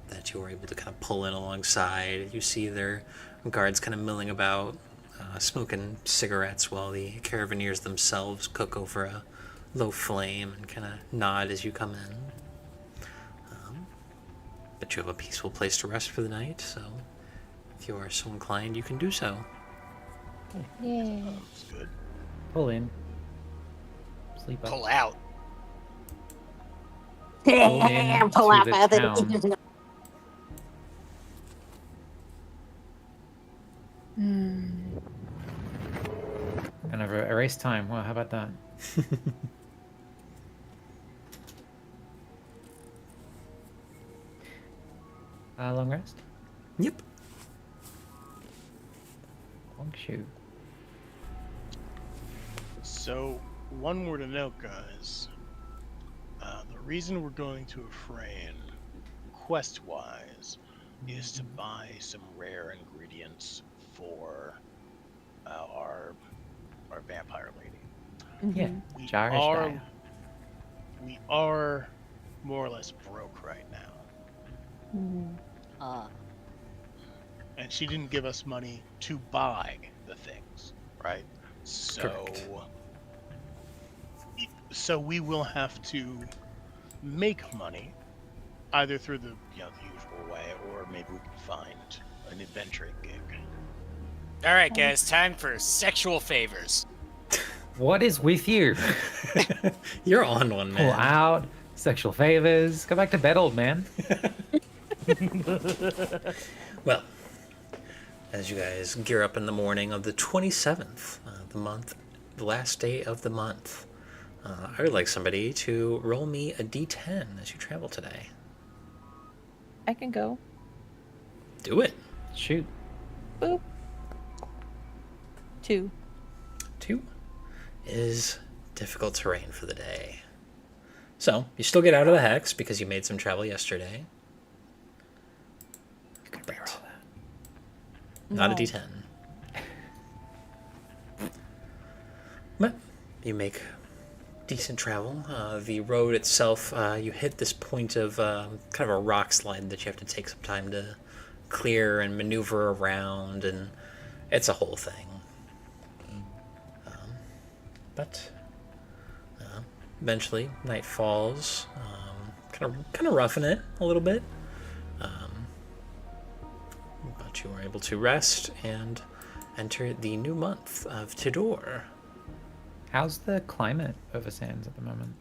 that you are able to kind of pull in alongside. You see their guards kind of milling about, smoking cigarettes while the caravaneers themselves cook over a low flame and kind of nod as you come in. But you have a peaceful place to rest for the night, so if you are so inclined, you can do so. Yeah. That's good. Pull in. Sleep up. Pull out. in Pull to out the my other- town. Kind of erase time. Well, how about that? Long rest? Yep. Long shoot. So, one more to note, guys. The reason we're going to Ephraim, quest-wise is to buy some rare ingredients for our vampire lady. Yeah. We Jarish are Daya. we are more or less broke right now, and she didn't give us money to buy the things, right? So, Correct. so we will have to make money either through the the usual way, or maybe we can find an adventuring gig. All right, guys, time for sexual favors. What is with you? You're on one, Pull man. out. Sexual favors. Go back to bed, old man. Well, as you guys gear up in the morning of the 27th, the last day of the month, I would like somebody to roll me a d10 as you travel today. I can go. Do it. Shoot. Boop. 2. 2 is difficult terrain for the day. So, you still get out of the hex because you made some travel yesterday. You can barrel that. Not a No. d10. But you make decent travel. The road itself, you hit this point of kind of a rock slide that you have to take some time to clear and maneuver around, and it's a whole thing. But eventually, night falls. Kind of roughing it a little bit. But you are able to rest and enter the new month of Tidor. How's the climate over Sands at the moment?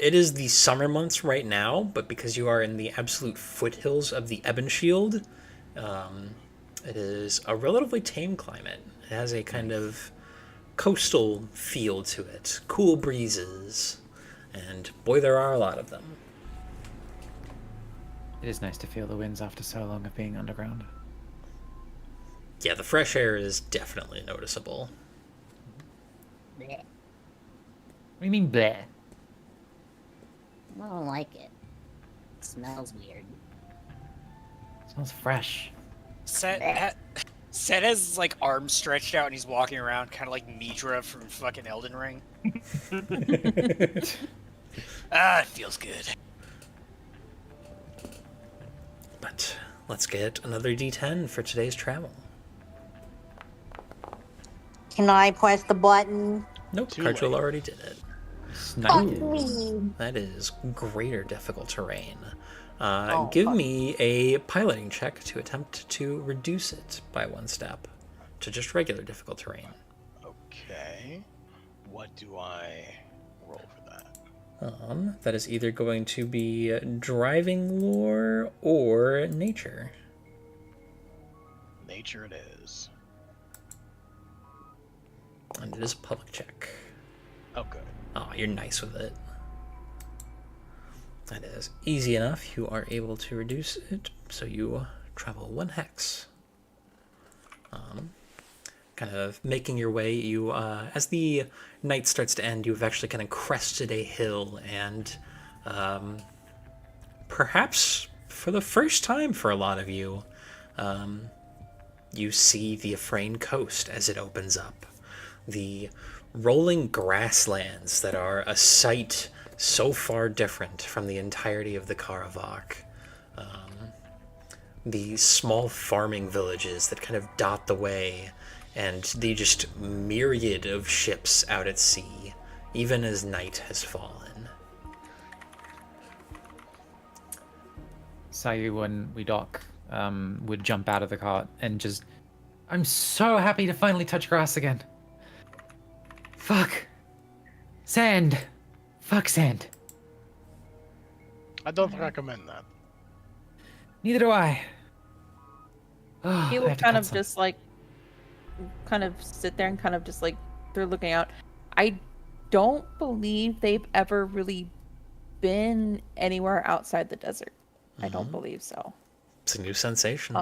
It is the summer months right now, but because you are in the absolute foothills of the Ebon Shield, it is a relatively tame climate. It has a kind of coastal feel to it, cool breezes, and boy, there are a lot of them. It is nice to feel the winds after so long of being underground. Yeah, the fresh air is definitely noticeable. Bleh. What do you mean, bleh? I don't like it. It smells weird. It smells fresh. Set has like arms stretched out and he's walking around kind of like Midra from fucking Elden Ring. Ah, it feels good. But let's get another d10 for today's travel. Can I press the button? Nope, Too Cardril late. already did it. Snipe. That is greater difficult terrain. Oh, Give fuck. me a piloting check to attempt to reduce it by 1 step to just regular difficult terrain. Okay. What do I roll for that? That is either going to be driving lore or nature. Nature it is. And it is a public check. Oh, good. Oh, you're nice with it. That is easy enough. You are able to reduce it, so you travel 1 hex. Kind of making your way, you as the night starts to end, you've actually kind of crested a hill, and perhaps for the first time for a lot of you, you see the Afrain coast as it opens up. The rolling grasslands that are a sight so far different from the entirety of the Karavak. The small farming villages that kind of dot the way, and the just myriad of ships out at sea, even as night has fallen. Sayu, when we dock, would jump out of the cart and just... I'm so happy to finally touch grass again. Fuck. Sand. Fuck sand. I don't recommend that. Neither do I. Oh, He I will have to kind cut of some. just like, kind of sit there and kind of just like, they're looking out. I don't believe they've ever really been anywhere outside the desert. I don't believe so. It's a new sensation.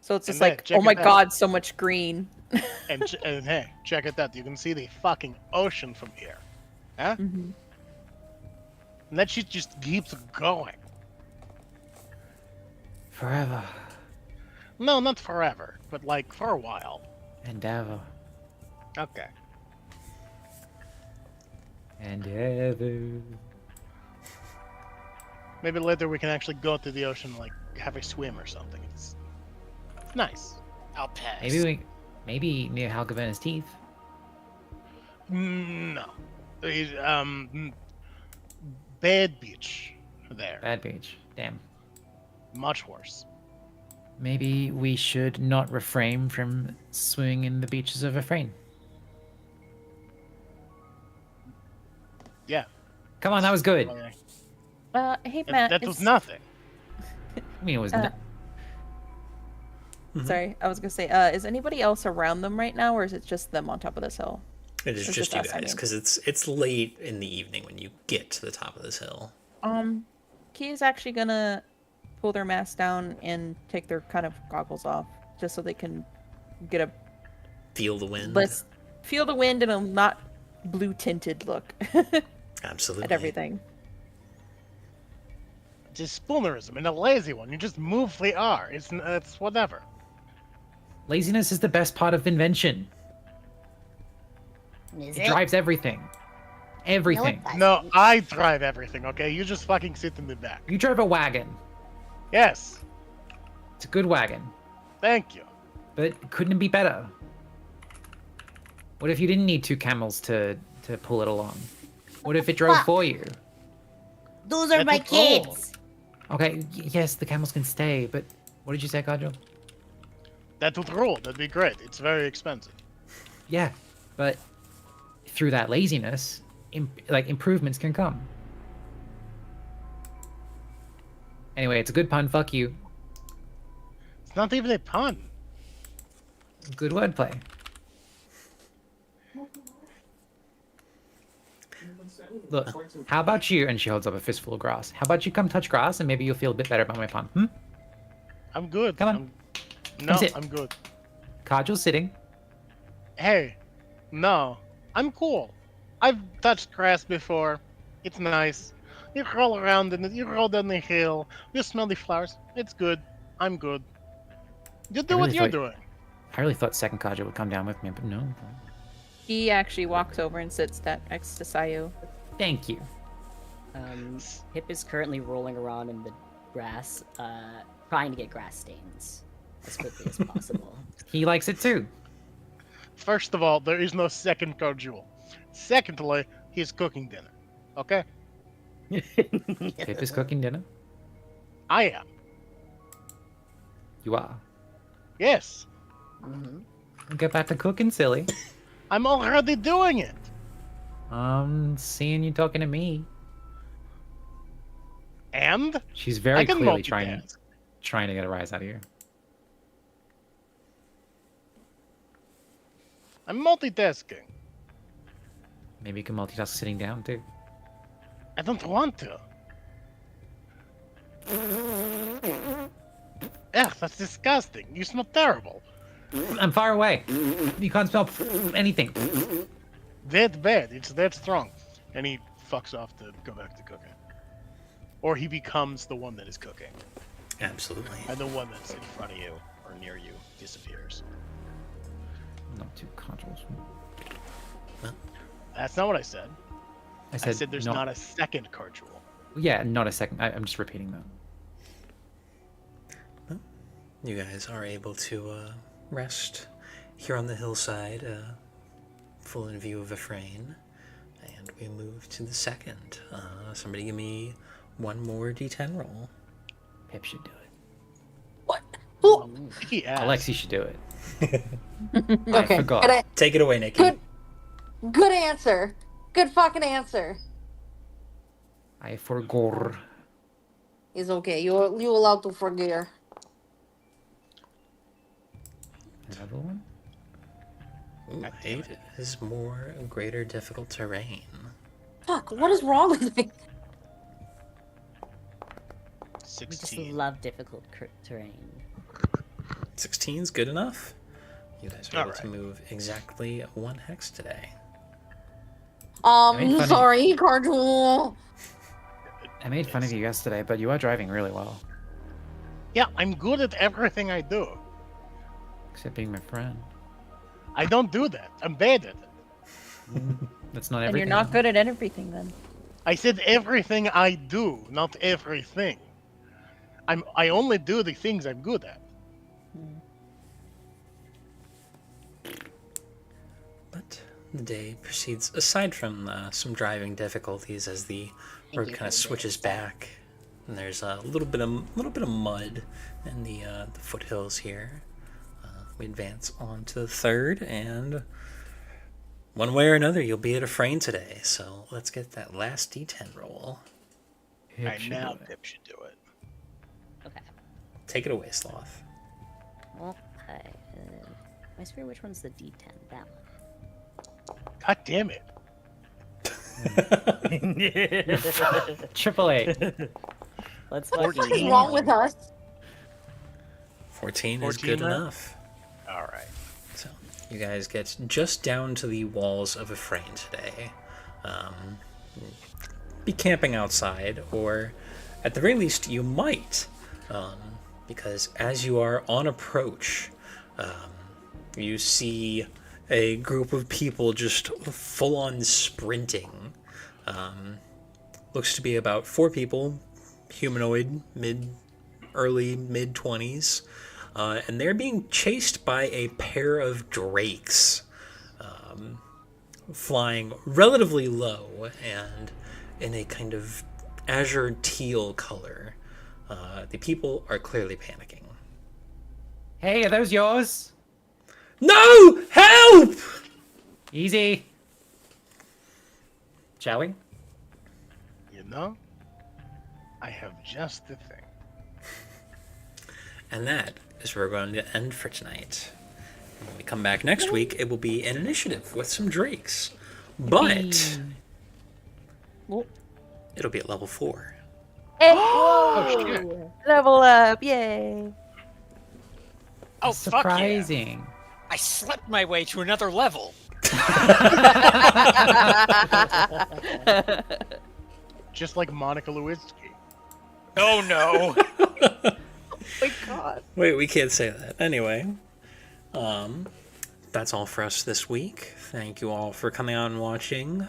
So it's just then like, check oh my it out. god, so much green. And hey, check it out. You can see the fucking ocean from here. Huh? And that shit just keeps going. Forever No, not forever, but like for a while. and ever Okay. and ever. Maybe later we can actually go to the ocean, like have a swim or something. It's nice. I'll pass. Maybe near Halkaven's teeth. No. Bad beach there. Bad beach. Damn. Much worse. Maybe we should not refrain from swimming in the beaches of Refrain. Yeah. Come on, that was good. Hey Matt. That was nothing. I mean, it was. Sorry, I was gonna say, is anybody else around them right now, or is it just them on top of this hill? It is Or just you us, I guys, mean? because it's late in the evening when you get to the top of this hill. Key is actually gonna pull their mask down and take their kind of goggles off, just so they can get a Feel the wind. feel the wind and a not blue tinted look Absolutely. at everything. Just spoonerism and a lazy one. You just move the R. It's whatever. Laziness is the best part of invention. Is It it? drives everything. Everything. doesn't. No, I drive everything, okay? You just fucking sit in the back. You drove a wagon. Yes. It's a good wagon. Thank you. But couldn't it be better? What if you didn't need 2 camels to pull it along? What if it drove Fuck. for you? Those are That's my a troll. kids. Okay, yes, the camels can stay, but what did you say, Kadjo? That would rule. That'd be great. It's very expensive. Yeah, but through that laziness, improvements can come. Anyway, it's a good pun. Fuck you. It's not even a pun. Good wordplay. Look, how about you? And she holds up a fistful of grass. How about you come touch grass, and maybe you'll feel a bit better about my pun. Hmm? I'm good. Come on. No, sit. I'm good. Kadjo's sitting. Hey, no, I'm cool. I've touched grass before. It's nice. You roll around in it. You roll down the hill. You smell the flowers. It's good. I'm good. You do I what really you're thought- doing. I really thought second Kadjo would come down with me, but no. He actually walks over and sits next to Sayu. Thank you. Hip is currently rolling around in the grass, trying to get grass stains as quickly as possible. He likes it too. First of all, there is no second Carjewel. Secondly, he's cooking dinner. Okay? Pip is cooking dinner. I am. You are. Yes. Get back to cooking, silly. I'm already doing it. Seeing you talking to me. And She's I very can clearly multitask. trying to get a rise out of you. I'm multitasking. Maybe you can multitask sitting down too. I don't want to. Ugh, that's disgusting. You smell terrible. I'm far away. You can't smell anything. That bad. It's that strong. And he fucks off to go back to cooking. Or he becomes the one that is cooking. Absolutely. And the one that's in front of you or near you disappears. Not too conscious. That's not what I said. I I said there's not a second Carjewel. Yeah, not a second. I'm just repeating that. You guys are able to rest here on the hillside, full in view of Ephraim, and we move to the second. Somebody give me one more D10 roll. Pip should do it. What? Yeah. Alexi should do it. Okay. I forgot. Take it away, Nikki. Good answer. Good fucking answer. I forgot. It's okay. You allowed to forget. Another one? Ooh, 8 is more greater difficult terrain. Fuck, what is wrong with me? We just 16. love difficult terrain. 16's good enough. You guys are able to Alright. move exactly 1 hex today. ain't funny. Sorry, Cardinal. I made fun of you yesterday, but you are driving really well. Yeah, I'm good at everything I do. Except being my friend. I don't do that. I'm bad at it. That's not And everything. you're not good at everything then. I said everything I do, not everything. I only do the things I'm good at. But the day proceeds, aside from some driving difficulties as the road kind of switches back, and there's a little bit of mud in the foothills here. We advance on to the third, and one way or another, you'll be at a frame today. So let's get that last D10 roll. Pip should now do it. Pip should do it. Okay. Take it away, Sloth. Okay. I swear which one's the D10? That one. God damn it. Triple A. Let's What the fuck is 14. wrong with us? 14 is 14 good now? enough. Alright. So you guys get just down to the walls of a frame today. Be camping outside, or at the very least you might, because as you are on approach, you see a group of people just full-on sprinting. Looks to be about 4 people, humanoid, early mid-20s. And they're being chased by a pair of drakes, flying relatively low and in a kind of azure teal color. The people are clearly panicking. Hey, are those yours? No! Help! Easy. Shall we? You know, I have just the thing. And that is where we're going to end for tonight. When we come back next week, it will be an initiative with some drakes. But it'll be at level 4. Hey, Oh, shit. level up, yay! Oh, fuck yeah. Surprising. I slept my way to another level. Just like Monica Lewinsky. Oh no. My God. Wait, we can't say that. Anyway, that's all for us this week. Thank you all for coming out and watching.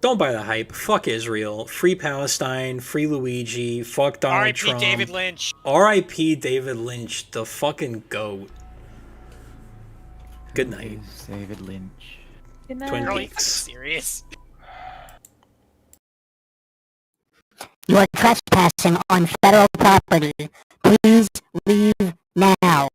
Don't buy the hype. Fuck Israel. Free Palestine. Free Luigi. Fuck Donald R.I.P. Trump. David Lynch. R.I.P. David Lynch, the fucking goat. Good night. Is David Lynch. Good Twin night. Are you Peaks. serious? You are trespassing on federal property. Please leave now.